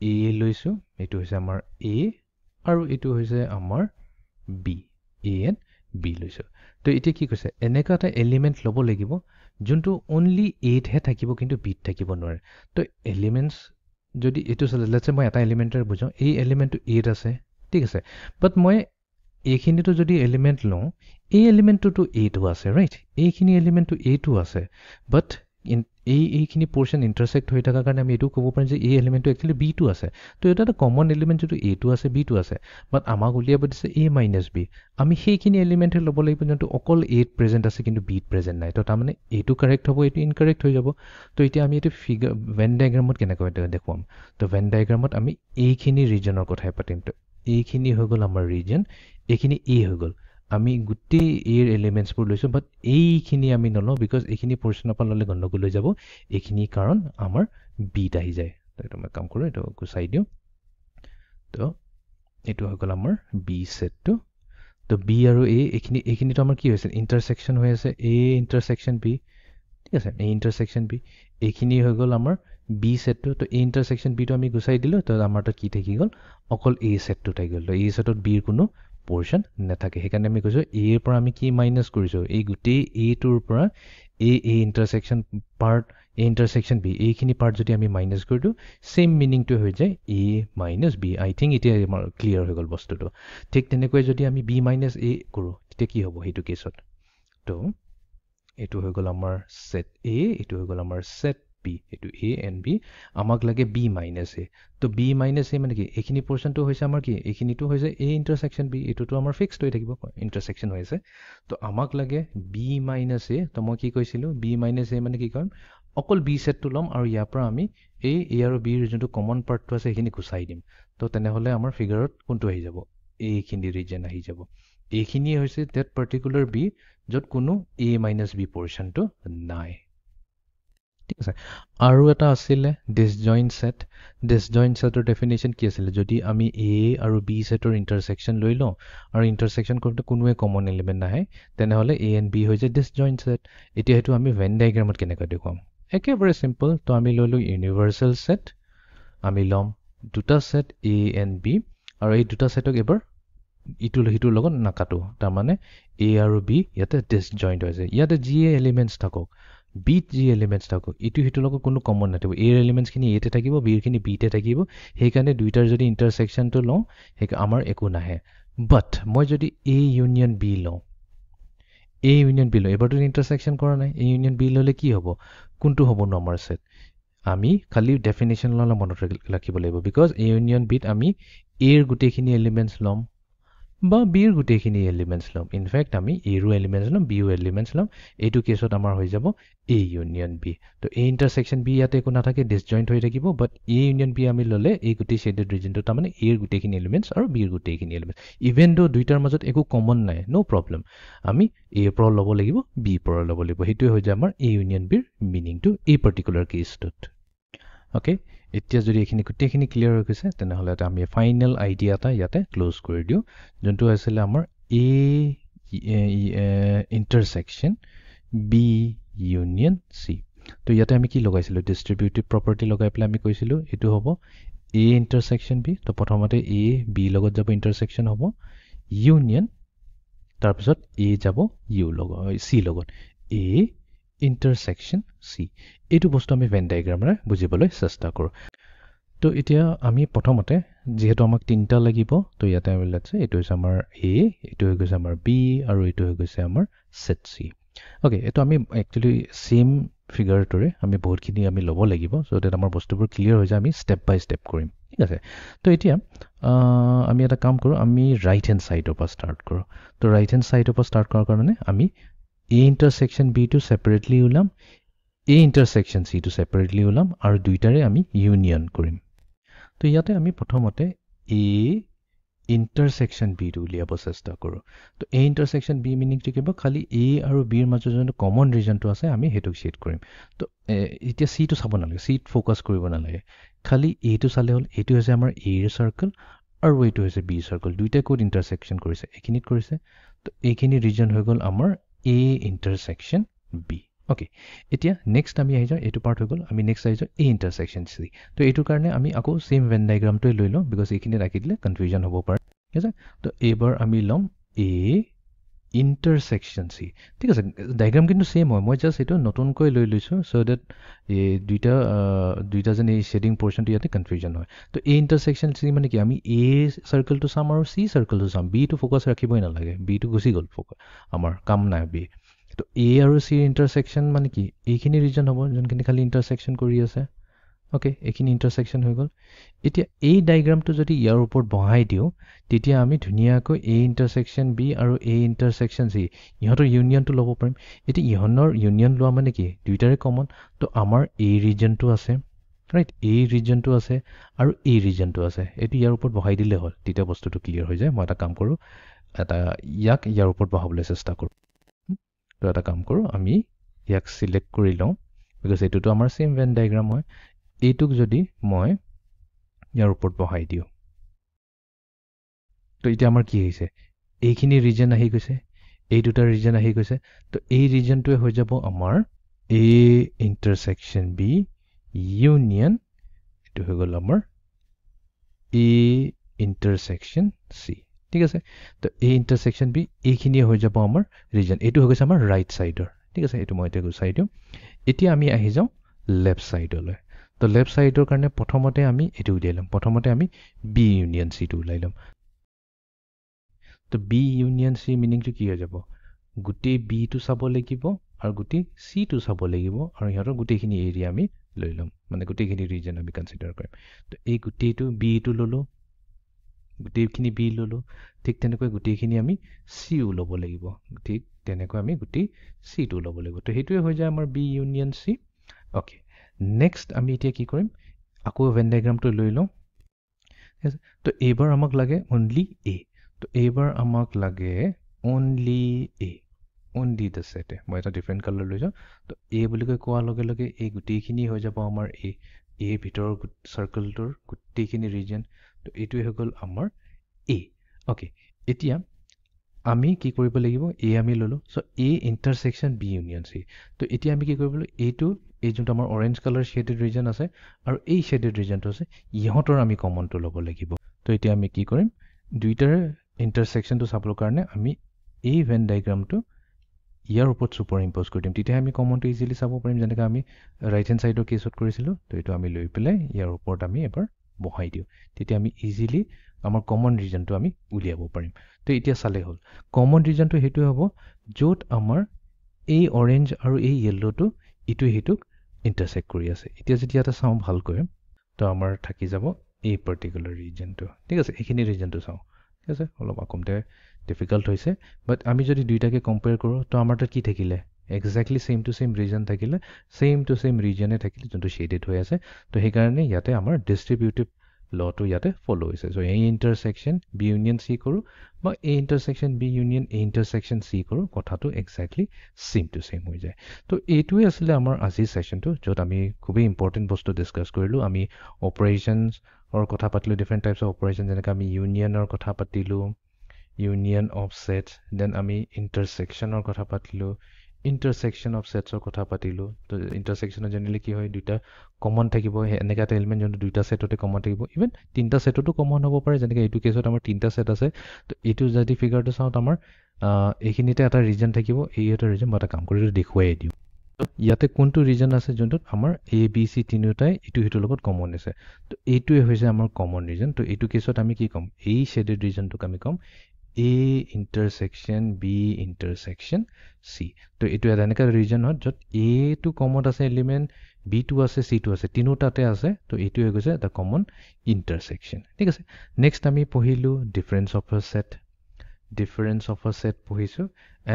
এ লৈছোঁ এইটো হৈছে আমাৰ এ আৰু এইটো হৈছে আমাৰ বি এ এণ্ড বি লৈছোঁ তো এতিয়া কি কৈছে এনেকুৱা এটা এলিমেণ্ট ল'ব লাগিব যোনটো অনলি এতহে থাকিব কিন্তু বিত থাকিব নোৱাৰে তো এলিমেণ্টছ যদি এইটো লেটছে মই এটা এলিমেণ্টৰ বুজাওঁ এই এলিমেণ্টটো এত আছে ঠিক আছে বাট মই এইখিনিতো যদি এলিমেণ্ট লওঁ এই এলিমেণ্টটোতো এটো আছে ৰাইট এইখিনি এলিমেণ্টটো এটো আছে বাট এইখিনি পৰ্চন ইণ্টাৰছেক্ট হৈ থকাৰ কাৰণে আমি এইটো ক'ব পাৰিম যে এই এলিমেণ্টটো একচুৱেলি বি টো আছে তো এটা এটা কমন এলিমেণ্ট যিটো এটো আছে বি টো আছে বাট আমাক উলিয়াব দিছে এ মাইনাছ বি আমি সেইখিনি এলিমেণ্টহে ল'ব লাগিব যোনটো অকল এত প্ৰেজেণ্ট আছে কিন্তু বিত প্ৰেজেণ্ট নাই তো তাৰমানে এইটো কাৰেক্ট হ'ব এইটো ইনকাৰেক্ট হৈ যাব তো এতিয়া আমি এইটো ফিগাৰ ভেন ডায়েগ্ৰামত কেনেকৈ দেখুৱাম তো ভেন ডায়েগ্ৰামত আমি এইখিনি ৰিজনৰ কথাই পাতিম তো এইখিনি হৈ গ'ল আমাৰ ৰিজন এইখিনি এ হৈ গ'ল আমি গোটেই এৰ এলিমেণ্টছবোৰ লৈছোঁ বাট এইখিনি আমি নলওঁ বিকজ এইখিনি পৰ্চনৰ পৰা ল'লে গণ্ডগোল হৈ যাব এইখিনি কাৰণ আমাৰ বিত আহি যায় তো এইটো মই কাম কৰোঁ এইটো গুচাই দিওঁ তো এইটো হৈ গ'ল আমাৰ বি ছেটটো তো বি আৰু এ এইখিনিতো আমাৰ কি হৈছে ইণ্টাৰছেকশ্যন হৈ আছে এ ইণ্টাৰছেকশ্যন বি ঠিক আছে এ ইণ্টাৰছেকশ্যন বি এইখিনি হৈ গ'ল আমাৰ বি ছেটটো তো এ ইণ্টাৰছেকশ্যন বিটো আমি গুচাই দিলোঁ তো আমাৰ তাত কি থাকি গ'ল অকল এ ছেটটো থাকি গ'ল তো এই ছেটত বিৰ কোনো পৰ্চন নাথাকে সেইকাৰণে আমি কৈছোঁ এৰ পৰা আমি কি মাইনাছ কৰিছোঁ এই গোটেই এটোৰ পৰা এ ইণ্টাৰছেকশ্যন পাৰ্ট এ ইণ্টাৰছেকশ্যন বি এইখিনি পাৰ্ট যদি আমি মাইনাছ কৰি দিওঁ ছেইম মিনিংটো হৈ যায় এ মাইনাছ বি আই থিংক এতিয়া আমাৰ ক্লিয়াৰ হৈ গ'ল বস্তুটো ঠিক তেনেকৈ যদি আমি বি মাইনাছ এ কৰোঁ তেতিয়া কি হ'ব সেইটো কেছত তো এইটো হৈ গ'ল আমাৰ ছেট এ এইটো হৈ গ'ল আমাৰ ছেট বি এইটো এ এণ্ড বি আমাক লাগে বি মাইনাছ এ তো বি মাইনাছ এ মানে কি এইখিনি পৰ্চনটো হৈছে আমাৰ কি এইখিনিটো হৈছে এ ইণ্টাৰছেকশ্যন বি এইটোতো আমাৰ ফিক্সড হৈ থাকিব ইণ্টাৰছেকশ্যন হৈ আছে তো আমাক লাগে বি মাইনাছ এ তো মই কি কৈছিলোঁ বি মাইনাছ এ মানে কি কৰিম অকল বি ছেটটো ল'ম আৰু ইয়াৰ পৰা আমি এই এ আৰু বিৰ যোনটো কমন পাৰ্টটো আছে সেইখিনি গুচাই দিম তো তেনেহ'লে আমাৰ ফিগাৰত কোনটো আহি যাব এইখিনি ৰিজন আহি যাব এইখিনি হৈছে that particular B য'ত কোনো A minus B portionটো নাই ঠিক আছে আৰু এটা আছিলে disjoint set disjoint setৰ definition কি আছিলে যদি আমি A আৰু B setৰ intersection লৈ লওঁ আৰু intersection কৰোঁতে কোনোৱে common element নাহে তেনেহ'লে A and B হৈ যায় disjoint set এতিয়া হেতু আমি Venn diagramত কেনেকৈ দেখুৱাম একেবাৰে simple তো আমি ললো universal set আমি লম দুটা set A and B আৰু এই দুটা setক এবাৰ ইটো হিটোৰ লগত নাকাটো তাৰ মানে A আৰু B ইয়াতে disjoint হৈছে ইয়াতে যি এলিমেন্টস থাকক B যি এলিমেন্টস থাকক ইটো হিটোৰ লগত কোনো কমন নাথাকিব A এলিমেন্টস খিনি A তে থাকিব B খিনি B তে থাকিব হেইকাৰণে দুইটাৰ যদি ইন্টাৰসেকশনটো লওঁ হেক আমাৰ একো নাহে বাট মই যদি A ইউনিয়ন B লওঁ A ইউনিয়ন B লওঁ এবাৰটো ইন্টাৰসেকশন কৰা নাই A ইউনিয়ন B ললে কি হ'ব কোনটো হ'ব ন আমাৰ সেট আমি খালি ডেফিনিশন ললে মনত ৰাখিব লাগিব বিকজ A ইউনিয়ন B ত আমি A এৰ গুটেখিনি এলিমেন্টস লম বা B এর গুটেখিনি এলিমেন্টস লম ইনফ্যাক্ট আমি A এর এলিমেন্টস লম B এর এলিমেন্টস লম এইটো কেছত আমাৰ হৈ যাব A ইউনিয়ন B তো A ইন্টারসেকশন B ইয়াতে কোনো নাথাকে ডিসজয়েন্ট হৈ থাকিব বাট A ইউনিয়ন B আমি ললে এই গুটে শেডেড ৰিজনটো তাৰ মানে A এৰ গুটেখিনি এলিমেন্টস আৰু B এৰ গুটেখিনি এলিমেন্টস ইভেন দো দুইটাৰ মাজত একো কমন নাই নো প্ৰবলেম আমি A এৰ পৰা ল'ব লাগিব B এৰ পৰা ল'ব লাগিব হেতুই হৈ যায় আমাৰ A ইউনিয়ন B এৰ মিনিংটো এই পাৰ্টিকুলাৰ কেছটোত ওকে এতিয়া যদি এখিনি গুটেখিনি ক্লিয়াৰ হৈ গৈছে তেনেহলে আমি ফাইনাল আইডিয়া এটা ইয়াতে ক্লোজ কৰি দিও যোনটো আছিল আমাৰ A ইন্টাৰসেকশন B ইউনিয়ন C তো ইয়াতে আমি কি লগাইছিলো ডিস্ট্ৰিবিউটিভ প্ৰপাৰ্টি লগাই পেলাই আমি কৈছিলো এটো হ'ব A ইন্টাৰসেকশন B তো প্ৰথমতে A B লগত যাব ইন্টাৰসেকশন হ'ব ইউনিয়ন তাৰ পিছত A যাব U লগত C লগত A ইন্টাৰসেকশন C এটো বস্তু আমি ভেন ডায়াগ্ৰামৰে বুজিবলৈ চেষ্টা কৰো তো এতিয়া আমি প্ৰথমতে যেহেতু আমাক তিনটা লাগিব তো ইয়াতে আমি লেটস এটো হৈছে আমাৰ A এটো হৈ গৈছে আমাৰ B আৰু এটো হৈ গৈছে আমাৰ সেট C ওকে এটো আমি একচুয়ালি সেম ফিগাৰটোৰে আমি বহুতখিনি আমি ল'ব লাগিব সো দ্যাট আমাৰ বস্তুবোৰ ক্লিয়াৰ হৈ যায় আমি স্টেপ বাই স্টেপ কৰিম ঠিক আছে তো এতিয়া আমি এটা কাম কৰো আমি ৰাইট হ্যান্ড সাইডৰ পৰা ষ্টাৰ্ট কৰো তো ৰাইট হ্যান্ড সাইডৰ পৰা ষ্টাৰ্ট কৰাৰ কাৰণে আমি A ইন্টাৰসেকশন B টো সেপাৰেটলি উলাম A ইন্টাৰসেকশন C টো সেপাৰেটলি উলাম আৰু দুইটাৰে আমি ইউনিয়ন কৰিম তো ইয়াতে আমি প্ৰথমতে A ইন্টাৰসেকশন B টো উলিয়াব চেষ্টা কৰো তো A ইন্টাৰসেকশন B মিনিং কি হ'ব খালি A আৰু B ৰ মাজত যোনটো কমন ৰিজনটো আছে আমি হেতুক শেড কৰিম তো এতিয়া C টো চাব নালাগে C ত ফোকাস কৰিব নালাগে খালি A টো চালে হল এটো হৈছে আমাৰ A ৰ সাৰ্কেল আৰু এটো হৈছে B সাৰ্কেল দুইটা কোড ইন্টাৰসেকশন কৰিছে এখিনিত কৰিছে তো এইখিনি ৰিজন হৈ গল আমাৰ A ইন্টাৰসেকশন B ওকে এতিয়া নেক্সট আমি আহি যাও এটো পাৰ্ট হৈ গল আমি নেক্সট আহি যাও A ইন্টাৰসেকশন C তো এটো কাৰণে আমি আকৌ সেম ভেন ডায়াগ্ৰামটো লৈ লওঁ বিকজ এইখিনি ৰাখি দিলে কনফিউজন হ'ব পাৰে ঠিক আছে তো এবাৰ আমি লম A ইন্টাৰসেকশন C ঠিক আছে ডায়াগ্ৰাম কিন্তু সেম হয় মই জাস্ট এটো নতুনকৈ লৈ লৈছো সো দ্যাট এই দুইটা যেন এই শেডিং পোৰশনটো ইয়াতে কনফিউজন হয় তো A ইন্টাৰসেকশন C মানে কি আমি A সাৰ্কেলটো চাম আৰু C সাৰ্কেলটো চাম B টো ফোকাস ৰাখিবই নালাগে B টো গুছি গল ফোকাস আমাৰ কাম নাই B তো A আৰু C ইন্টাৰসেকশন মানে কি এইখিনি ৰিজন হ'ব যোনখিনি খালি ইন্টাৰসেকশন কৰি আছে ওকে এইখিনি ইন্টাৰসেকশন হৈ গল এতিয়া এই ডায়াগ্ৰামটো যদি ইয়াৰ ওপৰত বহাই দিও তেতিয়া আমি ধুনিয়াকৈ A ইন্টাৰসেকশন B আৰু A ইন্টাৰসেকশন C ইহঁতৰ ইউনিয়নটো ল'ব পাৰিম এটি ইহঁনৰ ইউনিয়ন লোৱা মানে কি দুইটাৰে কমন তো আমাৰ A ৰিজনটো আছে ৰাইট A ৰিজনটো আছে আৰু A ৰিজনটো আছে এটি ইয়াৰ ওপৰত বহাই দিলে হ'ল তেতিয়া বস্তুটো ক্লিয়াৰ হৈ যায় মই এটা কাম কৰো এটা ইয়াৰ ওপৰত বহাবলৈ চেষ্টা কৰো তো এটা কাম কৰো আমি ইয়াক সিলেক্ট কৰি লওঁ বিকজ এটোটো আমাৰ সেম ভেন ডায়াগ্ৰাম হয় এইটুক যদি মই ইয়াৰ ওপৰত বহাই দিও তো এতিয়া আমাৰ কি হৈছে এইখিনি ৰিজন আহি গৈছে এই দুটা ৰিজন আহি গৈছে তো এই ৰিজনটোৱে হৈ যাব আমাৰ A ইন্টাৰসেকশন B ইউনিয়ন এটো হৈ গল আমাৰ A ইন্টাৰসেকশন C ঠিক আছে তো A ইন্টাৰসেকশন B এইখিনি হৈ যাব আমাৰ ৰিজন এটো হৈ গৈছে আমাৰ ৰাইট সাইডৰ ঠিক আছে এটো মই এতে গুচাই দিও এতিয়া আমি আহি যাও লেফট সাইডলৈ তো লেফট সাইডৰ কাৰণে প্ৰথমতে আমি এটো উলিয়াই লম প্ৰথমতে আমি B ইউনিয়ন C টো উলাই লম তো B ইউনিয়ন C মিনিংটো কি হৈ যাব গুটি B টো চাব লাগিব আৰু গুটি C টো চাব লাগিব আৰু ইহঁতৰ গুটিখিনি এৰিয়া আমি লৈ লম মানে গুটিখিনি ৰিজন আমি কনসিডাৰ কৰিম তো এই গুটিটো B টো ললো গুটিখিনি B ললো ঠিক তেনেকৈ গুটিখিনি আমি C ও ল'ব লাগিব ঠিক তেনেকৈ আমি গুটি C টো ল'ব লাগিব তো হেতুৱে হৈ যায় আমাৰ B union C okay next আমি এতিয়া কি কৰিম আকৌ ভেন ডায়াগ্ৰামটো লৈ লওঁ তো এবাৰ আমাক লাগে অনলি A তো এইবাৰ আমাক লাগে only a only the set মই এটা ডিফাৰেণ্ট কালাৰ লৈ যাওঁ তো a বুলি কৈ কোৱাৰ লগে লগে এই গোটেইখিনি হৈ যাব আমাৰ a ভিতৰৰ সাৰ্কেলটোৰ গোটেইখিনি ৰিজন তো এইটোৱে হৈ গ'ল আমাৰ a ওকে এতিয়া আমি কি কৰিব লাগিব a আমি ললো so a ইন্টাৰসেকশন b union c তো এতিয়া আমি কি কৰিব লাগিব এইটো এই যোনটো আমাৰ অৰেঞ্জ কালাৰ শেডেড ৰিজন আছে আৰু এই শেডেড ৰিজনটো আছে ইহঁতৰ আমি কমনটো ল'ব লাগিব তো এতিয়া আমি কি কৰিম দুইটাৰ ইন্টাৰসেকশনটো চাবৰ কাৰণে আমি এই ভেন ডায়াগ্ৰামটো ইয়াৰ ওপৰত সুপাৰ ইম্পোজ কৰি দিম তেতিয়া আমি কমনটো ইজিলি চাব পাৰিম যেনেকৈ আমি ৰাইট হ্যান্ড সাইডৰ কেছত কৰিছিলো তো এইটো আমি লৈ পেলাই ইয়াৰ ওপৰত আমি এবাৰ বহাই দিও তেতিয়া আমি ইজিলি আমাৰ কমন ৰিজনটো আমি উলিয়াব পাৰিম তো এতিয়া চালে হ'ল কমন ৰিজনটো হেতু হ'ব য'ত আমাৰ এই অৰেঞ্জ আৰু এই ইয়েলোটো ইটো হেতুক ইন্টাৰসেক্ট কৰি আছে এতিয়া যেতিয়া এটা চাও ভালকৈ তো আমাৰ থাকি যাব এই পাৰ্টিকুলাৰ ৰিজনটো ঠিক আছে এইখিনি ৰিজনটো চাও ঠিক আছে অলপ আকমতে ডিফিকাল্ট হৈছে বাট আমি যদি দুইটাকে কম্পেয়াৰ কৰো তো আমাৰ তাত কি থাকিলে exactly same to same reason থাকিলে সেম টু সেম ৰিজনে থাকিলে যোনটো শেডেড হৈ আছে তো সেই কাৰণে ইয়াতে আমাৰ ডিস্ট্ৰিবিউটিভ লটো ইয়াতে ফলো হৈছে সো এই ইন্টাৰসেকশন বি ইউনিয়ন সি কৰো বা এই ইন্টাৰসেকশন বি ইউনিয়ন এই ইন্টাৰসেকশন সি কৰো কথাটো এক্স্যাক্টলি সেম টু সেম হৈ যায় তো এইটোৱে আছিল আমাৰ আজিৰ সেশনটো য'ত আমি খুবই ইম্পৰ্টেন্ট বস্তু ডিসকাস কৰিলো আমি অপাৰেশনছ or কথা পাতিলো different types of operation যেনেকৈ আমি ইউনিয়নৰ কথা পাতিলো union of sets then আমি intersection or কথা পাতিলো intersection of sets or কথা পাতিলো তো intersection generally কি হয় দুটা কমন থাকিব এনেকা এটা এলিমেন্ট যোনটো দুটা সেটতে কমন থাকিব ইভেন তিনটা সেটতো কমন হ'ব পাৰে যেনেকৈ এইটো কেছত আমাৰ তিনটা সেট আছে তো এইটো যদি ফিগাৰটো চাও আমাৰ এইখিনিতে এটা ৰিজন থাকিব এই এটা ৰিজন মই এটা কাম কৰি দেখুৱাই দিও ইয়াতে কোনটো ৰিজন আছে যোনটোত আমাৰ এ বি সি তিনিটাই ইটো হিটোৰ লগত কমন আছে তো এইটোৱে হৈছে আমাৰ কমন ৰিজন তো এইটো কেছত আমি কি কম এই শেডেড ৰিজনটোক আমি কম A intersection B intersection C তো এইটো এটা এনেকা ৰিজন হয় যত A টো কমন আছে এলিমেন্ট B টো আছে C টো আছে তিনিটাতে আছে তো এইটো হৈ গৈছে এটা কমন ইন্টাৰসেকশন ঠিক আছে নেক্সট আমি পঢ়িলো ডিফাৰেন্স অফ আ সেট পঢ়িছো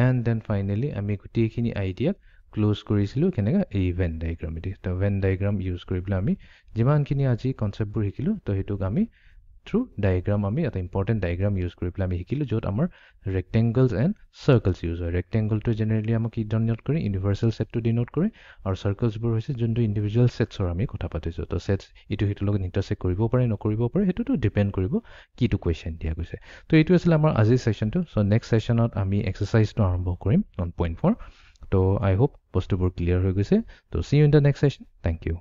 এন্ড দেন ফাইনালি আমি গোটেইখিনি আইডিয়া ক্লোজ কৰিছিলো কেনেকা এই ভেন ডায়াগ্ৰাম এটি তো ভেন ডায়াগ্ৰাম ইউজ কৰি পেলাই আমি যিমানখিনি আজি কনসেপ্টবোৰ শিকিলো তো হেতুক আমি থ্ৰু ডায়াগ্ৰাম আমি এটা ইম্পৰ্টেন্ট ডায়াগ্ৰাম ইউজ কৰি পেলাই আমি শিকিলো য'ত আমাৰ ৰেক্টেংগলছ এণ্ড সাৰ্কলছ ইউজ হয় ৰেক্টেংগলটো জেনেৰেলি আমাক কি ডিনোট কৰে ইউনিভাৰ্সেল সেটটো ডিনোট কৰে আৰু সাৰ্কলছবোৰ হৈছে যোনটো ইন্ডিভিজুৱেল সেটছৰ আমি কথা পাতিছো তো সেটছ ইটো হিটোৰ লগত ইন্টাৰসেক্ট কৰিব পাৰে নকৰিব পাৰে হেতুটো ডিপেন্ড কৰিব কিটো কোৱেশ্চন দিয়া গৈছে তো এইটো আছিল আমাৰ আজিৰ সেশনটো সো নেক্সট সেশনত আমি এক্সাৰসাইজটো আৰম্ভ কৰিম 1.4 তো আই হোপ বস্তুবোৰ ক্লিয়াৰ হৈ গৈছে তো see you in the next session thank U